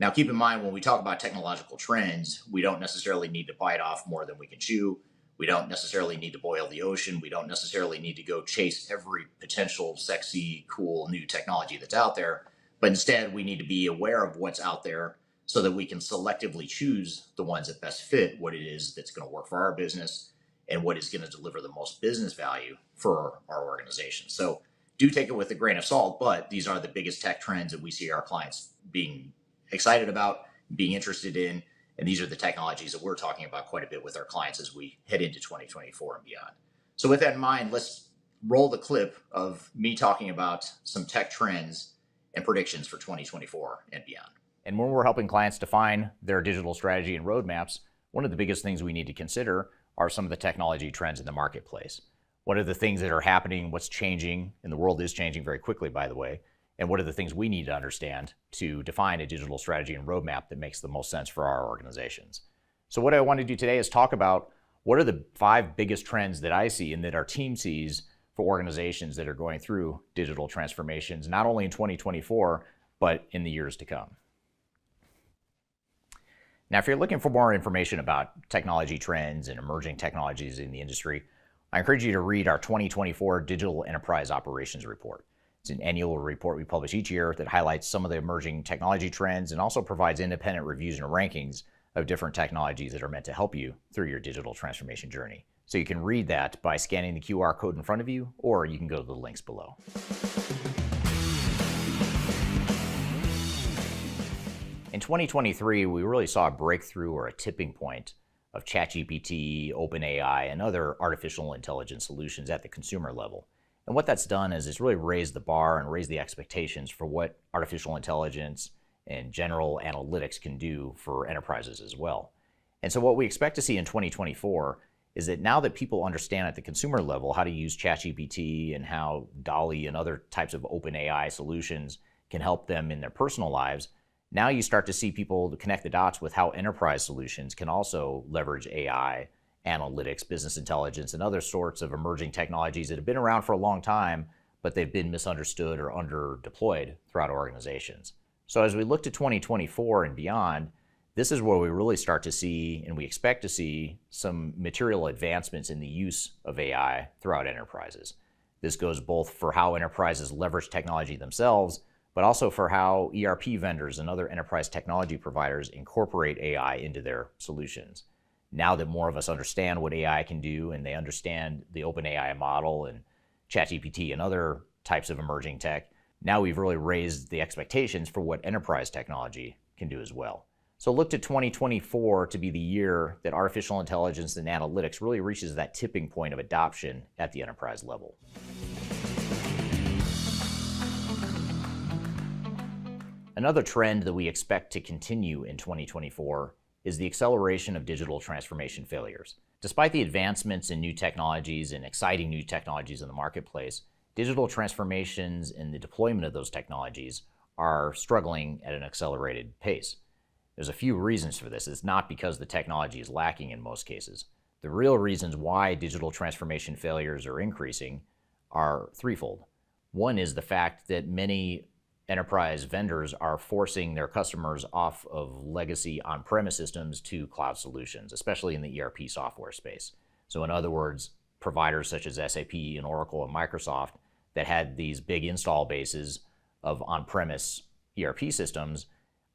Now, keep in mind, when we talk about technological trends, we don't necessarily need to bite off more than we can chew. We don't necessarily need to boil the ocean. We don't necessarily need to go chase every potential sexy, cool, new technology that's out there. But instead, we need to be aware of what's out there so that we can selectively choose the ones that best fit what it is that's going to work for our business and what is going to deliver the most business value for our organization. So do take it with a grain of salt, but these are the biggest tech trends that we see our clients being excited about, being interested in, and these are the technologies that we're talking about quite a bit with our clients as we head into 2024 and beyond. So with that in mind, let's roll the clip of me talking about some tech trends and predictions for 2024 and beyond. And when we're helping clients define their digital strategy and roadmaps, one of the biggest things we need to consider are some of the technology trends in the marketplace. What are the things that are happening? What's changing? And the world is changing very quickly, by the way. And what are the things we need to understand to define a digital strategy and roadmap that makes the most sense for our organizations? So what I want to do today is talk about what are the 5 biggest trends that I see and that our team sees for organizations that are going through digital transformations, not only in 2024, but in the years to come. Now, if you're looking for more information about technology trends and emerging technologies in the industry, I encourage you to read our 2024 Digital Enterprise Operations Report. It's an annual report we publish each year that highlights some of the emerging technology trends and also provides independent reviews and rankings of different technologies that are meant to help you through your digital transformation journey. So you can read that by scanning the QR code in front of you, or you can go to the links below. In 2023, we really saw a breakthrough or a tipping point of ChatGPT, OpenAI, and other artificial intelligence solutions at the consumer level. And what that's done is it's really raised the bar and raised the expectations for what artificial intelligence and general analytics can do for enterprises as well. And so what we expect to see in 2024 is that now that people understand at the consumer level how to use ChatGPT and how DALL-E and other types of OpenAI solutions can help them in their personal lives, now you start to see people connect the dots with how enterprise solutions can also leverage AI, analytics, business intelligence, and other sorts of emerging technologies that have been around for a long time, but they've been misunderstood or under-deployed throughout organizations. So as we look to 2024 and beyond, this is where we really start to see, and we expect to see, some material advancements in the use of AI throughout enterprises. This goes both for how enterprises leverage technology themselves, but also for how ERP vendors and other enterprise technology providers incorporate AI into their solutions. Now that more of us understand what AI can do and they understand the OpenAI model and ChatGPT and other types of emerging tech, now we've really raised the expectations for what enterprise technology can do as well. So look to 2024 to be the year that artificial intelligence and analytics really reaches that tipping point of adoption at the enterprise level. Another trend that we expect to continue in 2024 is the acceleration of digital transformation failures. Despite the advancements in new technologies and exciting new technologies in the marketplace, digital transformations and the deployment of those technologies are struggling at an accelerated pace. There's a few reasons for this. It's not because the technology is lacking in most cases. The real reasons why digital transformation failures are increasing are threefold. One is the fact that many enterprise vendors are forcing their customers off of legacy on-premise systems to cloud solutions, especially in the ERP software space. So in other words, providers such as SAP and Oracle and Microsoft that had these big install bases of on-premise ERP systems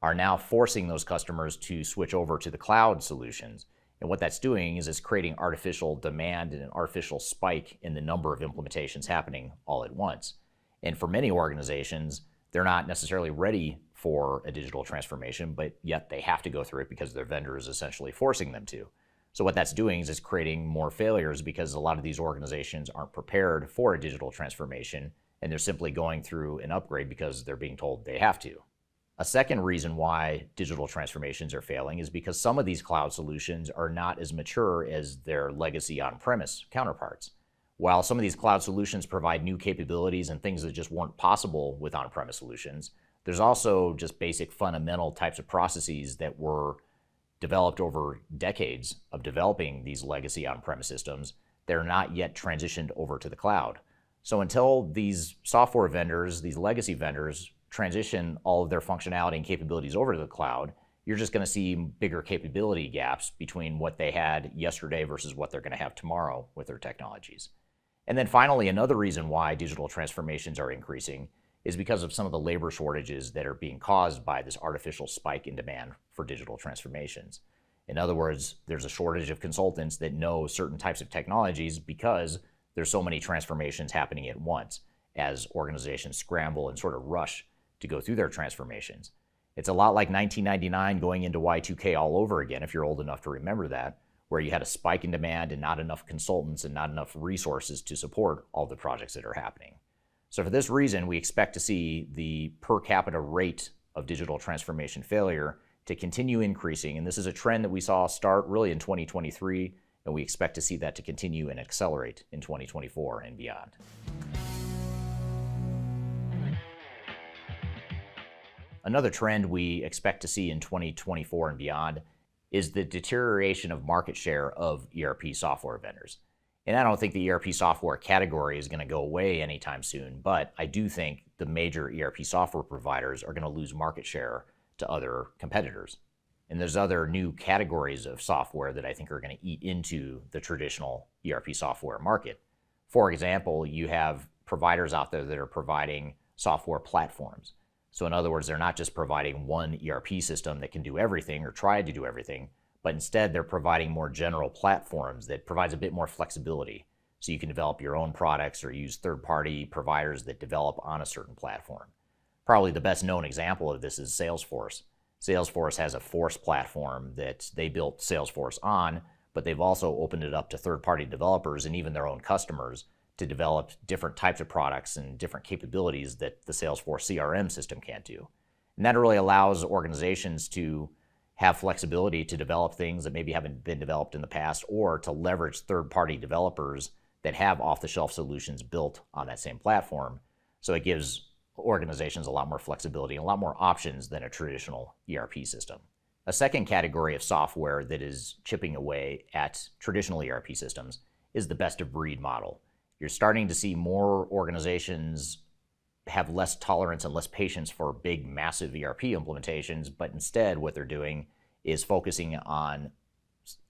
are now forcing those customers to switch over to the cloud solutions. And what that's doing is it's creating artificial demand and an artificial spike in the number of implementations happening all at once. And for many organizations, they're not necessarily ready for a digital transformation, but yet they have to go through it because their vendor is essentially forcing them to. So what that's doing is it's creating more failures because a lot of these organizations aren't prepared for a digital transformation, and they're simply going through an upgrade because they're being told they have to. A second reason why digital transformations are failing is because some of these cloud solutions are not as mature as their legacy on-premise counterparts. While some of these cloud solutions provide new capabilities and things that just weren't possible with on-premise solutions, there's also just basic fundamental types of processes that were developed over decades of developing these legacy on-premise systems that are not yet transitioned over to the cloud. So until these software vendors, these legacy vendors, transition all of their functionality and capabilities over to the cloud, you're just going to see bigger capability gaps between what they had yesterday versus what they're going to have tomorrow with their technologies. And then finally, another reason why digital transformations are increasing is because of some of the labor shortages that are being caused by this artificial spike in demand for digital transformations. In other words, there's a shortage of consultants that know certain types of technologies because there's so many transformations happening at once as organizations scramble and sort of rush to go through their transformations. It's a lot like 1999 going into Y2K all over again, if you're old enough to remember that, where you had a spike in demand and not enough consultants and not enough resources to support all the projects that are happening. So for this reason, we expect to see the per capita rate of digital transformation failure to continue increasing. And this is a trend that we saw start really in 2023, and we expect to see that to continue and accelerate in 2024 and beyond. Another trend we expect to see in 2024 and beyond is the deterioration of market share of ERP software vendors. And I don't think the ERP software category is going to go away anytime soon, but I do think the major ERP software providers are going to lose market share to other competitors. And there's other new categories of software that I think are going to eat into the traditional ERP software market. For example, you have providers out there that are providing software platforms. So in other words, they're not just providing one ERP system that can do everything or try to do everything, but instead they're providing more general platforms that provides a bit more flexibility. So you can develop your own products or use third-party providers that develop on a certain platform. Probably the best known example of this is Salesforce. Salesforce has a Force platform that they built Salesforce on, but they've also opened it up to third-party developers and even their own customers to develop different types of products and different capabilities that the Salesforce CRM system can't do. And that really allows organizations to have flexibility to develop things that maybe haven't been developed in the past, or to leverage third-party developers that have off-the-shelf solutions built on that same platform. So it gives organizations a lot more flexibility and a lot more options than a traditional ERP system. A second category of software that is chipping away at traditional ERP systems is the best-of-breed model. You're starting to see more organizations have less tolerance and less patience for big, massive ERP implementations, but instead what they're doing is focusing on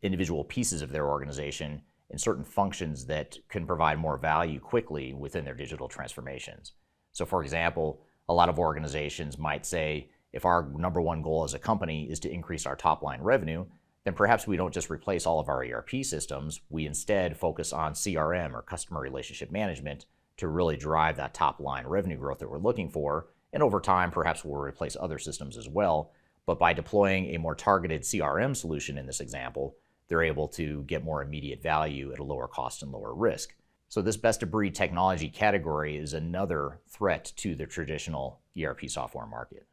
individual pieces of their organization and certain functions that can provide more value quickly within their digital transformations. So for example, a lot of organizations might say, if our number one goal as a company is to increase our top line revenue, then perhaps we don't just replace all of our ERP systems, we instead focus on CRM or customer relationship management to really drive that top line revenue growth that we're looking for. And over time, perhaps we'll replace other systems as well. But by deploying a more targeted CRM solution in this example, they're able to get more immediate value at a lower cost and lower risk. So this best-of-breed technology category is another threat to the traditional ERP software market.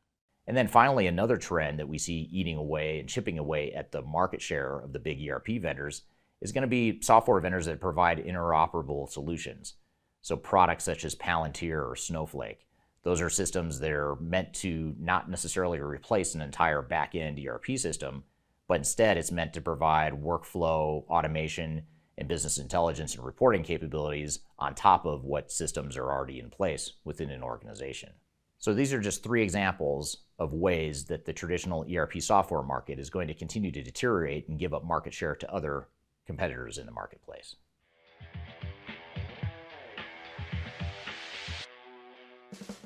And then finally, another trend that we see eating away and chipping away at the market share of the big ERP vendors is going to be software vendors that provide interoperable solutions. So products such as Palantir or Snowflake. Those are systems that are meant to not necessarily replace an entire back-end ERP system, but instead it's meant to provide workflow, automation, and business intelligence and reporting capabilities on top of what systems are already in place within an organization. So these are just three examples of ways that the traditional ERP software market is going to continue to deteriorate and give up market share to other competitors in the marketplace.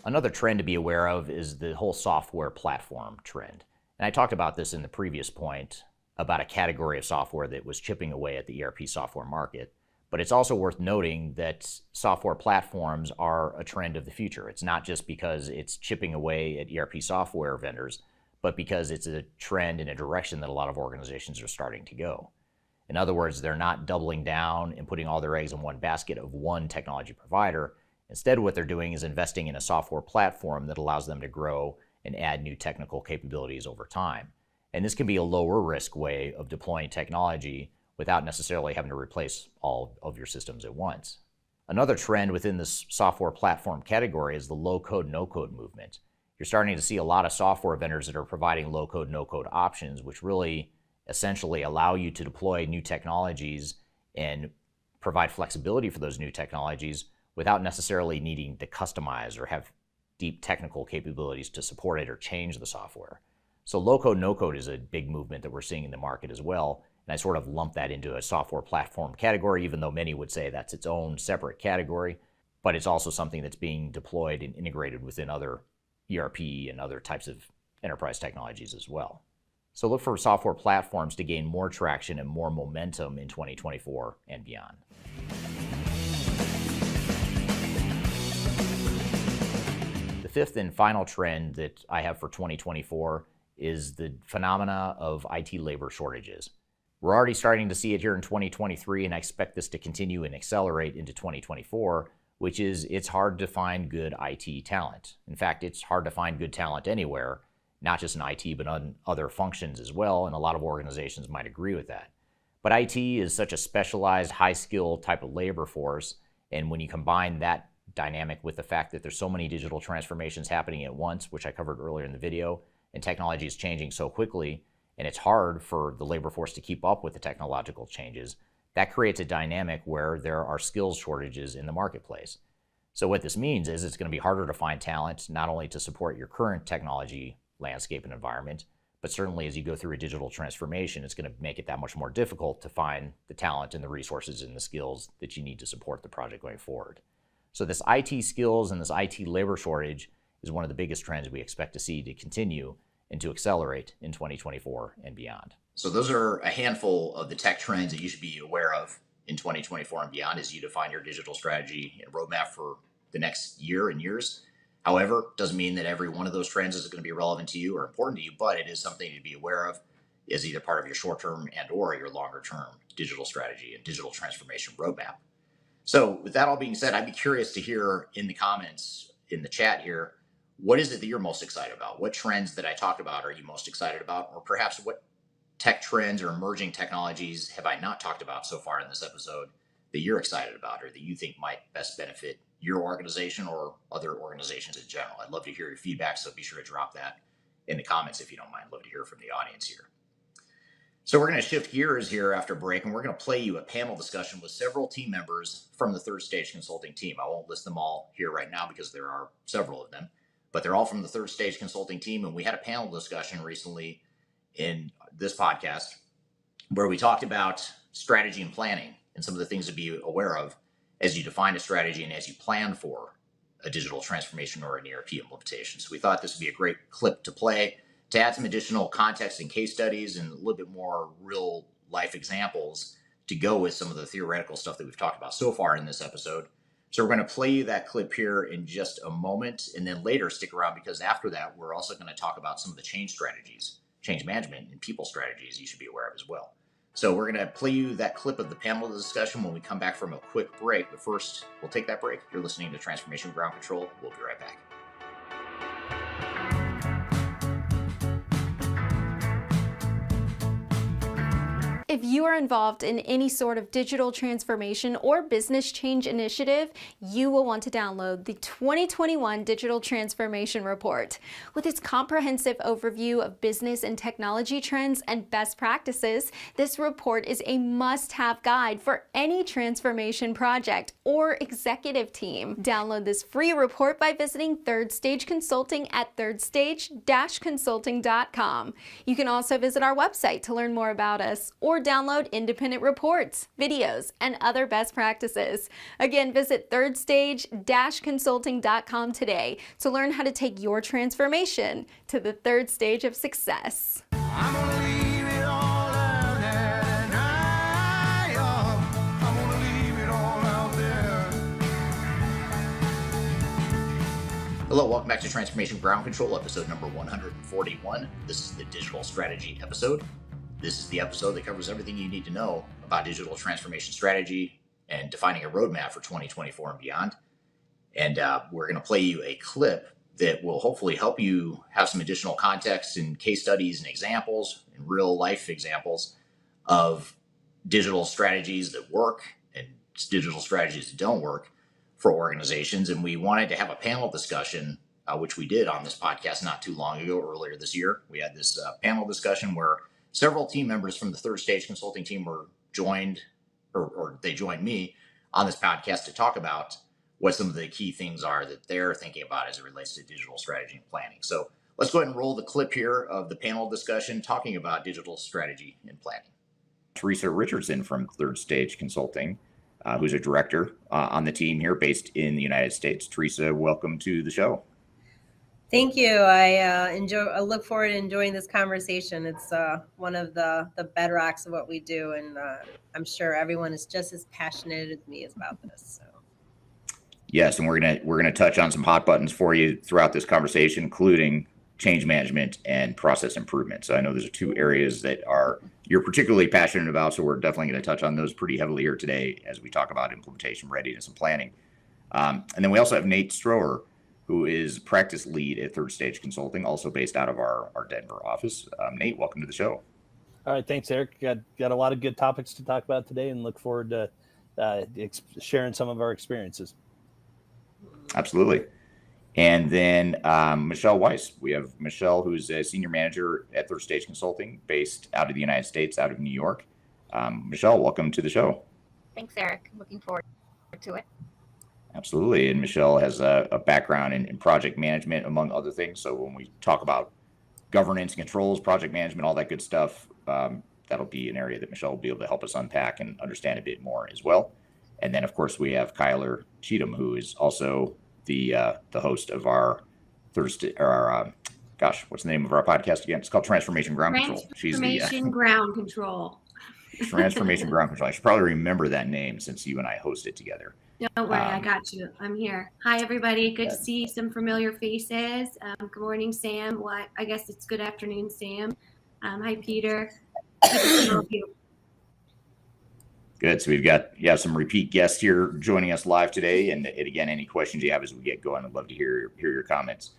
Another trend to be aware of is the whole software platform trend. And I talked about this in the previous point about a category of software that was chipping away at the ERP software market. But it's also worth noting that software platforms are a trend of the future. It's not just because it's chipping away at ERP software vendors, but because it's a trend in a direction that a lot of organizations are starting to go. In other words, they're not doubling down and putting all their eggs in one basket of one technology provider. Instead, what they're doing is investing in a software platform that allows them to grow and add new technical capabilities over time. And this can be a lower risk way of deploying technology without necessarily having to replace all of your systems at once. Another trend within this software platform category is the low-code, no-code movement. You're starting to see a lot of software vendors that are providing low-code, no-code options, which really essentially allow you to deploy new technologies and provide flexibility for those new technologies without necessarily needing to customize or have deep technical capabilities to support it or change the software. So low-code, no-code is a big movement that we're seeing in the market as well. And I sort of lump that into a software platform category, even though many would say that's its own separate category. But it's also something that's being deployed and integrated within other ERP and other types of enterprise technologies as well. So look for software platforms to gain more traction and more momentum in 2024 and beyond. The fifth and final trend that I have for 2024 is the phenomena of IT labor shortages. We're already starting to see it here in 2023, and I expect this to continue and accelerate into 2024, which is it's hard to find good IT talent. In fact, it's hard to find good talent anywhere, not just in IT, but on other functions as well, and a lot of organizations might agree with that. But IT is such a specialized, high-skill type of labor force, and when you combine that dynamic with the fact that there's so many digital transformations happening at once, which I covered earlier in the video, and technology is changing so quickly, and it's hard for the labor force to keep up with the technological changes, that creates a dynamic where there are skills shortages in the marketplace. So what this means is it's going to be harder to find talent, not only to support your current technology landscape and environment, but certainly as you go through a digital transformation, it's going to make it that much more difficult to find the talent and the resources and the skills that you need to support the project going forward. So this IT skills and this IT labor shortage is one of the biggest trends we expect to see to continue and to accelerate in 2024 and beyond. So those are a handful of the tech trends that you should be aware of in 2024 and beyond as you define your digital strategy and roadmap for the next year and years. However, doesn't mean that every one of those trends is going to be relevant to you or important to you, but it is something to be aware of as either part of your short-term and or your longer-term digital strategy and digital transformation roadmap. So with that all being said, I'd be curious to hear in the comments in the chat here, what is it that you're most excited about? What trends that I talked about are you most excited about? Or perhaps what tech trends or emerging technologies have I not talked about so far in this episode that you're excited about or that you think might best benefit your organization or other organizations in general? I'd love to hear your feedback, so be sure to drop that in the comments if you don't mind. I'd love to hear from the audience here. So we're going to shift gears here after break, and we're going to play you a panel discussion with several team members from the Third Stage Consulting team. I won't list them all here right now because there are several of them, but they're all from the Third Stage Consulting team, and we had a panel discussion recently in this podcast where we talked about strategy and planning and some of the things to be aware of as you define a strategy and as you plan for a digital transformation or an ERP implementation. So we thought this would be a great clip to play to add some additional context and case studies and a little bit more real life examples to go with some of the theoretical stuff that we've talked about so far in this episode. So we're going to play you that clip here in just a moment, and then later stick around because after that, we're also going to talk about some of the change strategies, change management and people strategies you should be aware of as well. So we're going to play you that clip of the panel discussion when we come back from a quick break. But first, we'll take that break. You're listening to Transformation Ground Control. We'll be right back. If you are involved in any sort of digital transformation or business change initiative, you will want to download the 2021 Digital Transformation Report. With its comprehensive overview of business and technology trends and best practices, this report is a must-have guide for any transformation project or executive team. Download this free report by visiting Third Stage Consulting at thirdstage-consulting.com. You can also visit our website to learn more about us or download independent reports, videos, and other best practices. Again, visit thirdstage-consulting.com today to learn how to take your transformation to the third stage of success. I'm gonna leave it all out there tonight. I'm gonna leave it all out there. Hello, welcome back to Transformation Ground Control, episode number 141. This is the digital strategy episode. This is the episode that covers everything you need to know about digital transformation strategy and defining a roadmap for 2024 and beyond. And we're going to play you a clip that will hopefully help you have some additional context and case studies and examples and real life examples of digital strategies that work and digital strategies that don't work for organizations. And we wanted to have a panel discussion, which we did on this podcast not too long ago, earlier this year. We had this panel discussion where several team members from the Third Stage Consulting team were joined, or they joined me on this podcast to talk about what some of the key things are that they're thinking about as it relates to digital strategy and planning. So let's go ahead and roll the clip here of the panel discussion talking about digital strategy and planning. Teresa Richardson from Third Stage Consulting, who's a director on the team here based in the United States. Teresa, welcome to the show. Thank you. I look forward to enjoying this conversation. It's one of the bedrocks of what we do, and I'm sure everyone is just as passionate as me about this. So. Yes, and we're gonna touch on some hot buttons for you throughout this conversation, including change management and process improvement. So I know those are two areas that you're particularly passionate about. So we're definitely going to touch on those pretty heavily here today as we talk about implementation readiness and planning. And then we also have Nate Stroher, who is practice lead at Third Stage Consulting, also based out of our Denver office. Nate, welcome to the show. All right, thanks, Eric. Got a lot of good topics to talk about today, and look forward to sharing some of our experiences. Absolutely. And then Michelle Weiss. We have Michelle, who's a senior manager at Third Stage Consulting, based out of the United States, out of New York. Michelle, welcome to the show. Thanks, Eric. Looking forward to it. Absolutely. And Michelle has a background in project management, among other things. So when we talk about governance, controls, project management, all that good stuff, that'll be an area that Michelle will be able to help us unpack and understand a bit more as well. And then, of course, we have Kyler Cheatham, who is also the host of our Thursday, or our, what's the name of our podcast again? It's called Transformation Ground Control. She's the Transformation Ground Control. Transformation Ground Control. I should probably remember that name since you and I host it together. Don't worry, I got you. I'm here. Hi, everybody. Good to see some familiar faces. Good morning, Sam. Well, I guess it's good afternoon, Sam. Hi, Peter. Good to see all of you. Good. So we've got some repeat guests here joining us live today. And again, any questions you have as we get going, I'd love to hear your comments.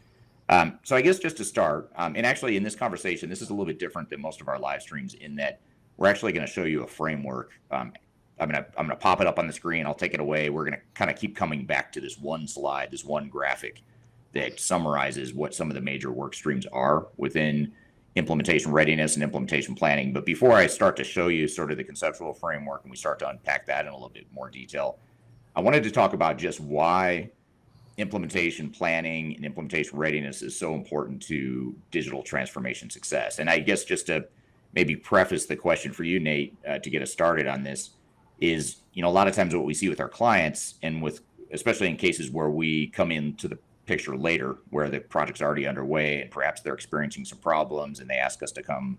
So I guess just to start, and actually in this conversation, this is a little bit different than most of our live streams in that we're actually going to show you a framework. I'm gonna pop it up on the screen. I'll take it away. We're gonna kind of keep coming back to this one slide, this one graphic that summarizes what some of the major work streams are within implementation readiness and implementation planning. But before I start to show you sort of the conceptual framework and we start to unpack that in a little bit more detail, I wanted to talk about just why implementation planning and implementation readiness is so important to digital transformation success. And I guess just to maybe preface the question for you, Nate, to get us started on this is, a lot of times what we see with our clients and especially in cases where we come into the picture later, where the project's already underway and perhaps they're experiencing some problems and they ask us to come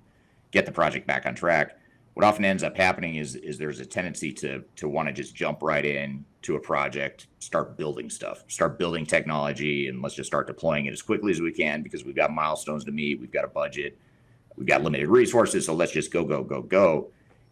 get the project back on track. What often ends up happening is there's a tendency to want to just jump right in to a project, start building stuff, start building technology, and let's just start deploying it as quickly as we can because we've got milestones to meet, we've got a budget, we've got limited resources, so let's just go.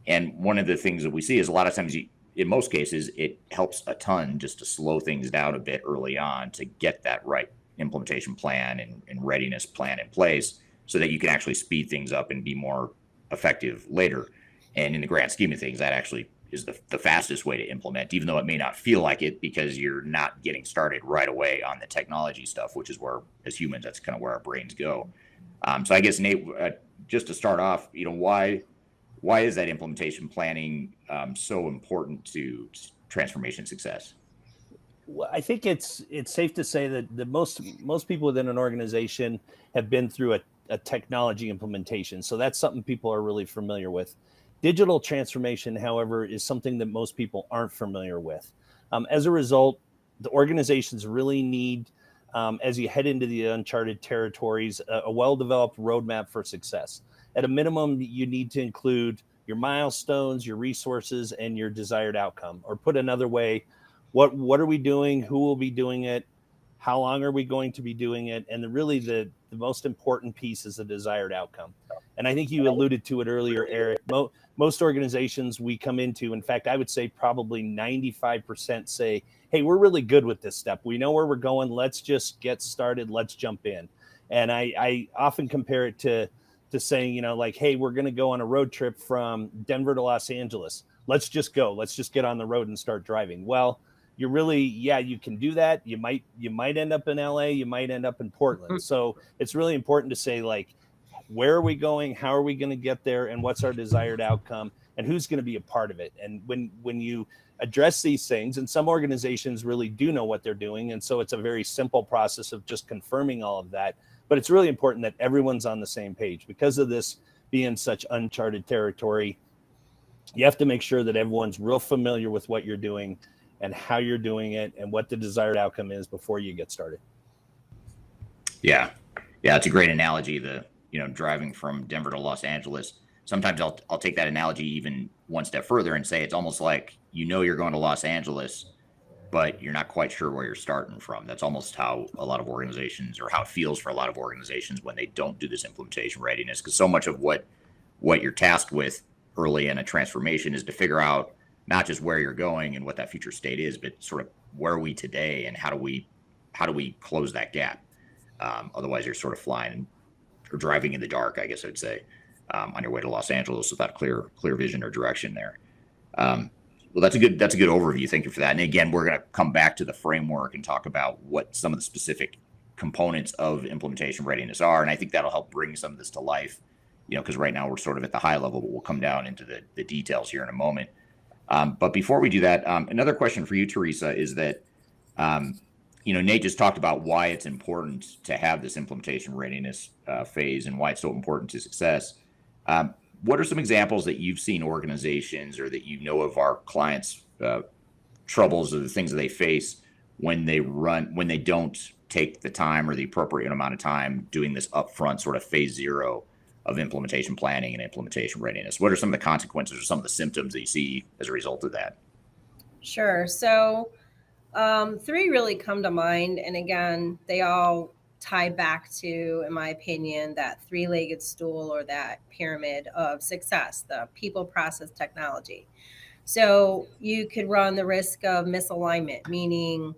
And one of the things that we see is a lot of times, in most cases, it helps a ton just to slow things down a bit early on to get that right implementation plan and readiness plan in place so that you can actually speed things up and be more effective later. And in the grand scheme of things, that actually is the fastest way to implement, even though it may not feel like it because you're not getting started right away on the technology stuff, which is where, as humans, that's kind of where our brains go. So I guess, Nate, just to start off, why is that implementation planning so important to transformation success? Well, I think it's safe to say that most people within an organization have been through a technology implementation. So that's something people are really familiar with. Digital transformation, however, is something that most people aren't familiar with. As a result, the organizations really need, as you head into the uncharted territories, a well-developed roadmap for success. At a minimum, you need to include your milestones, your resources, and your desired outcome. Or put another way, what are we doing? Who will be doing it? How long are we going to be doing it? And the most important piece is the desired outcome. And I think you alluded to it earlier, Eric. Most organizations we come into, in fact, I would say probably 95% say, hey, we're really good with this step. We know where we're going. Let's just get started. Let's jump in. And I often compare it to saying, hey, we're going to go on a road trip from Denver to Los Angeles. Let's just go. Let's just get on the road and start driving. Well, you're really, you can do that. You might end up in LA. You might end up in Portland. So it's really important to say, where are we going? How are we going to get there? And what's our desired outcome? And who's going to be a part of it? And when you address these things, and some organizations really do know what they're doing, and so it's a very simple process of just confirming all of that. But it's really important that everyone's on the same page. Because of this being such uncharted territory, you have to make sure that everyone's real familiar with what you're doing and how you're doing it and what the desired outcome is before you get started. Yeah, it's a great analogy. Driving from Denver to Los Angeles. Sometimes I'll take that analogy even one step further and say it's almost like you're going to Los Angeles, but you're not quite sure where you're starting from. That's almost how a lot of organizations, or how it feels for a lot of organizations when they don't do this implementation readiness, because so much of what you're tasked with early in a transformation is to figure out not just where you're going and what that future state is, but sort of where are we today and how do we close that gap? Otherwise, you're sort of flying or driving in the dark, I guess I'd say, on your way to Los Angeles without clear vision or direction there. Well, that's a good overview. Thank you for that. And again, we're going to come back to the framework and talk about what some of the specific components of implementation readiness are. And I think that'll help bring some of this to life, because right now we're sort of at the high level, but we'll come down into the details here in a moment. But before we do that, another question for you, Teresa, is that, Nate just talked about why it's important to have this implementation readiness phase and why it's so important to success. What are some examples that you've seen organizations or that of our clients troubles or the things that they face when they don't take the time or the appropriate amount of time doing this upfront sort of phase zero of implementation planning and implementation readiness? What are some of the consequences or some of the symptoms that you see as a result of that? Sure. So, three really come to mind. And again, they all tie back to, in my opinion, that three-legged stool or that pyramid of success, the people, process, technology. So you could run the risk of misalignment, meaning,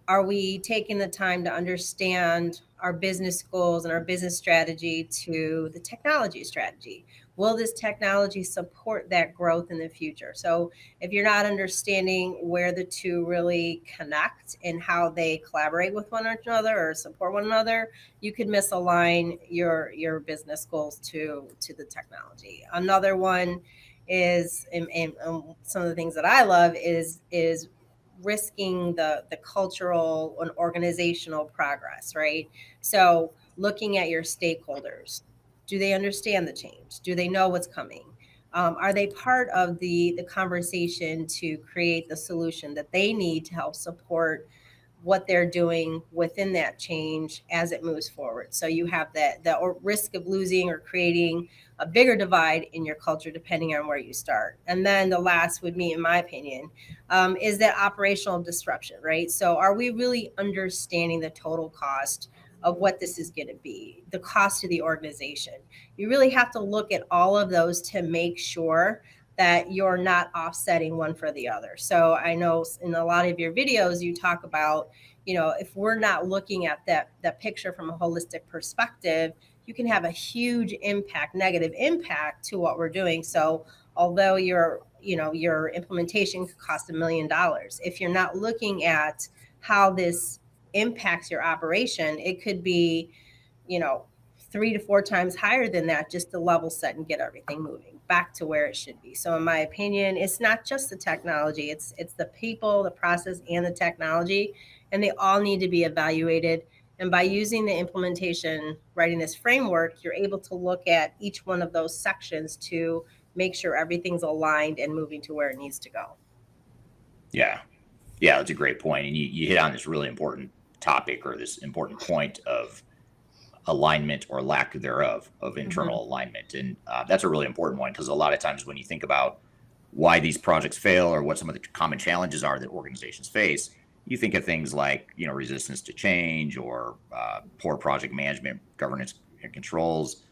are we taking the time to understand our business goals and our business strategy to the technology strategy? Will this technology support that growth in the future? So if you're not understanding where the two really connect and how they collaborate with one another or support one another, you could misalign your business goals to the technology. Another one is, and some of the things that I love is risking the cultural and organizational progress, right? So looking at your stakeholders, do they understand the change? Do they know what's coming? Are they part of the conversation to create the solution that they need to help support what they're doing within that change as it moves forward? So you have the risk of losing or creating a bigger divide in your culture depending on where you start. And then the last would be, in my opinion, is that operational disruption, right? So are we really understanding the total cost of what this is going to be, the cost to the organization? You really have to look at all of those to make sure that you're not offsetting one for the other. So I know in a lot of your videos, you talk about, if we're not looking at that picture from a holistic perspective, you can have a huge impact, negative impact to what we're doing. So although your implementation could cost $1 million, if you're not looking at how this impacts your operation, it could be, 3 to 4 times higher than that, just to level set and get everything moving back to where it should be. So in my opinion, it's not just the technology, it's the people, the process, and the technology, and they all need to be evaluated. And by using the implementation readiness framework, you're able to look at each one of those sections to make sure everything's aligned and moving to where it needs to go. Yeah, that's a great point. And you hit on this really important topic, or this important point of alignment or lack thereof of internal alignment. And that's a really important one, because a lot of times when you think about why these projects fail or what some of the common challenges are that organizations face, you think of things like, resistance to change, or poor project management, governance and controls,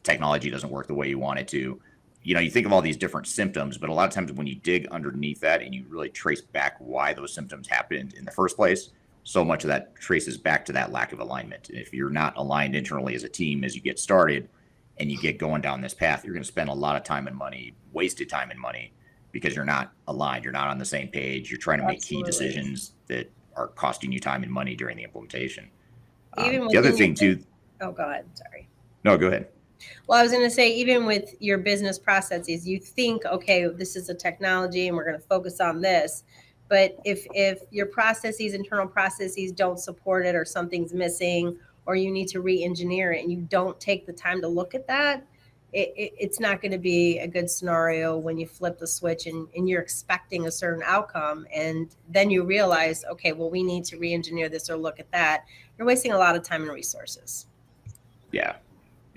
technology doesn't work the way you want it to. You think of all these different symptoms, but a lot of times when you dig underneath that and you really trace back why those symptoms happened in the first place, so much of that traces back to that lack of alignment. And if you're not aligned internally as a team as you get started and you get going down this path, you're going to spend a lot of time and money, wasted time and money, because you're not aligned. You're not on the same page. You're trying to make key decisions that are costing you time and money during the implementation. The other thing too. Oh, go ahead. Sorry. No, go ahead. Well, I was going to say, even with your business processes, you think, okay, this is a technology and we're going to focus on this. But if your processes, internal processes, don't support it, or something's missing, or you need to re-engineer it, and you don't take the time to look at that, it's not going to be a good scenario when you flip the switch and you're expecting a certain outcome, and then you realize, okay, well, we need to re-engineer this or look at that. You're wasting a lot of time and resources. Yeah,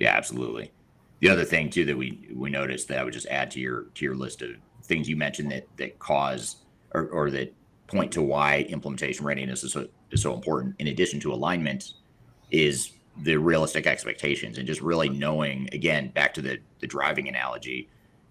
absolutely. The other thing too that we noticed, that I would just add to your list of things you mentioned that cause or that point to why implementation readiness is so important, in addition to alignment, is the realistic expectations, and just really knowing, again, back to the driving analogy.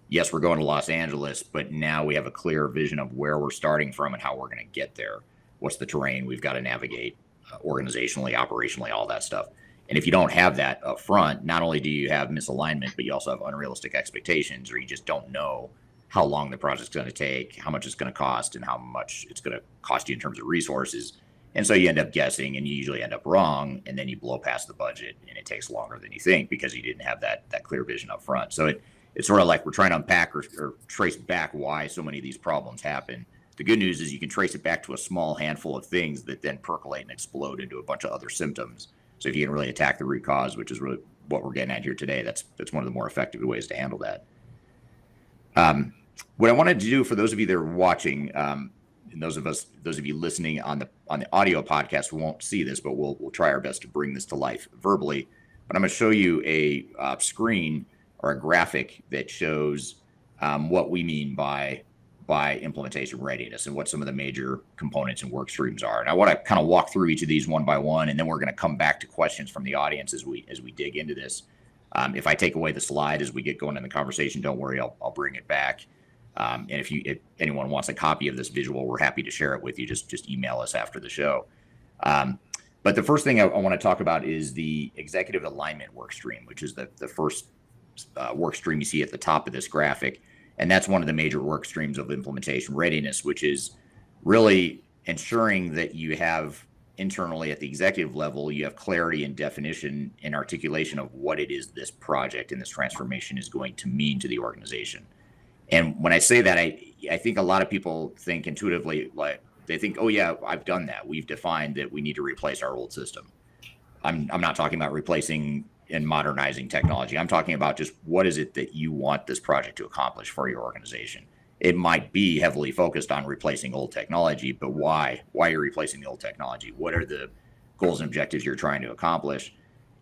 Yes, we're going to Los Angeles, but now we have a clear vision of where we're starting from and how we're going to get there. What's the terrain we've got to navigate, organizationally, operationally, all that stuff. And if you don't have that up front, not only do you have misalignment, but you also have unrealistic expectations, or you just don't know how long the project's going to take, how much it's going to cost, and how much it's going to cost you in terms of resources. And so you end up guessing, and you usually end up wrong, and then you blow past the budget, and it takes longer than you think because you didn't have that clear vision up front. So it's sort of like we're trying to unpack or trace back why so many of these problems happen. The good news is you can trace it back to a small handful of things that then percolate and explode into a bunch of other symptoms. So if you can really attack the root cause, which is really what we're getting at here today, that's one of the more effective ways to handle that. What I wanted to do for those of you that are watching, and those of you listening on the audio podcast won't see this, but we'll try our best to bring this to life verbally. But I'm going to show you a screen or a graphic that shows what we mean by implementation readiness and what some of the major components and work streams are. And I want to kind of walk through each of these one by one, and then we're going to come back to questions from the audience as we dig into this. If I take away the slide as we get going in the conversation, don't worry, I'll bring it back. And if anyone wants a copy of this visual, we're happy to share it with you. Just email us after the show. But the first thing I want to talk about is the executive alignment work stream, which is the first work stream you see at the top of this graphic. And that's one of the major work streams of implementation readiness, which is really ensuring that you have internally at the executive level, you have clarity and definition and articulation of what it is this project and this transformation is going to mean to the organization. And when I say that, I think a lot of people think intuitively, like they think, oh yeah, I've done that. We've defined that we need to replace our old system. I'm not talking about replacing and modernizing technology. I'm talking about just what is it that you want this project to accomplish for your organization. It might be heavily focused on replacing old technology, but why? Why are you replacing the old technology? What are the goals and objectives you're trying to accomplish?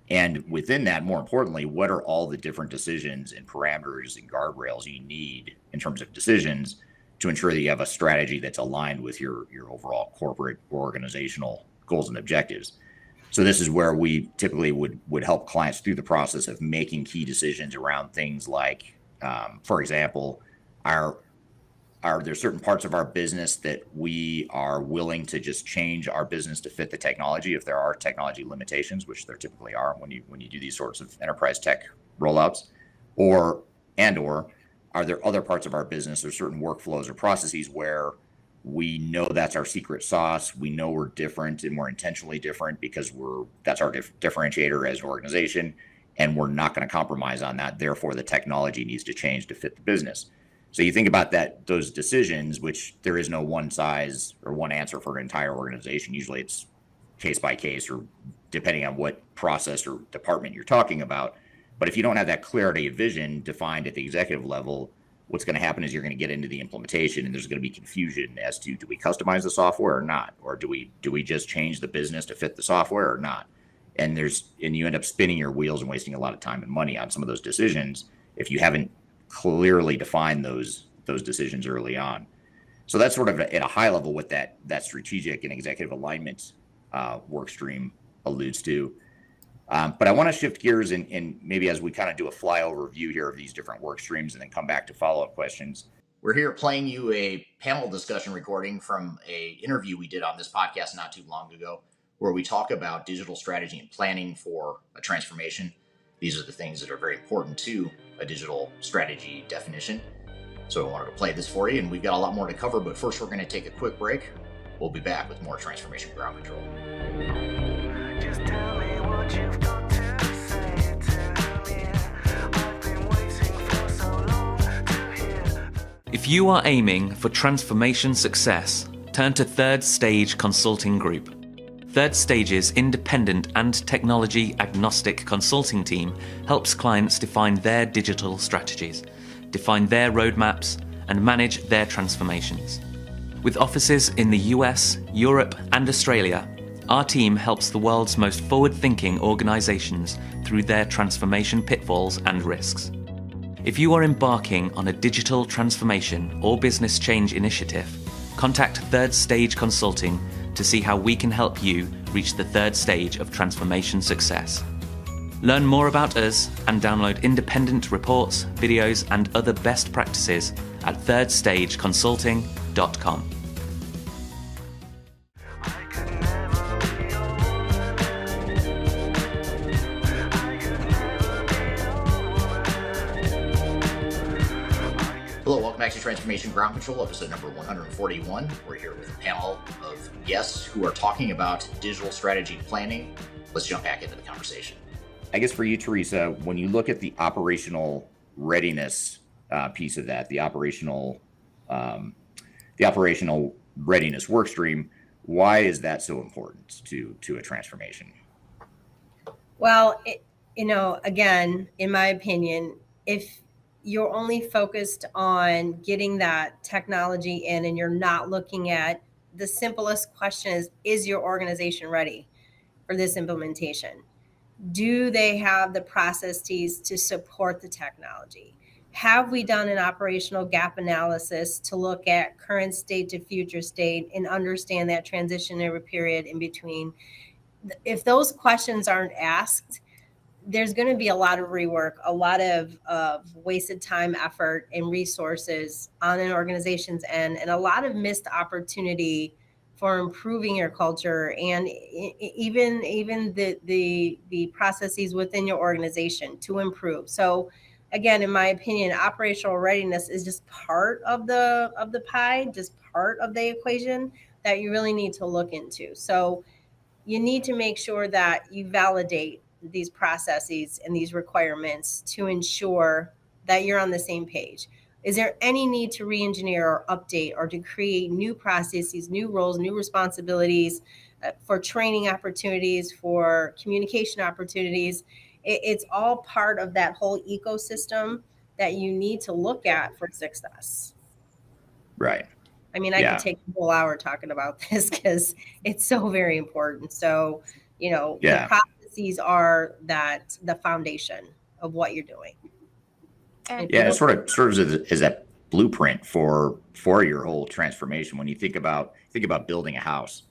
And within that, more importantly, what are all the different decisions and parameters and guardrails you need in terms of decisions to ensure that you have a strategy that's aligned with your overall corporate or organizational goals and objectives? So this is where we typically would help clients through the process of making key decisions around things like, for example, are there certain parts of our business that we are willing to just change our business to fit the technology if there are technology limitations, which there typically are when you do these sorts of enterprise tech rollouts, or are there other parts of our business or certain workflows or processes where we know that's our secret sauce, we know we're different and we're intentionally different because that's our differentiator as an organization, and we're not going to compromise on that. Therefore, the technology needs to change to fit the business. So you think about those decisions, which there is no one size or one answer for an entire organization. Usually it's case by case or depending on what process or department you're talking about. But if you don't have that clarity of vision defined at the executive level, what's going to happen is you're going to get into the implementation and there's going to be confusion as to, do we customize the software or not? Or do we just change the business to fit the software or not? And you end up spinning your wheels and wasting a lot of time and money on some of those decisions if you haven't clearly define those decisions early on. So that's sort of at a high level what that strategic and executive alignment work stream alludes to. But I want to shift gears and maybe as we kind of do a flyover view here of these different work streams and then come back to follow-up questions. We're here playing you a panel discussion recording from an interview we did on this podcast not too long ago, where we talk about digital strategy and planning for a transformation. These are the things that are very important to a digital strategy definition. So I wanted to play this for you, and we've got a lot more to cover, but first we're going to take a quick break. We'll be back with more Transformation Ground Control. Just tell me what you've got to say to me. I've been waiting for so long to hear. If you are aiming for transformation success, turn to Third Stage Consulting Group. Third Stage's independent and technology agnostic consulting team helps clients define their digital strategies, define their roadmaps, and manage their transformations. With offices in the US, Europe, and Australia, our team helps the world's most forward-thinking organizations through their transformation pitfalls and risks. If you are embarking on a digital transformation or business change initiative, contact Third Stage Consulting to see how we can help you reach the third stage of transformation success. Learn more about us and download independent reports, videos, and other best practices at thirdstageconsulting.com. Hello, welcome back to Transformation Ground Control, episode number 141. We're here with a panel of guests who are talking about digital strategy and planning. Let's jump back into the conversation. I guess for you, Teresa, when you look at the operational readiness piece of that, the operational readiness work stream, why is that so important to a transformation? Well, again, in my opinion, if you're only focused on getting that technology in, and you're not looking at the simplest question is your organization ready for this implementation? Do they have the processes to support the technology? Have we done an operational gap analysis to look at current state to future state and understand that transitionary period in between? If those questions aren't asked, there's going to be a lot of rework, a lot of wasted time, effort, and resources on an organization's end, and a lot of missed opportunity for improving your culture and even the processes within your organization to improve. So again, in my opinion, operational readiness is just part of the pie, just part of the equation that you really need to look into. So you need to make sure that you validate these processes and these requirements to ensure that you're on the same page. Is there any need to re-engineer or update or to create new processes, new roles, new responsibilities for training opportunities, for communication opportunities? It's all part of that whole ecosystem that you need to look at for success. Right. I mean, I could take a whole hour talking about this because it's so very important. So, the processes are the foundation of what you're doing. Yeah, it sort of serves as that blueprint for your whole transformation. When you think about building a house,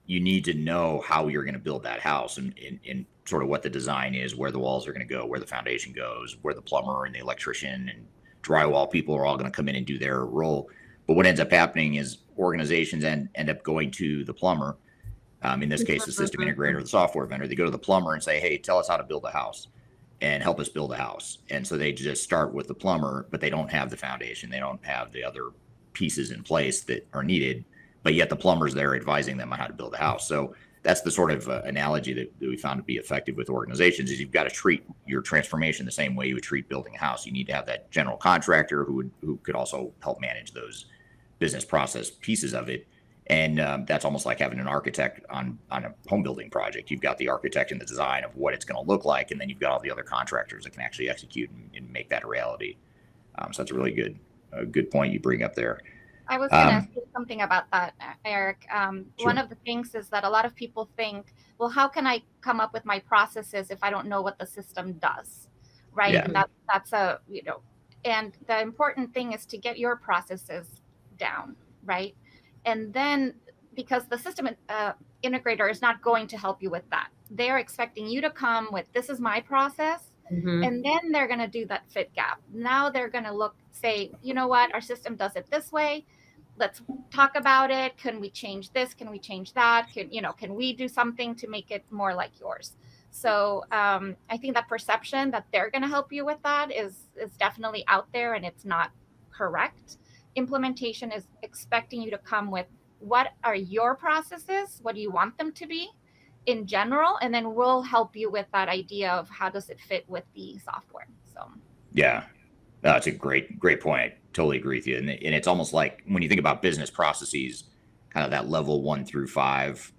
you need to know how you're going to build that house and sort of what the design is, where the walls are going to go, where the foundation goes, where the plumber and the electrician and drywall people are all going to come in and do their role. But what ends up happening is organizations end up going to the plumber, in this case, the system integrator, the software vendor. They go to the plumber and say, hey, tell us how to build a house and help us build a house. And so they just start with the plumber, but they don't have the foundation. They don't have the other pieces in place that are needed, but yet the plumber's there advising them on how to build a house. So that's the sort of analogy that we found to be effective with organizations is you've got to treat your transformation the same way you would treat building a house. You need to have that general contractor who could also help manage those business process pieces of it. And that's almost like having an architect on a home building project. You've got the architect and the design of what it's going to look like, and then you've got all the other contractors that can actually execute and make that a reality. So that's a really good point you bring up there. I was going to say something about that, Eric. Sure. One of the things is that a lot of people think, well, how can I come up with my processes if I don't know what the system does, right? Yeah. And that's and the important thing is to get your processes down, right? And then, because the system integrator is not going to help you with that. They're expecting you to come with, this is my process. Mm-hmm. And then they're going to do that fit gap. Now they're going to say, you know what, our system does it this way. Let's talk about it. Can we change this? Can we change that? Can we do something to make it more like yours? So I think that perception that they're going to help you with that is definitely out there, and it's not correct. Implementation is expecting you to come with, what are your processes? What do you want them to be in general? And then we'll help you with that idea of how does it fit with the software. So yeah, that's a great point. I totally agree with you. And it's almost like when you think about business processes, kind of that level 1 through 5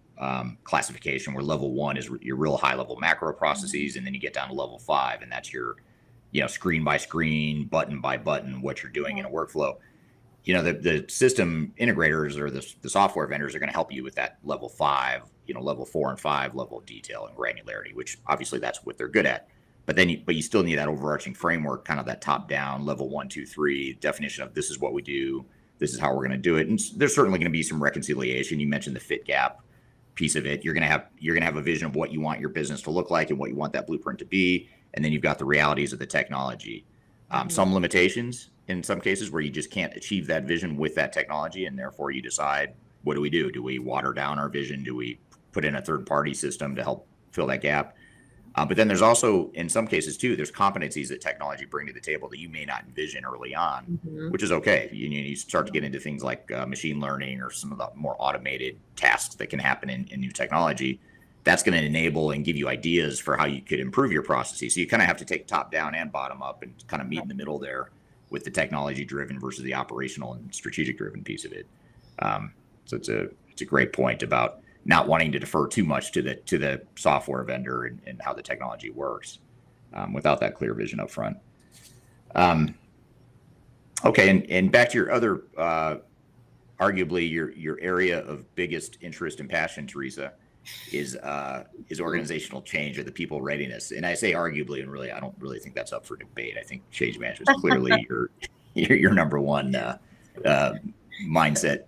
classification, where level 1 is your real high level macro processes, and then you get down to level 5, and that's your screen by screen, button by button, what you're doing in a workflow. The system integrators or the software vendors are going to help you with that level 5, level 4 and 5 level of detail and granularity, which obviously that's what they're good at. But you still need that overarching framework, kind of that top down level 1, 2, 3 definition of this is what we do. This is how we're going to do it. And there's certainly going to be some reconciliation. You mentioned the fit gap piece of it. You're going to have a vision of what you want your business to look like and what you want that blueprint to be. And then you've got the realities of the technology. Some limitations in some cases where you just can't achieve that vision with that technology, and therefore you decide, what do we do? Do we water down our vision? Do we put in a third-party system to help fill that gap? But then there's also, in some cases too, there's competencies that technology bring to the table that you may not envision early on, which is okay. You start to get into things like machine learning or some of the more automated tasks that can happen in new technology. That's going to enable and give you ideas for how you could improve your processes. So you kind of have to take top down and bottom up and kind of meet in the middle there with the technology driven versus the operational and strategic driven piece of it. So it's a great point about not wanting to defer too much to the software vendor and how the technology works without that clear vision up front. Okay, and back to your other, arguably your area of biggest interest and passion, Teresa, is organizational change or the people readiness. And I say arguably, and really, I don't really think that's up for debate. I think change management is clearly your number one mindset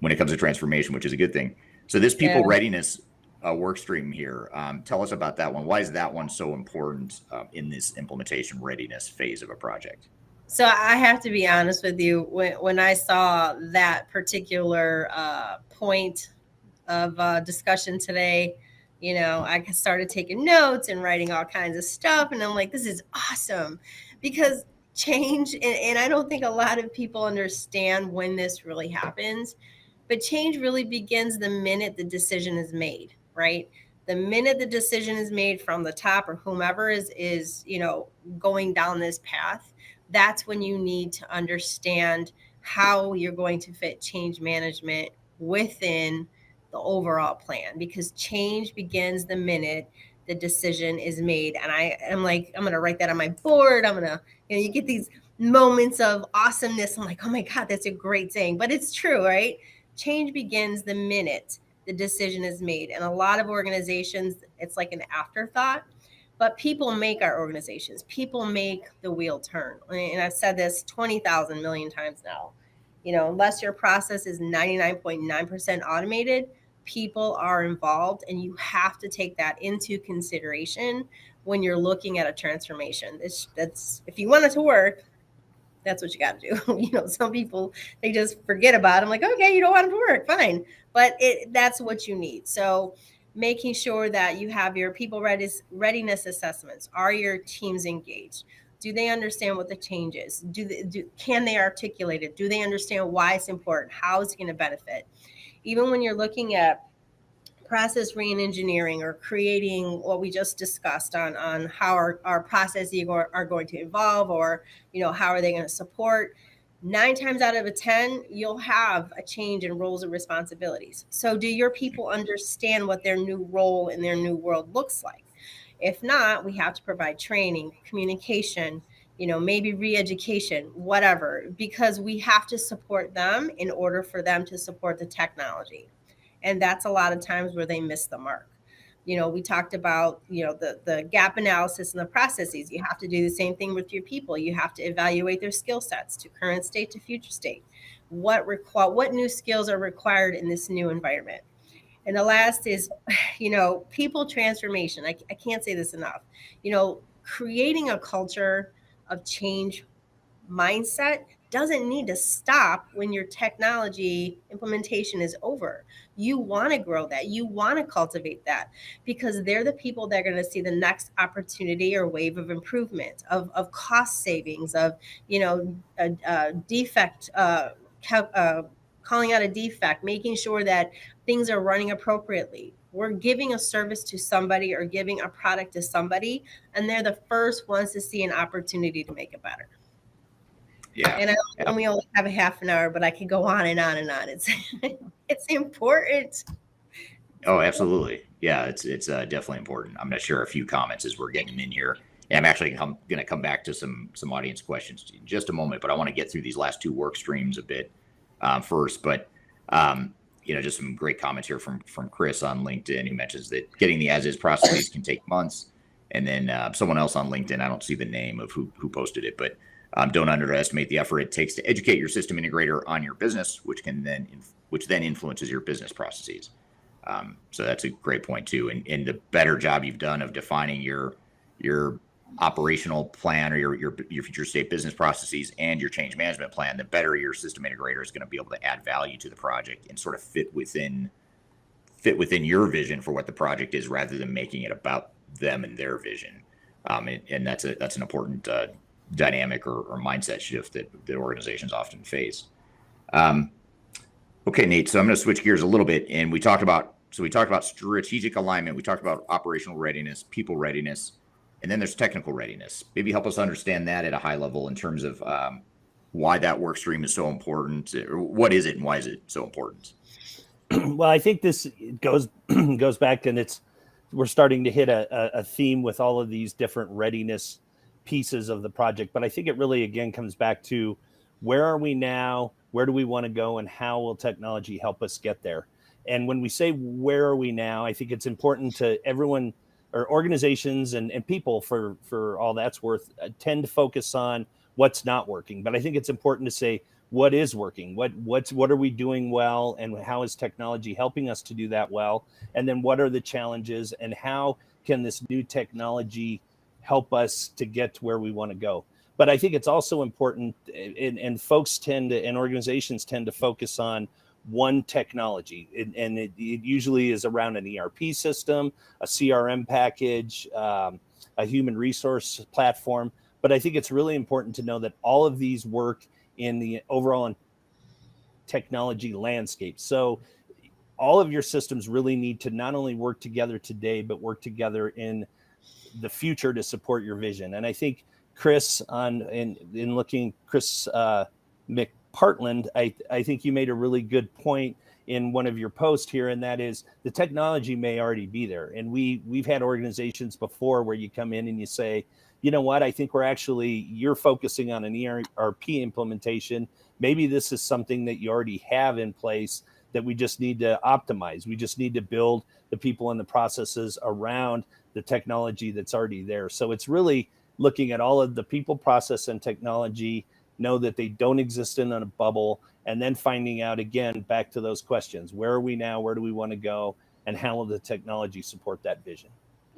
when it comes to transformation, which is a good thing. So this people readiness work stream here, tell us about that one. Why is that one so important in this implementation readiness phase of a project? So I have to be honest with you. When I saw that particular point of discussion today, I started taking notes and writing all kinds of stuff. And I'm like, this is awesome, because change, and I don't think a lot of people understand when this really happens, but change really begins the minute the decision is made, right? The minute the decision is made from the top or whomever is going down this path, that's when you need to understand how you're going to fit change management within the overall plan, because change begins the minute the decision is made. And I'm like, I'm going to write that on my board. I'm going to, you get these moments of awesomeness. I'm like, oh my God, that's a great saying, but it's true, right? Change begins the minute the decision is made. And a lot of organizations, it's like an afterthought. But people make our organizations. People make the wheel turn. And I've said this 20,000 million times now. Unless your process is 99.9% automated, people are involved, and you have to take that into consideration when you're looking at a transformation. That's if you want it to work, that's what you got to do. Some people, they just forget about it. I'm like, okay, you don't want it to work, fine. But that's what you need. So making sure that you have your people readiness assessments. Are your teams engaged? Do they understand what the change is? Can they articulate it? Do they understand why it's important? How it's going to benefit? Even when you're looking at process re-engineering or creating what we just discussed on how our processes are going to evolve, or how are they going to support, 9 times out of 10 you'll have a change in roles and responsibilities. So do your people understand what their new role in their new world looks like? If not, we have to provide training, communication, maybe re-education, whatever, because we have to support them in order for them to support the technology. And that's a lot of times where they miss the mark. We talked about, the gap analysis and the processes. You have to do the same thing with your people. You have to evaluate their skill sets to current state to future state. What new skills are required in this new environment? And the last is, people transformation. I can't say this enough. Creating a culture of change mindset doesn't need to stop when your technology implementation is over. You want to grow that. You want to cultivate that, because they're the people that are going to see the next opportunity or wave of improvement, of cost savings, of, a defect, calling out a defect, making sure that things are running appropriately. We're giving a service to somebody or giving a product to somebody, and they're the first ones to see an opportunity to make it better. Yeah. And we only have a half an hour, but I could go on and on and on. It's important. Oh, absolutely. Yeah, it's definitely important. I'm going to share a few comments as we're getting them in here. And I'm actually going to come back to some audience questions in just a moment, but I want to get through these last 2 work streams a bit first. But just some great comments here from Chris on LinkedIn, who mentions that getting the as-is processes can take months. And then someone else on LinkedIn, I don't see the name of who posted it, but don't underestimate the effort it takes to educate your system integrator on your business, which then influences your business processes. So that's a great point too. And the better job you've done of defining your operational plan or your future state business processes and your change management plan, the better your system integrator is going to be able to add value to the project and sort of fit within your vision for what the project is, rather than making it about them and their vision. And that's an important dynamic or mindset shift that organizations often face. Okay, Nate. So I'm going to switch gears a little bit, and we talked about strategic alignment. We talked about operational readiness, people readiness, and then there's technical readiness. Maybe help us understand that at a high level in terms of why that work stream is so important, or what is it and why is it so important? Well, I think this goes back, and we're starting to hit a theme with all of these different readiness pieces of the project. But I think it really, again, comes back to where are we now? Where do we want to go? And how will technology help us get there? And when we say, where are we now? I think it's important to everyone, or organizations and people, for all that's worth, tend to focus on what's not working. But I think it's important to say, what is working? What are we doing well? And how is technology helping us to do that well? And then what are the challenges, and how can this new technology help us to get to where we want to go? But I think it's also important, and folks tend to, and organizations tend to focus on one technology. And it usually is around an ERP system, a CRM package, a human resource platform. But I think it's really important to know that all of these work in the overall technology landscape. So all of your systems really need to not only work together today, but work together in the future to support your vision. And I think Chris, in looking, Chris McPartland, I think you made a really good point in one of your posts here, and that is the technology may already be there. And we've had organizations before where you come in and you say, you know what, I think you're focusing on an ERP implementation. Maybe this is something that you already have in place that we just need to optimize. We just need to build the people and the processes around the technology that's already there. So it's really looking at all of the people, process, and technology, know that they don't exist in a bubble, and then finding out, again, back to those questions. Where are we now? Where do we want to go? And how will the technology support that vision?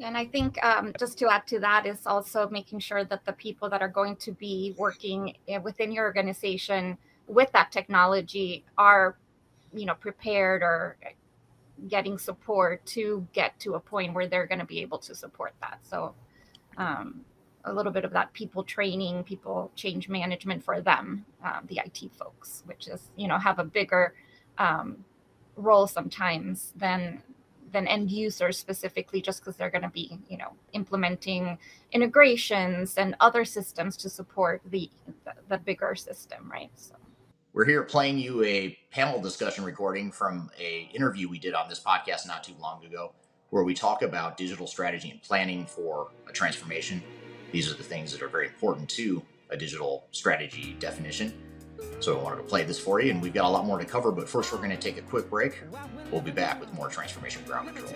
And I think just to add to that is also making sure that the people that are going to be working within your organization with that technology are, prepared or getting support to get to a point where they're going to be able to support that. So a little bit of that people training, people change management for them, the IT folks, which is, have a bigger role sometimes than end users specifically, just because they're going to be, implementing integrations and other systems to support the bigger system, right? So we're here playing you a panel discussion recording from an interview we did on this podcast not too long ago, where we talk about digital strategy and planning for a transformation. These are the things that are very important to a digital strategy definition. So I wanted to play this for you, and we've got a lot more to cover, but first we're going to take a quick break. We'll be back with more Transformation Ground Control.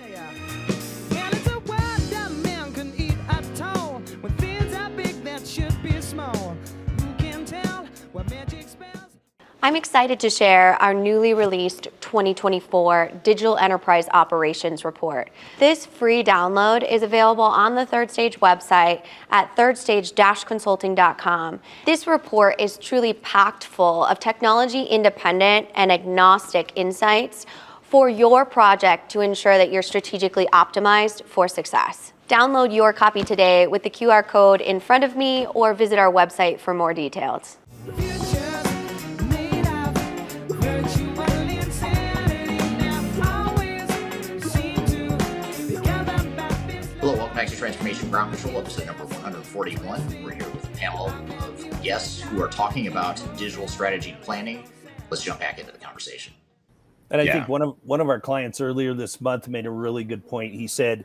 I'm excited to share our newly released 2024 Digital Enterprise Operations Report. This free download is available on the Third Stage website at thirdstage-consulting.com. This report is truly packed full of technology-independent and agnostic insights for your project to ensure that you're strategically optimized for success. Download your copy today with the QR code in front of me, or visit our website for more details. Hello, welcome back to Transformation Ground Control, episode number 141. We're here with a panel of guests who are talking about digital strategy and planning. Let's jump back into the conversation. And I think one of our clients earlier this month made a really good point. He said,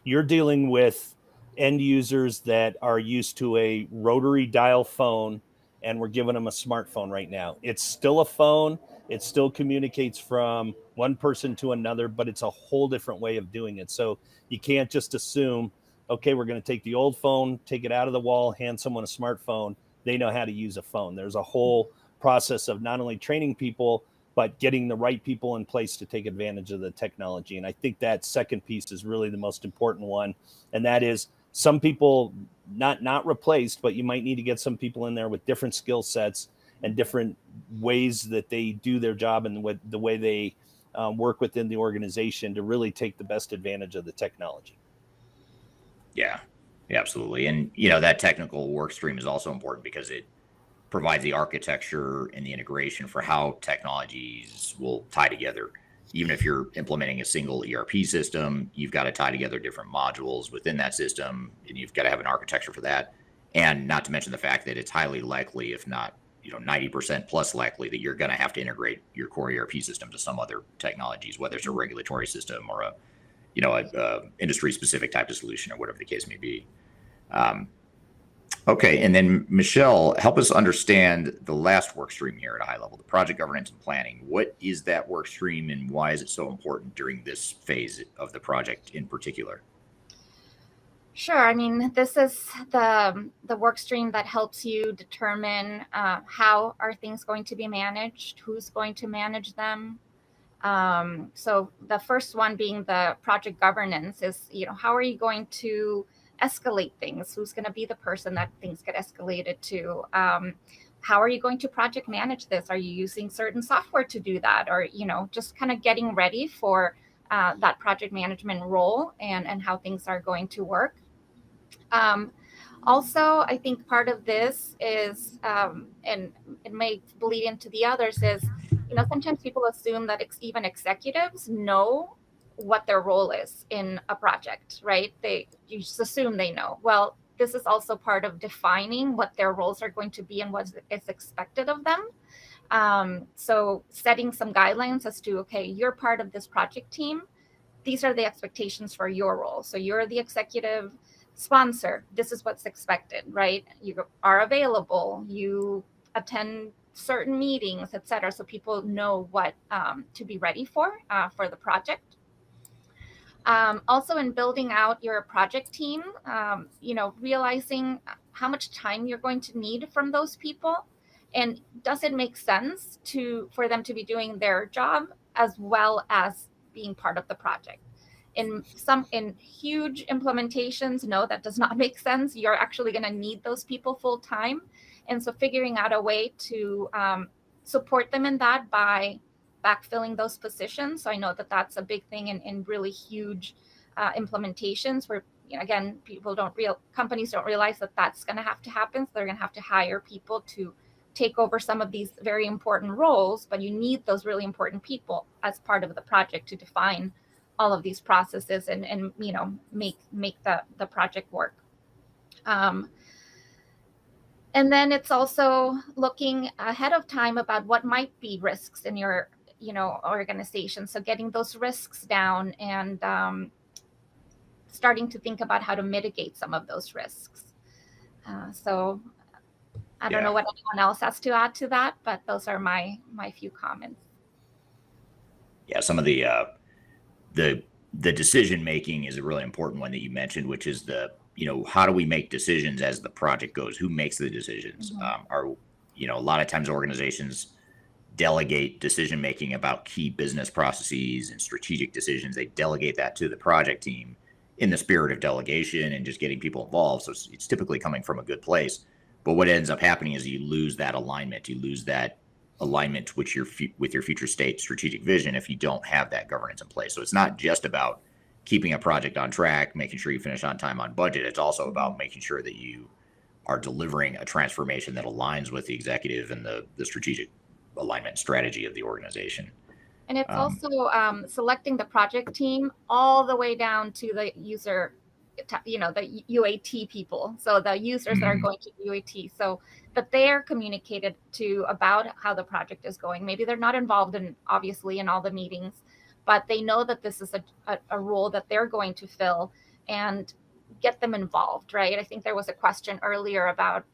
you're dealing with end users that are used to a rotary dial phone, and we're giving them a smartphone right now. It's still a phone. It still communicates from one person to another, but it's a whole different way of doing it. So you can't just assume, okay, we're going to take the old phone, take it out of the wall, hand someone a smartphone. They know how to use a phone. There's a whole process of not only training people, but getting the right people in place to take advantage of the technology. And I think that second piece is really the most important one. And that is some people not replaced, but you might need to get some people in there with different skill sets and different ways that they do their job, and the way they work within the organization to really take the best advantage of the technology. Yeah, absolutely. And, that technical work stream is also important because it provides the architecture and the integration for how technologies will tie together. Even if you're implementing a single ERP system, you've got to tie together different modules within that system, and you've got to have an architecture for that. And not to mention the fact that it's highly likely, if not 90% plus likely, that you're going to have to integrate your core ERP system to some other technologies, whether it's a regulatory system or a industry specific type of solution or whatever the case may be. Okay, and then Michelle, help us understand the last work stream here at a high level, the project governance and planning. What is that work stream and why is it so important during this phase of the project in particular? Sure. I mean, this is the work stream that helps you determine how are things going to be managed, who's going to manage them. So the first one being the project governance is, how are you going to escalate things? Who's going to be the person that things get escalated to? How are you going to project manage this? Are you using certain software to do that? Or, just kind of getting ready for that project management role and how things are going to work. Also, I think part of this is, and it may bleed into the others, is, sometimes people assume that even executives know what their role is in a project, right? You just assume they know. Well, this is also part of defining what their roles are going to be and what is expected of them. So setting some guidelines as to, okay, you're part of this project team. These are the expectations for your role. So you're the executive sponsor. This is what's expected, right? You are available. You attend certain meetings, etc. So people know what to be ready for the project. Also, in building out your project team, realizing how much time you're going to need from those people, and does it make sense for them to be doing their job as well as being part of the project? In huge implementations, no, that does not make sense. You're actually going to need those people full time, and so figuring out a way to support them in that by backfilling those positions. So I know that that's a big thing in really huge implementations where, again, companies don't realize that that's going to have to happen. So they're going to have to hire people to take over some of these very important roles, but you need those really important people as part of the project to define all of these processes and make the project work. And then it's also looking ahead of time about what might be risks in your organization. So getting those risks down and starting to think about how to mitigate some of those risks. So I don't know what anyone else has to add to that, but those are my few comments. Yeah, some of the decision making is a really important one that you mentioned, which is how do we make decisions as the project goes? Who makes the decisions? Mm-hmm. A lot of times organizations delegate decision making about key business processes and strategic decisions. They delegate that to the project team in the spirit of delegation and just getting people involved. So it's typically coming from a good place. But what ends up happening is you lose that alignment. You lose that alignment with your future state strategic vision if you don't have that governance in place. So it's not just about keeping a project on track, making sure you finish on time, on budget. It's also about making sure that you are delivering a transformation that aligns with the executive and the strategic alignment strategy of the organization. And it's also selecting the project team all the way down to the user, the UAT people. So the users that are going to UAT, so that they are communicated to about how the project is going. Maybe they're not involved obviously in all the meetings, but they know that this is a role that they're going to fill, and get them involved, right? I think there was a question earlier about,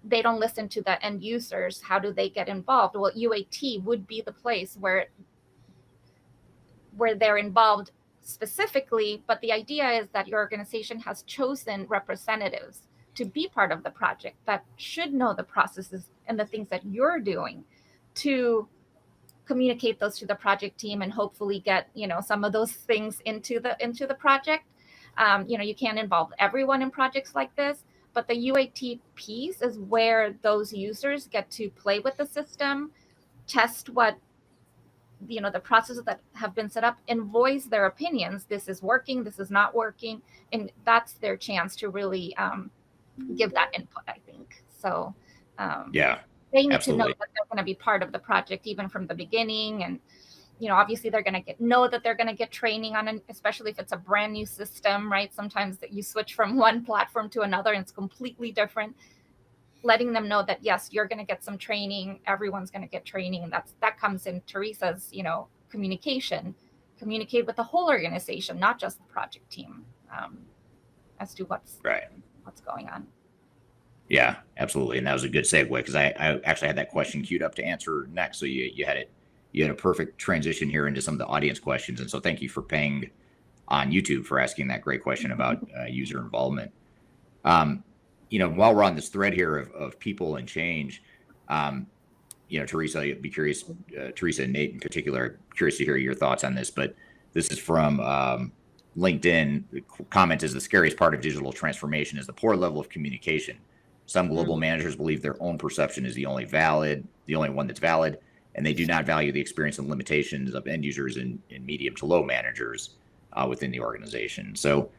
they don't listen to the end users. How do they get involved? Well, UAT would be the place where they're involved specifically, but the idea is that your organization has chosen representatives to be part of the project that should know the processes and the things that you're doing to communicate those to the project team and hopefully get, some of those things into the project. You can't involve everyone in projects like this, but the UAT piece is where those users get to play with the system, test what the processes that have been set up, and voice their opinions. This is working, this is not working, and that's their chance to really give that input, I think. So they need to know that they're going to be part of the project even from the beginning, and obviously they're going to know that they're going to get training on especially if it's a brand new system, right? Sometimes that you switch from one platform to another and it's completely different. Letting them know that, yes, you're going to get some training, everyone's going to get training. And that comes in Teresa's, communicate with the whole organization, not just the project team, as to what's going on. Yeah, absolutely. And that was a good segue because I actually had that question queued up to answer next. So you had it, you had a perfect transition here into some of the audience questions. And so thank you for paying on YouTube for asking that great question about user involvement. While we're on this thread here of people and change, Teresa, I'd be curious, Teresa and Nate in particular, curious to hear your thoughts on this, but this is from LinkedIn. The comment is the scariest part of digital transformation is the poor level of communication. Some global managers believe their own perception is the only one that's valid, and they do not value the experience and limitations of end users and medium to low managers within the organization. So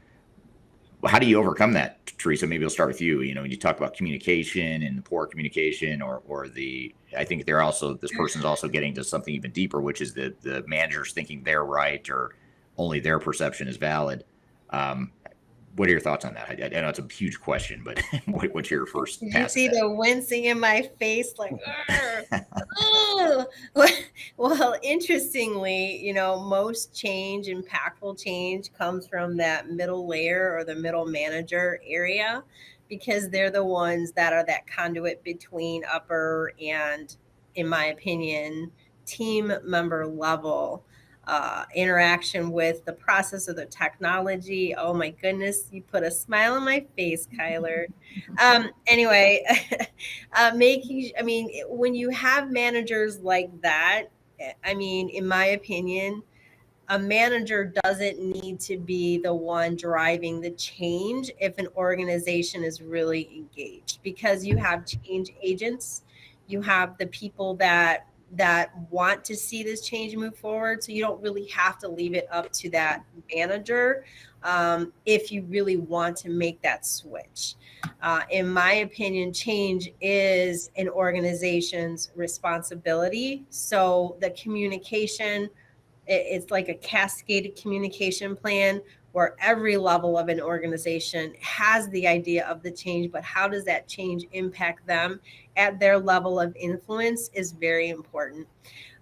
how do you overcome that, Teresa? Maybe we'll start with you. When you talk about communication and the poor communication I think this person's also getting to something even deeper, which is the managers thinking they're right or only their perception is valid. What are your thoughts on that? I know it's a huge question, but what's your first pass? You see the wincing in my face, like, well, interestingly, most impactful change comes from that middle layer or the middle manager area, because they're the ones that are that conduit between upper and, in my opinion, team member level interaction with the process of the technology. Oh my goodness, you put a smile on my face, Kyler. Anyway, when you have managers like that, in my opinion, a manager doesn't need to be the one driving the change if an organization is really engaged, because you have change agents, you have the people that want to see this change move forward. So you don't really have to leave it up to that manager if you really want to make that switch. In my opinion, change is an organization's responsibility. So the communication, it's like a cascaded communication plan where every level of an organization has the idea of the change, but how does that change impact them at their level of influence is very important.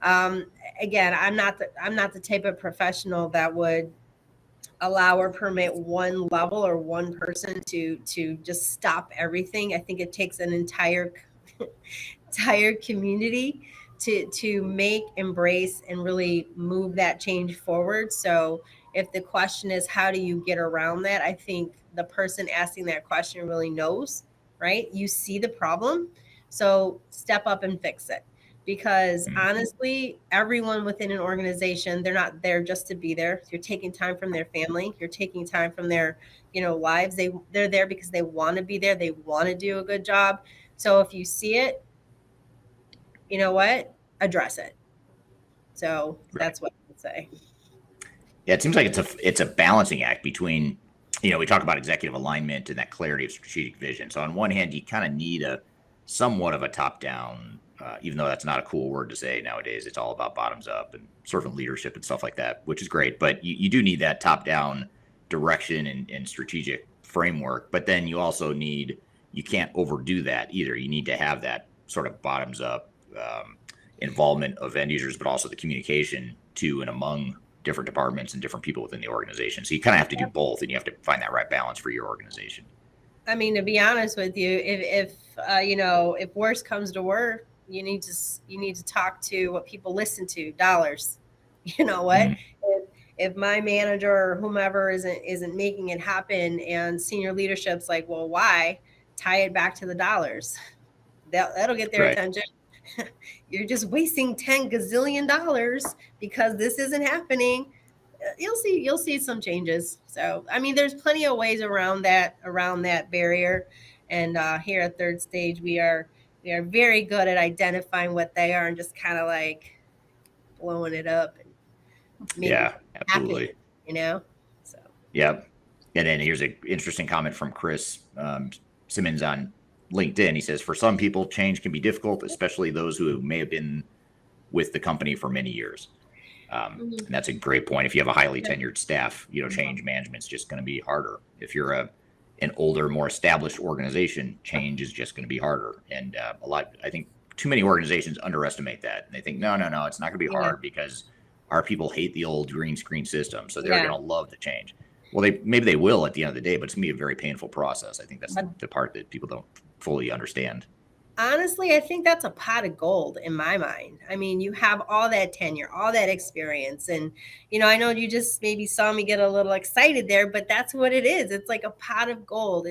Again, I'm not the type of professional that would allow or permit one level or one person to just stop everything. I think it takes an entire community to make, embrace, and really move that change forward. So if the question is, how do you get around that? I think the person asking that question really knows, right? You see the problem, so step up and fix it. Because honestly, everyone within an organization, they're not there just to be there. You're taking time from their family. You're taking time from their, lives. They're there because they want to be there. They want to do a good job. So if you see it, you know what? Address it. So that's what I would say. Yeah, it seems like it's a balancing act between, we talk about executive alignment and that clarity of strategic vision. So on one hand, you kind of need a somewhat of a top-down, even though that's not a cool word to say nowadays. It's all about bottoms up and servant leadership and stuff like that, which is great. But you do need that top-down direction and strategic framework. But then you also you can't overdo that either. You need to have that sort of bottoms up involvement of end users, but also the communication to and among different departments and different people within the organization. So you kind of have to do both, and you have to find that right balance for your organization. To be honest with you, if worse comes to worse, you need to talk to what people listen to, dollars. You know what? If my manager or whomever isn't making it happen, and senior leadership's like, well, why? Tie it back to the dollars. That'll get their attention. You're just wasting $10 gazillion because this isn't happening. You'll see some changes. So there's plenty of ways around that barrier. And here at Third Stage, we are very good at identifying what they are and just kind of like blowing it up. And absolutely. Happen, So. Yep. And then here's an interesting comment from Chris Simmons on LinkedIn. He says, for some people, change can be difficult, especially those who may have been with the company for many years. And that's a great point. If you have a highly tenured staff, change management's just going to be harder. If you're an older, more established organization, change is just going to be harder. And I think too many organizations underestimate that. And they think, no, it's not going to be hard because our people hate the old green screen system. So they're going to love the change. Well, maybe they will at the end of the day, but it's going to be a very painful process. I think that's the part that people don't fully understand? Honestly, I think that's a pot of gold in my mind. I mean, you have all that tenure, all that experience. And, I know you just maybe saw me get a little excited there, but that's what it is. It's like a pot of gold.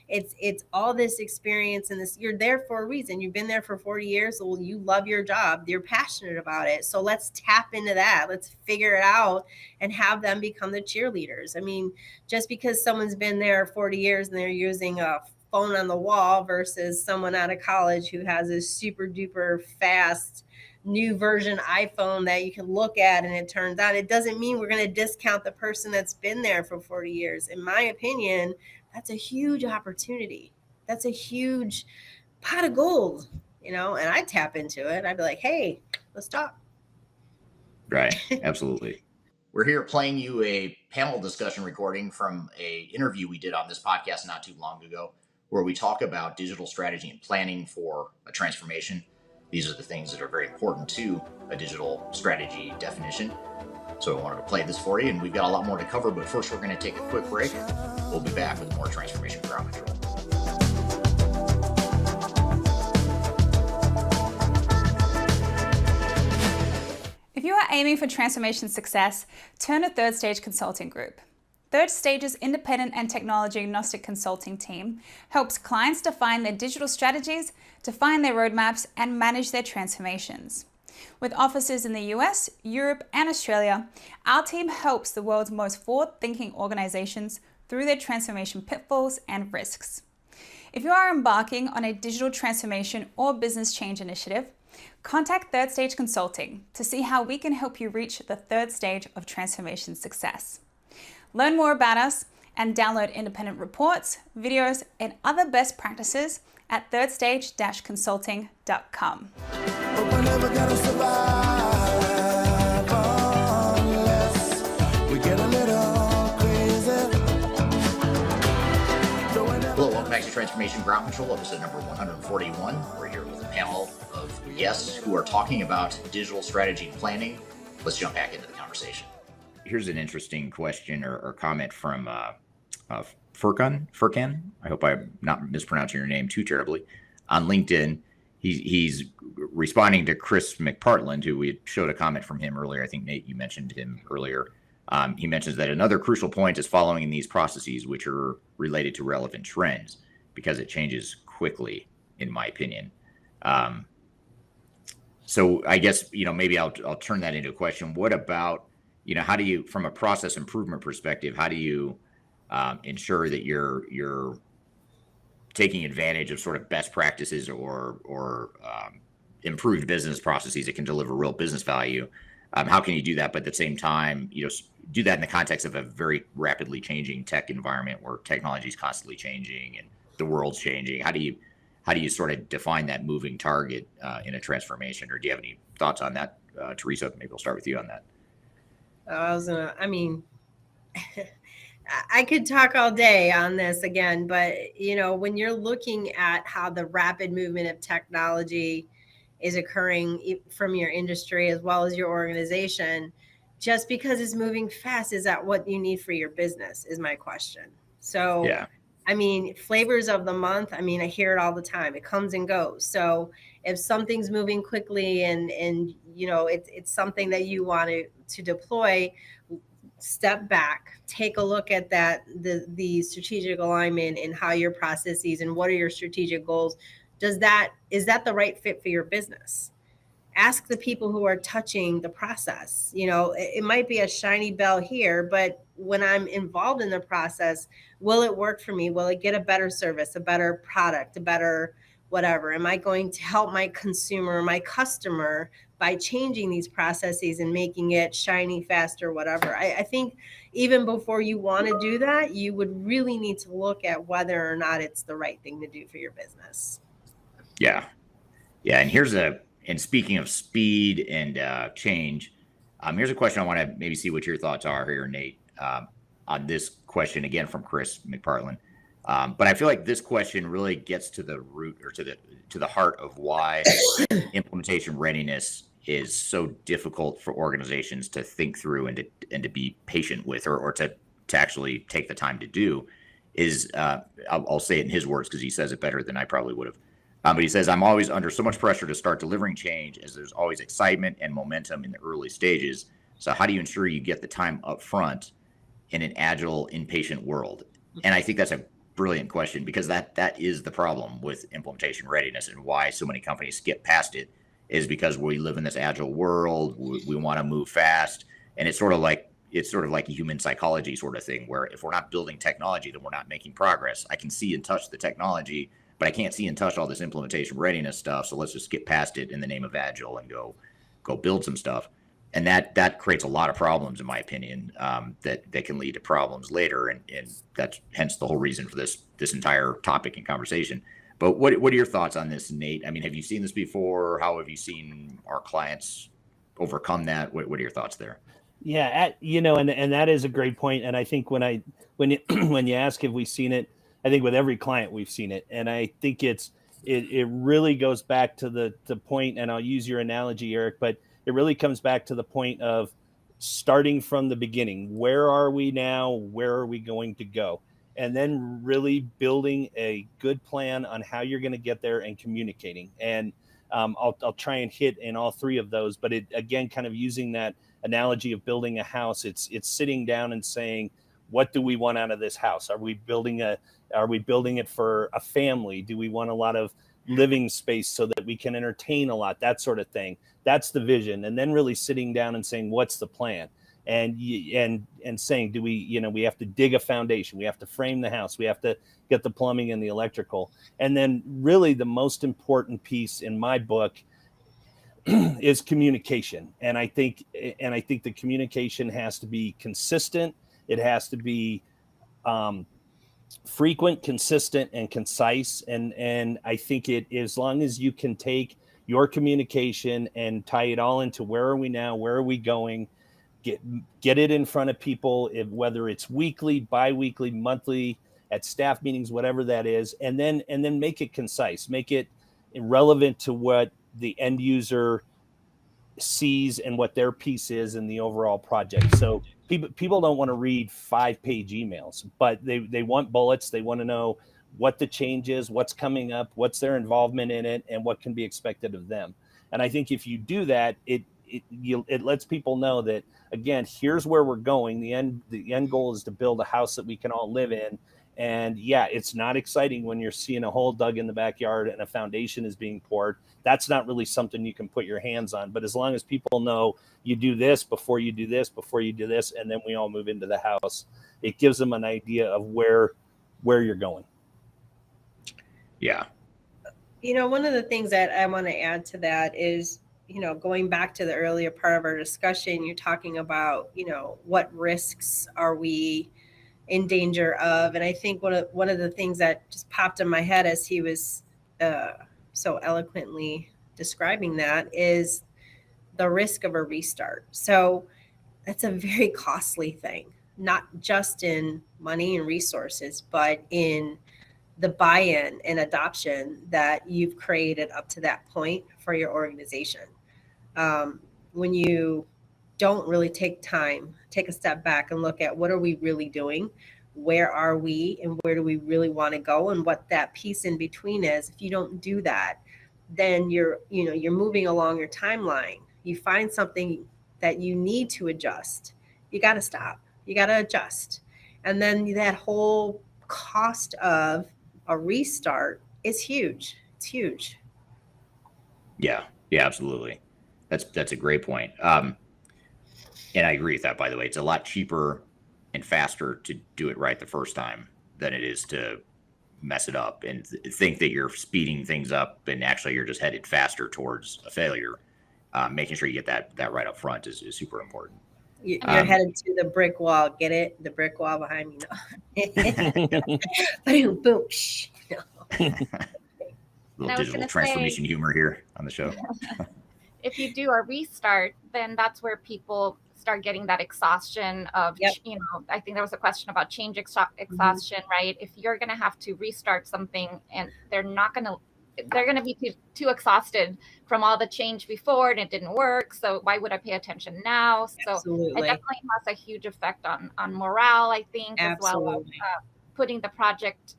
It's all this experience and this, you're there for a reason. You've been there for 40 years. So you love your job. You're passionate about it. So let's tap into that. Let's figure it out and have them become the cheerleaders. I mean, just because someone's been there 40 years and they're using a phone on the wall versus someone out of college who has a super duper fast new version iPhone that you can look at and it turns on, it doesn't mean we're going to discount the person that's been there for 40 years. In my opinion, that's a huge opportunity. That's a huge pot of gold, and I tap into it. I'd be like, hey, let's talk. Right. Absolutely. We're here playing you a panel discussion recording from a interview we did on this podcast not too long ago, where we talk about digital strategy and planning for a transformation. These are the things that are very important to a digital strategy definition. So I wanted to play this for you, and we've got a lot more to cover, but first we're going to take a quick break. We'll be back with more Transformation Ground Control. If you are aiming for transformation success, turn to Third Stage Consulting Group. Third Stage's independent and technology agnostic consulting team helps clients define their digital strategies, define their roadmaps, and manage their transformations. With offices in the US, Europe, and Australia, our team helps the world's most forward-thinking organizations through their transformation pitfalls and risks. If you are embarking on a digital transformation or business change initiative, contact Third Stage Consulting to see how we can help you reach the third stage of transformation success. Learn more about us and download independent reports, videos, and other best practices at thirdstage-consulting.com. But we're never gonna survive unless we get a little crazy. Hello, welcome back to Transformation Ground Control, episode number 141. We're here with a panel of guests who are talking about digital strategy and planning. Let's jump back into the conversation. Here's an interesting question or comment from Furkan. I hope I'm not mispronouncing your name too terribly. On LinkedIn, he's responding to Chris McPartland, who we showed a comment from him earlier. I think, Nate, you mentioned him earlier. He mentions that another crucial point is following these processes, which are related to relevant trends, because it changes quickly, in my opinion. So I guess, maybe I'll turn that into a question. What about, how do you, from a process improvement perspective, how do you ensure that you're taking advantage of sort of best practices or improved business processes that can deliver real business value? How can you do that, but at the same time, do that in the context of a very rapidly changing tech environment where technology is constantly changing and the world's changing? How do you sort of define that moving target in a transformation? Or do you have any thoughts on that, Teresa? Maybe we'll start with you on that. I could talk all day on this again, but when you're looking at how the rapid movement of technology is occurring from your industry as well as your organization, just because it's moving fast, is that what you need for your business, is my question. So, yeah. Flavors of the month, I hear it all the time. It comes and goes. So if something's moving quickly and it's something that you want to deploy, step back, take a look at the strategic alignment and how your processes and what are your strategic goals. Is that the right fit for your business? Ask the people who are touching the process. It might be a shiny bell here, but when I'm involved in the process, will it work for me? Will it get a better service, a better product, a better whatever? Am I going to help my consumer, my customer, by changing these processes and making it shiny, faster, whatever? I think even before you want to do that, you would really need to look at whether or not it's the right thing to do for your business. Yeah. And speaking of speed and change, here's a question I want to maybe see what your thoughts are here, Nate, on this question again from Chris McPartland. But I feel like this question really gets to the root or to the heart of why implementation readiness is so difficult for organizations to think through and to be patient with or to actually take the time to do. is, I'll say it in his words because he says it better than I probably would have. But he says, I'm always under so much pressure to start delivering change as there's always excitement and momentum in the early stages. So how do you ensure you get the time up front in an agile, impatient world? And I think that's a brilliant question, because that is the problem with implementation readiness, and why so many companies skip past it is because we live in this agile world. We want to move fast. And it's sort of like a human psychology sort of thing, where if we're not building technology, then we're not making progress. I can see and touch the technology, but I can't see and touch all this implementation readiness stuff. So let's just skip past it in the name of agile and go build some stuff. And that creates a lot of problems, in my opinion, that can lead to problems later. And that's hence the whole reason for this entire topic and conversation. But what are your thoughts on this, Nate? I mean, have you seen this before? How have you seen our clients overcome that? What are your thoughts there? Yeah, and that is a great point. And I think when you ask if we've seen it, I think with every client we've seen it. And I think it really goes back to the point, and I'll use your analogy, Eric, but it really comes back to the point of starting from the beginning. Where are we now? Where are we going to go? And then really building a good plan on how you're going to get there and communicating. And I'll try and hit in all three of those, but it, again, kind of using that analogy of building a house, it's sitting down and saying, what do we want out of this house? Are we building it for a family? Do we want a lot of living space so that we can entertain a lot, that sort of thing? That's the vision. And then really sitting down and saying, what's the plan? And saying, do we have to dig a foundation? We have to frame the house. We have to get the plumbing and the electrical. And then really the most important piece in my book is communication. And I think the communication has to be consistent. It has to be frequent, consistent, and concise. And I think as long as you can take your communication and tie it all into where are we now, where are we going, get it in front of people, whether it's weekly, bi-weekly, monthly, at staff meetings, whatever that is, and then make it concise, make it relevant to what the end user sees and what their piece is in the overall project. So people don't want to read 5-page emails, but they want bullets. They want to know what the change is, what's coming up, what's their involvement in it, and what can be expected of them. And I think if you do that, it lets people know that, again, here's where we're going. The end goal is to build a house that we can all live in. And yeah, it's not exciting when you're seeing a hole dug in the backyard and a foundation is being poured. That's not really something you can put your hands on. But as long as people know you do this before you do this, before you do this, and then we all move into the house, it gives them an idea of where you're going. Yeah. One of the things that I want to add to that is, going back to the earlier part of our discussion, you're talking about, what risks are we in danger of? And I think one of the things that just popped in my head as he was so eloquently describing that is the risk of a restart. So that's a very costly thing, not just in money and resources, but in the buy-in and adoption that you've created up to that point for your organization. When you don't really take a step back and look at what are we really doing, where are we, and where do we really want to go, and what that piece in between is. If you don't do that, then you're moving along your timeline. You find something that you need to adjust, you got to stop, you got to adjust, and then that whole cost of a restart is huge. It's huge. Yeah, absolutely. That's a great point. And I agree with that, by the way. It's a lot cheaper and faster to do it right the first time than it is to mess it up and think that you're speeding things up, and actually you're just headed faster towards a failure. Making sure you get that right up front is super important. You're headed to the brick wall. Get it? The brick wall behind me. No. Boom. Little digital transformation humor here on the show. If you do a restart, then that's where people start getting that exhaustion of, I think there was a question about change exhaustion, right? If you're going to have to restart something and they're going to be too exhausted from all the change before and it didn't work. So why would I pay attention now? So Absolutely. it definitely has a huge effect on morale, I think, Absolutely. as well as putting the project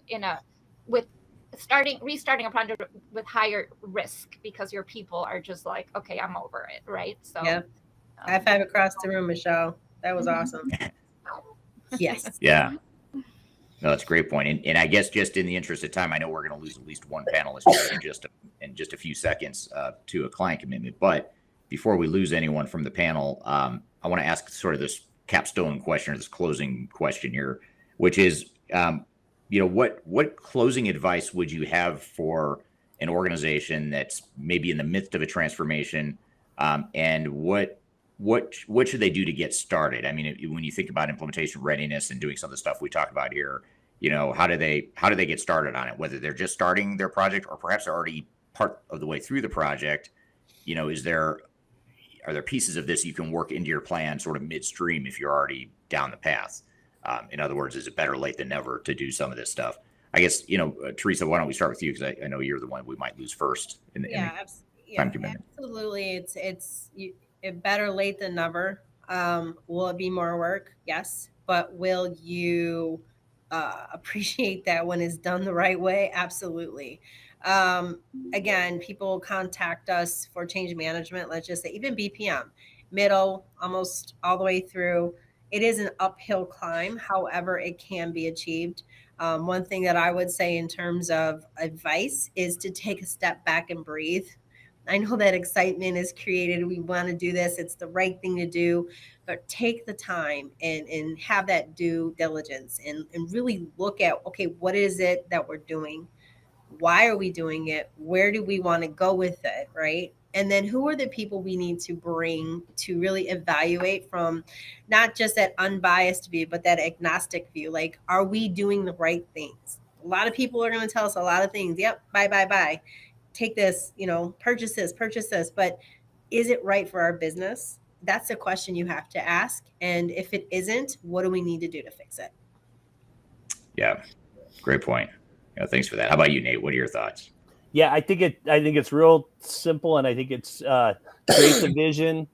restarting a project with higher risk because your people are just like, okay, I'm over it, right? So yeah. High five across the room, Michelle. That was awesome. Yes. Yeah. No, that's a great point. And I guess just in the interest of time, I know we're going to lose at least one panelist here in just a few seconds to a client commitment. But before we lose anyone from the panel, I want to ask sort of this capstone question or this closing question here, which is, what closing advice would you have for an organization that's maybe in the midst of a transformation, and what should they do to get started? I mean, when you think about implementation readiness and doing some of the stuff we talked about here, how do they get started on it? Whether they're just starting their project or perhaps they're already part of the way through the project, are there pieces of this you can work into your plan sort of midstream if you're already down the path? In other words, is it better late than never to do some of this stuff? I guess, Teresa, why don't we start with you? Because I know you're the one we might lose first in the time commitment. Absolutely. It's better late than never. Will it be more work? Yes. But will you appreciate that when it's done the right way? Absolutely. Again, people contact us for change management. Let's just say even BPM, middle, almost all the way through. It is an uphill climb. However, it can be achieved. One thing that I would say in terms of advice is to take a step back and breathe. I know that excitement is created. We want to do this. It's the right thing to do. But take the time and have that due diligence and really look at, okay, what is it that we're doing? Why are we doing it? Where do we want to go with it, right? And then who are the people we need to bring to really evaluate from not just that unbiased view, but that agnostic view? Like, are we doing the right things? A lot of people are going to tell us a lot of things. Yep, buy. Take this, purchase this. But is it right for our business? That's a question you have to ask. And if it isn't, what do we need to do to fix it? Yeah, great point. Thanks for that. How about you, Nate? What are your thoughts? Yeah, I think it's real simple, and I think it's create the vision,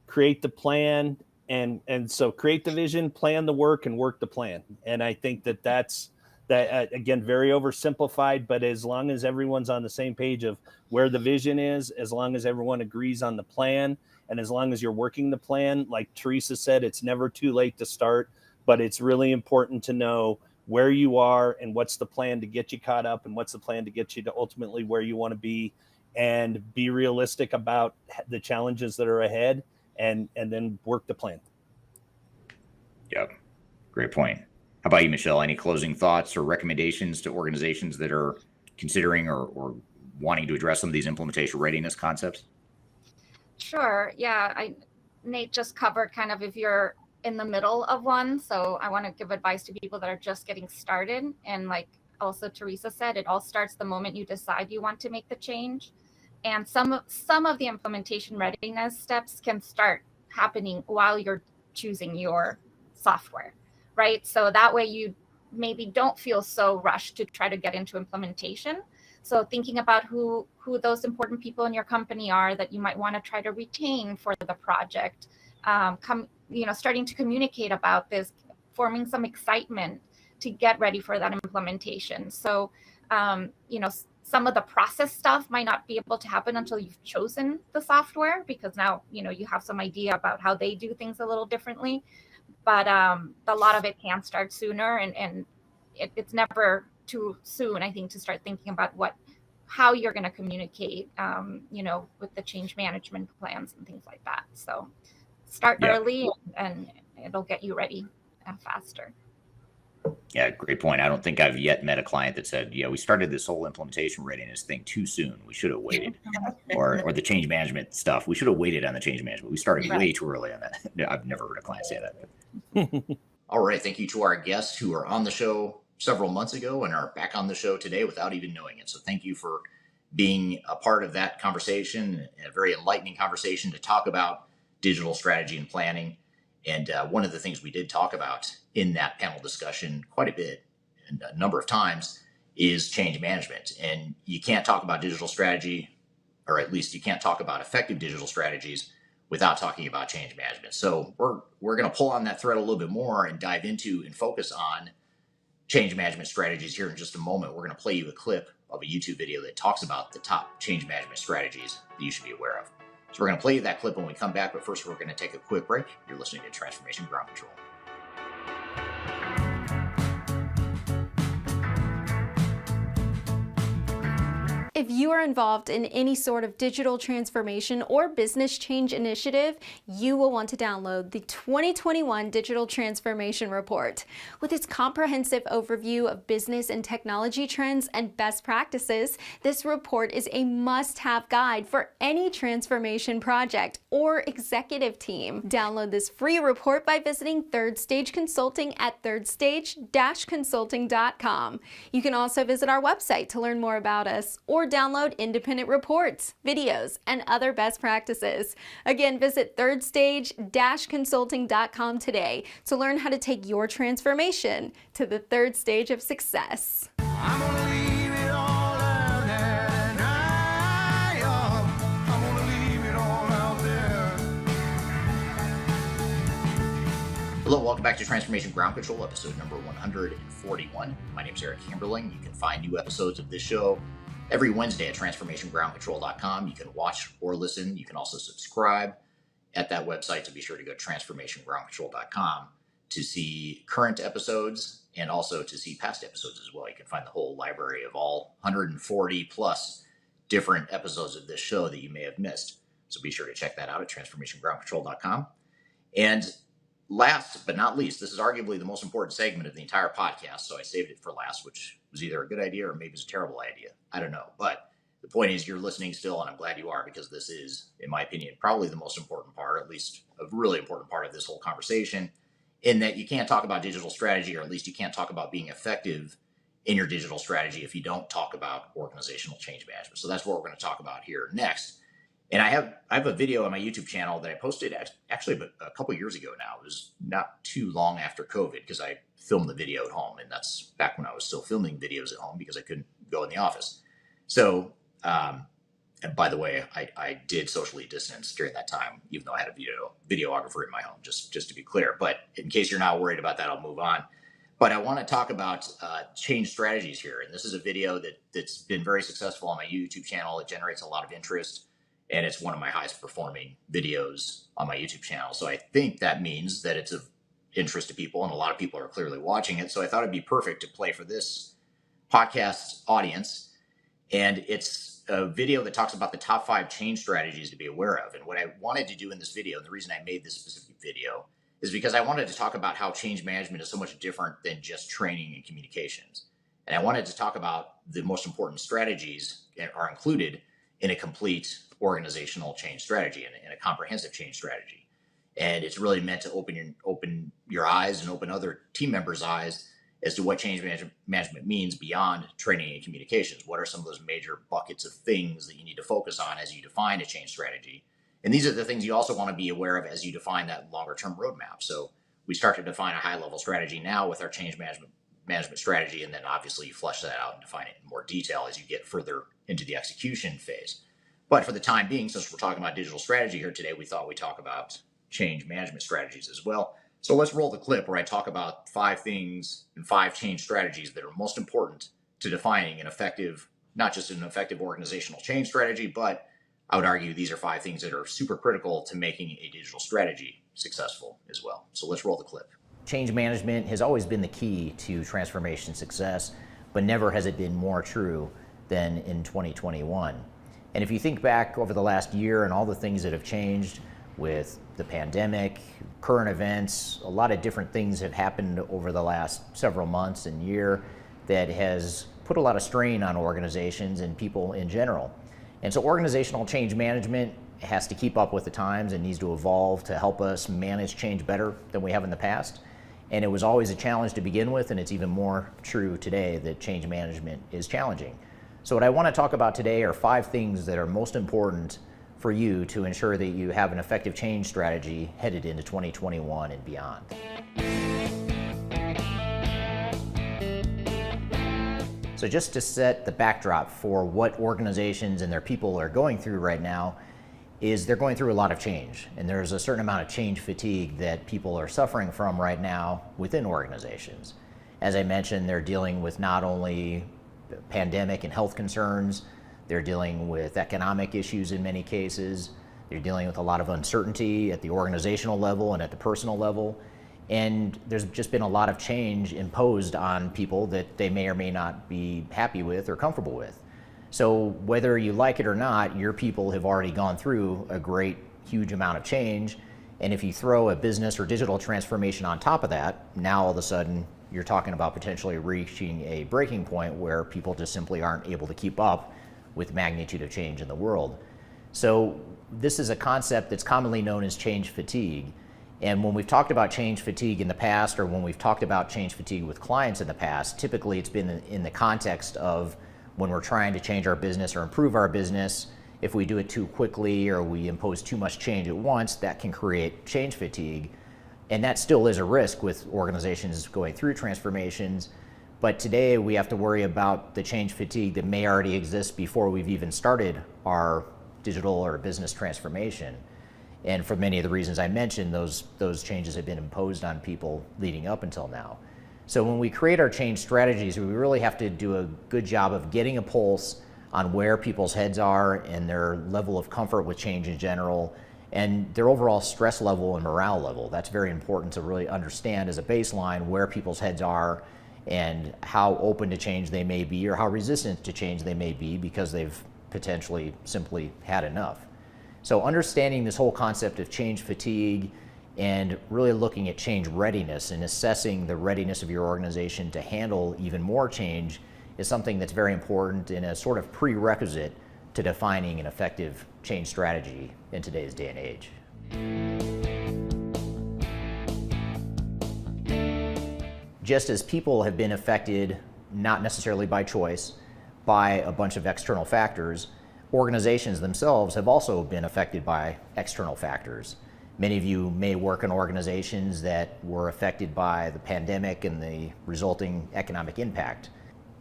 create the plan, and so create the vision, plan the work, and work the plan. And I think that's again, very oversimplified, but as long as everyone's on the same page of where the vision is, as long as everyone agrees on the plan, and as long as you're working the plan, like Teresa said, it's never too late to start, but it's really important to know where you are and what's the plan to get you caught up and what's the plan to get you to ultimately where you want to be, and be realistic about the challenges that are ahead, and then work the plan. Yep. Great point. How about you, Michelle? Any closing thoughts or recommendations to organizations that are considering or wanting to address some of these implementation readiness concepts? Sure. Yeah. Nate just covered kind of if you're in the middle of one. So I want to give advice to people that are just getting started. And like also Teresa said, it all starts the moment you decide you want to make the change. And some of the implementation readiness steps can start happening while you're choosing your software, right? So that way you maybe don't feel so rushed to try to get into implementation. So thinking about who those important people in your company are that you might want to try to retain for the project, starting to communicate about this, forming some excitement to get ready for that implementation. So, some of the process stuff might not be able to happen until you've chosen the software, because now, you have some idea about how they do things a little differently. But a lot of it can start sooner, and it's never too soon, I think, to start thinking about how you're going to communicate, with the change management plans and things like that. So start early, and it'll get you ready faster. Yeah, great point. I don't think I've yet met a client that said, we started this whole implementation readiness thing too soon. We should have waited. or the change management stuff. We should have waited on the change management. We started way too early on that. I've never heard a client say that. All right. Thank you to our guests who were on the show several months ago and are back on the show today without even knowing it. So thank you for being a part of that conversation, a very enlightening conversation to talk about digital strategy and planning. And one of the things we did talk about in that panel discussion quite a bit, and a number of times, is change management. And you can't talk about digital strategy, or at least you can't talk about effective digital strategies without talking about change management. So we're going to pull on that thread a little bit more and dive into and focus on change management strategies here in just a moment. We're going to play you a clip of a YouTube video that talks about the top change management strategies that you should be aware of. So we're going to play you that clip when we come back, but first we're going to take a quick break. You're listening to Transformation Ground Control. If you are involved in any sort of digital transformation or business change initiative, you will want to download the 2021 Digital Transformation Report. With its comprehensive overview of business and technology trends and best practices, this report is a must-have guide for any transformation project or executive team. Download this free report by visiting Third Stage Consulting at thirdstage-consulting.com. You can also visit our website to learn more about us or download independent reports, videos, and other best practices. Again, visit thirdstage-consulting.com today to learn how to take your transformation to the third stage of success. I'm gonna leave it all out there and I'm gonna leave it all out there. Hello, welcome back to Transformation Ground Control, episode number 141. My name is Eric Kimberling. You can find new episodes of this show every Wednesday at transformationgroundcontrol.com. You can watch or listen. You can also subscribe at that website, so be sure to go to transformationgroundcontrol.com to see current episodes and also to see past episodes as well. You can find the whole library of all 140 plus different episodes of this show that you may have missed. So be sure to check that out at transformationgroundcontrol.com. And last but not least, this is arguably the most important segment of the entire podcast, so I saved it for last, which was either a good idea or maybe it's a terrible idea. I don't know. But the point is you're listening still, and I'm glad you are, because this is, in my opinion, probably the most important part, at least a really important part of this whole conversation, in that you can't talk about digital strategy, or at least you can't talk about being effective in your digital strategy if you don't talk about organizational change management. So that's what we're going to talk about here next. And I have a video on my YouTube channel that I posted actually a couple years ago now. It was not too long after COVID, because I filmed the video at home, and that's back when I was still filming videos at home because I couldn't go in the office. So, and by the way, I did socially distance during that time, even though I had a videographer in my home, just to be clear. But in case you're not worried about that, I'll move on. But I want to talk about change strategies here. And this is a video that's been very successful on my YouTube channel. It generates a lot of interest, and it's one of my highest performing videos on my YouTube channel. So I think that means that it's of interest to people, and a lot of people are clearly watching it. So I thought it'd be perfect to play for this podcast audience. And it's a video that talks about the top 5 change strategies to be aware of. And what I wanted to do in this video, and the reason I made this specific video, is because I wanted to talk about how change management is so much different than just training and communications. And I wanted to talk about the most important strategies that are included in a complete organizational change strategy and a comprehensive change strategy. And it's really meant to open your eyes and open other team members' eyes as to what change management means beyond training and communications. What are some of those major buckets of things that you need to focus on as you define a change strategy? And these are the things you also want to be aware of as you define that longer term roadmap. So we start to define a high level strategy now with our change management strategy, and then obviously you flesh that out and define it in more detail as you get further into the execution phase. But for the time being, since we're talking about digital strategy here today, we thought we'd talk about change management strategies as well. So let's roll the clip where I talk about 5 things and 5 change strategies that are most important to defining an effective, not just an effective organizational change strategy, but I would argue these are 5 things that are super critical to making a digital strategy successful as well. So let's roll the clip. Change management has always been the key to transformation success, but never has it been more true than in 2021. And if you think back over the last year and all the things that have changed with the pandemic, current events, a lot of different things have happened over the last several months and year that has put a lot of strain on organizations and people in general. And so organizational change management has to keep up with the times and needs to evolve to help us manage change better than we have in the past. And it was always a challenge to begin with, and it's even more true today that change management is challenging. So what I want to talk about today are 5 things that are most important for you to ensure that you have an effective change strategy headed into 2021 and beyond. So just to set the backdrop for what organizations and their people are going through right now, is they're going through a lot of change, and there's a certain amount of change fatigue that people are suffering from right now within organizations. As I mentioned, they're dealing with not only pandemic and health concerns, they're dealing with economic issues in many cases, they're dealing with a lot of uncertainty at the organizational level and at the personal level. And there's just been a lot of change imposed on people that they may or may not be happy with or comfortable with. So whether you like it or not, your people have already gone through a great, huge amount of change. And if you throw a business or digital transformation on top of that, now all of a sudden you're talking about potentially reaching a breaking point where people just simply aren't able to keep up with the magnitude of change in the world. So this is a concept that's commonly known as change fatigue. And when we've talked about change fatigue in the past, or when we've talked about change fatigue with clients in the past, typically it's been in the context of when we're trying to change our business or improve our business. If we do it too quickly or we impose too much change at once, that can create change fatigue. And that still is a risk with organizations going through transformations. But today we have to worry about the change fatigue that may already exist before we've even started our digital or business transformation. And for many of the reasons I mentioned, those changes have been imposed on people leading up until now. So when we create our change strategies, we really have to do a good job of getting a pulse on where people's heads are and their level of comfort with change in general, and their overall stress level and morale level. That's very important to really understand as a baseline where people's heads are and how open to change they may be or how resistant to change they may be because they've potentially simply had enough. So understanding this whole concept of change fatigue and really looking at change readiness and assessing the readiness of your organization to handle even more change is something that's very important and a sort of prerequisite to defining an effective change strategy in today's day and age. Just as people have been affected, not necessarily by choice, by a bunch of external factors, organizations themselves have also been affected by external factors. Many of you may work in organizations that were affected by the pandemic and the resulting economic impact.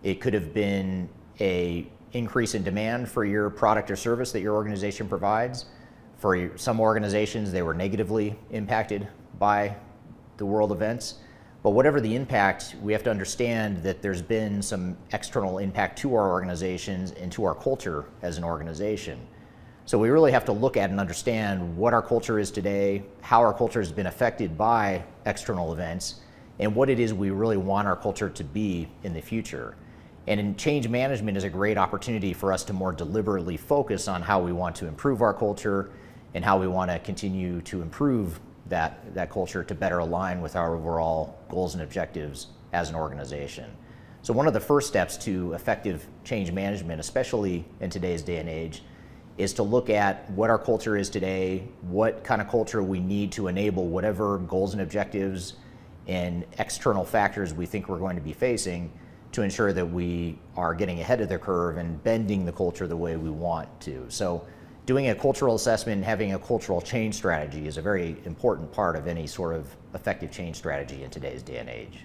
It could have been an increase in demand for your product or service that your organization provides. For some organizations, they were negatively impacted by the world events. But whatever the impact, we have to understand that there's been some external impact to our organizations and to our culture as an organization. So we really have to look at and understand what our culture is today, how our culture has been affected by external events, and what it is we really want our culture to be in the future. And in change management is a great opportunity for us to more deliberately focus on how we want to improve our culture and how we want to continue to improve that culture to better align with our overall goals and objectives as an organization. So one of the first steps to effective change management, especially in today's day and age, is to look at what our culture is today, what kind of culture we need to enable whatever goals and objectives and external factors we think we're going to be facing to ensure that we are getting ahead of the curve and bending the culture the way we want to. So doing a cultural assessment and having a cultural change strategy is a very important part of any sort of effective change strategy in today's day and age.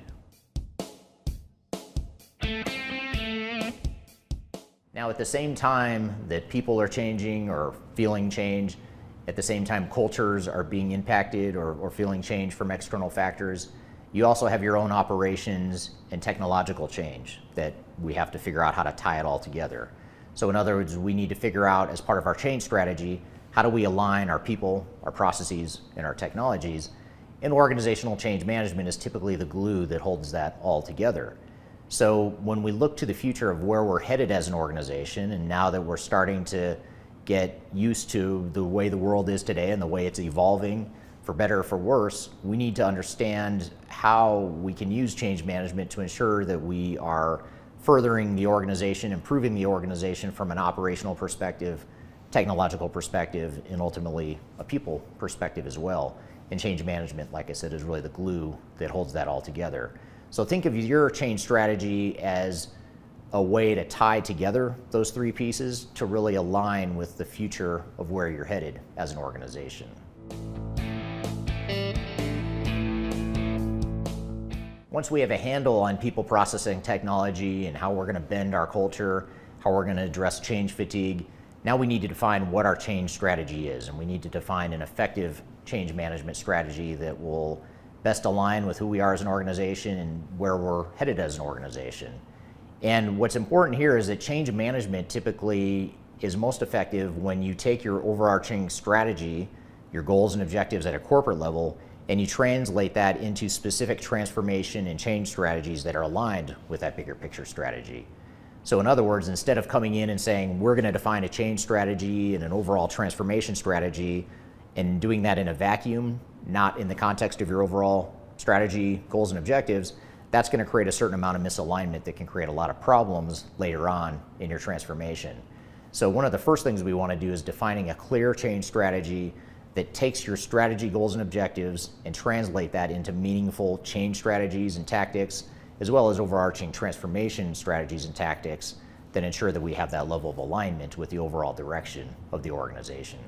Now, at the same time that people are changing or feeling change, at the same time cultures are being impacted or feeling change from external factors, you also have your own operations and technological change that we have to figure out how to tie it all together. So in other words, we need to figure out as part of our change strategy, how do we align our people, our processes, and our technologies? And organizational change management is typically the glue that holds that all together. So when we look to the future of where we're headed as an organization, and now that we're starting to get used to the way the world is today and the way it's evolving, for better or for worse, we need to understand how we can use change management to ensure that we are furthering the organization, improving the organization from an operational perspective, technological perspective, and ultimately a people perspective as well. And change management, like I said, is really the glue that holds that all together. So think of your change strategy as a way to tie together those three pieces to really align with the future of where you're headed as an organization. Once we have a handle on people, processing, technology, and how we're going to bend our culture, how we're going to address change fatigue, now we need to define what our change strategy is, and we need to define an effective change management strategy that will best align with who we are as an organization and where we're headed as an organization. And what's important here is that change management typically is most effective when you take your overarching strategy, your goals and objectives at a corporate level, and you translate that into specific transformation and change strategies that are aligned with that bigger picture strategy. So in other words, instead of coming in and saying, we're going to define a change strategy and an overall transformation strategy, and doing that in a vacuum, not in the context of your overall strategy, goals, and objectives, that's going to create a certain amount of misalignment that can create a lot of problems later on in your transformation. So one of the first things we want to do is defining a clear change strategy that takes your strategy, goals, and objectives and translate that into meaningful change strategies and tactics, as well as overarching transformation strategies and tactics that ensure that we have that level of alignment with the overall direction of the organization.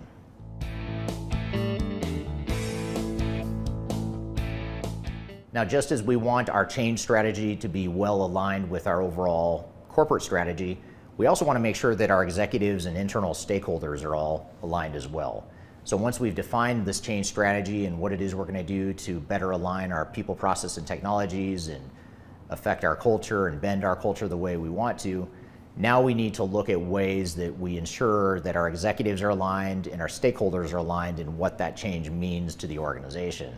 Now, just as we want our change strategy to be well aligned with our overall corporate strategy, we also want to make sure that our executives and internal stakeholders are all aligned as well. So once we've defined this change strategy and what it is we're going to do to better align our people, process, and technologies and affect our culture and bend our culture the way we want to, now we need to look at ways that we ensure that our executives are aligned and our stakeholders are aligned in what that change means to the organization.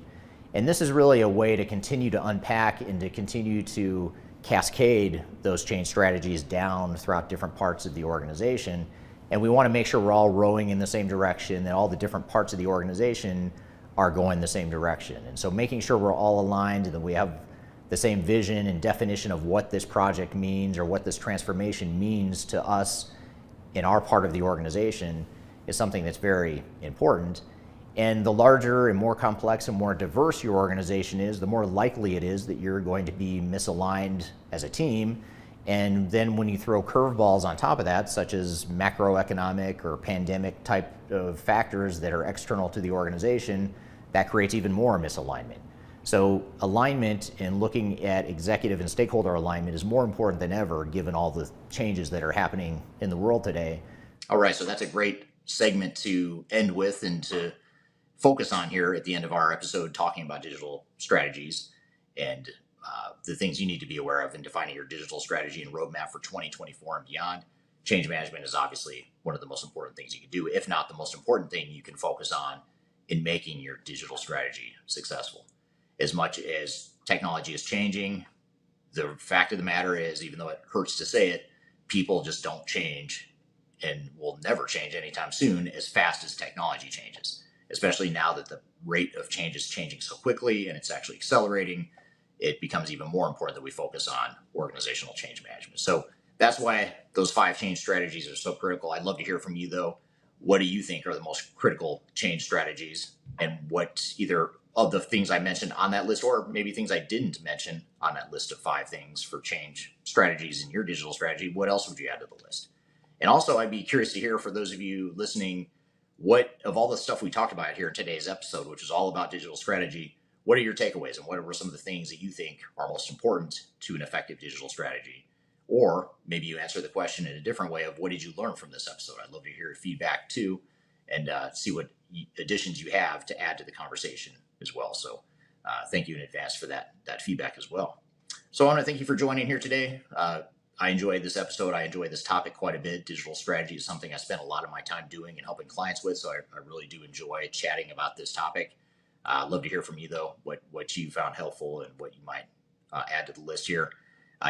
And this is really a way to continue to unpack and to continue to cascade those change strategies down throughout different parts of the organization. And we want to make sure we're all rowing in the same direction, that all the different parts of the organization are going the same direction. And so making sure we're all aligned and that we have the same vision and definition of what this project means or what this transformation means to us in our part of the organization is something that's very important. And the larger and more complex and more diverse your organization is, the more likely it is that you're going to be misaligned as a team. And then when you throw curveballs on top of that, such as macroeconomic or pandemic type of factors that are external to the organization, that creates even more misalignment. So alignment and looking at executive and stakeholder alignment is more important than ever, given all the changes that are happening in the world today. All right, so that's a great segment to end with and to focus on here at the end of our episode, talking about digital strategies and the things you need to be aware of in defining your digital strategy and roadmap for 2024 and beyond. Change management is obviously one of the most important things you can do, if not the most important thing you can focus on in making your digital strategy successful. As much as technology is changing, the fact of the matter is, even though it hurts to say it, people just don't change and will never change anytime soon as fast as technology changes, especially now that the rate of change is changing so quickly and it's actually accelerating. It becomes even more important that we focus on organizational change management. So that's why those 5 change strategies are so critical. I'd love to hear from you, though. What do you think are the most critical change strategies, and what either of the things I mentioned on that list, or maybe things I didn't mention on that list of 5 things for change strategies in your digital strategy, what else would you add to the list? And also, I'd be curious to hear, for those of you listening, what of all the stuff we talked about here in today's episode, which is all about digital strategy, what are your takeaways and what were some of the things that you think are most important to an effective digital strategy? Or maybe you answer the question in a different way of, what did you learn from this episode? I'd love to hear your feedback too, and see what additions you have to add to the conversation as well. So thank you in advance for that feedback as well. So I want to thank you for joining here today. I enjoyed this episode. I enjoyed this topic quite a bit. Digital strategy is something I spent a lot of my time doing and helping clients with. So I really do enjoy chatting about this topic. I'd love to hear from you, though, what you found helpful and what you might add to the list here.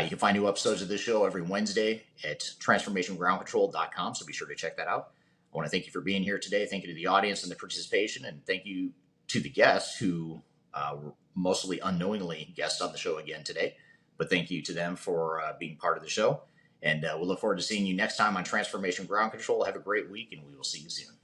You can find new episodes of this show every Wednesday at transformationgroundcontrol.com. So be sure to check that out. I want to thank you for being here today. Thank you to the audience and the participation. And thank you to the guests who were mostly unknowingly guests on the show again today. But thank you to them for being part of the show. And we'll look forward to seeing you next time on Transformation Ground Control. Have a great week, and we will see you soon.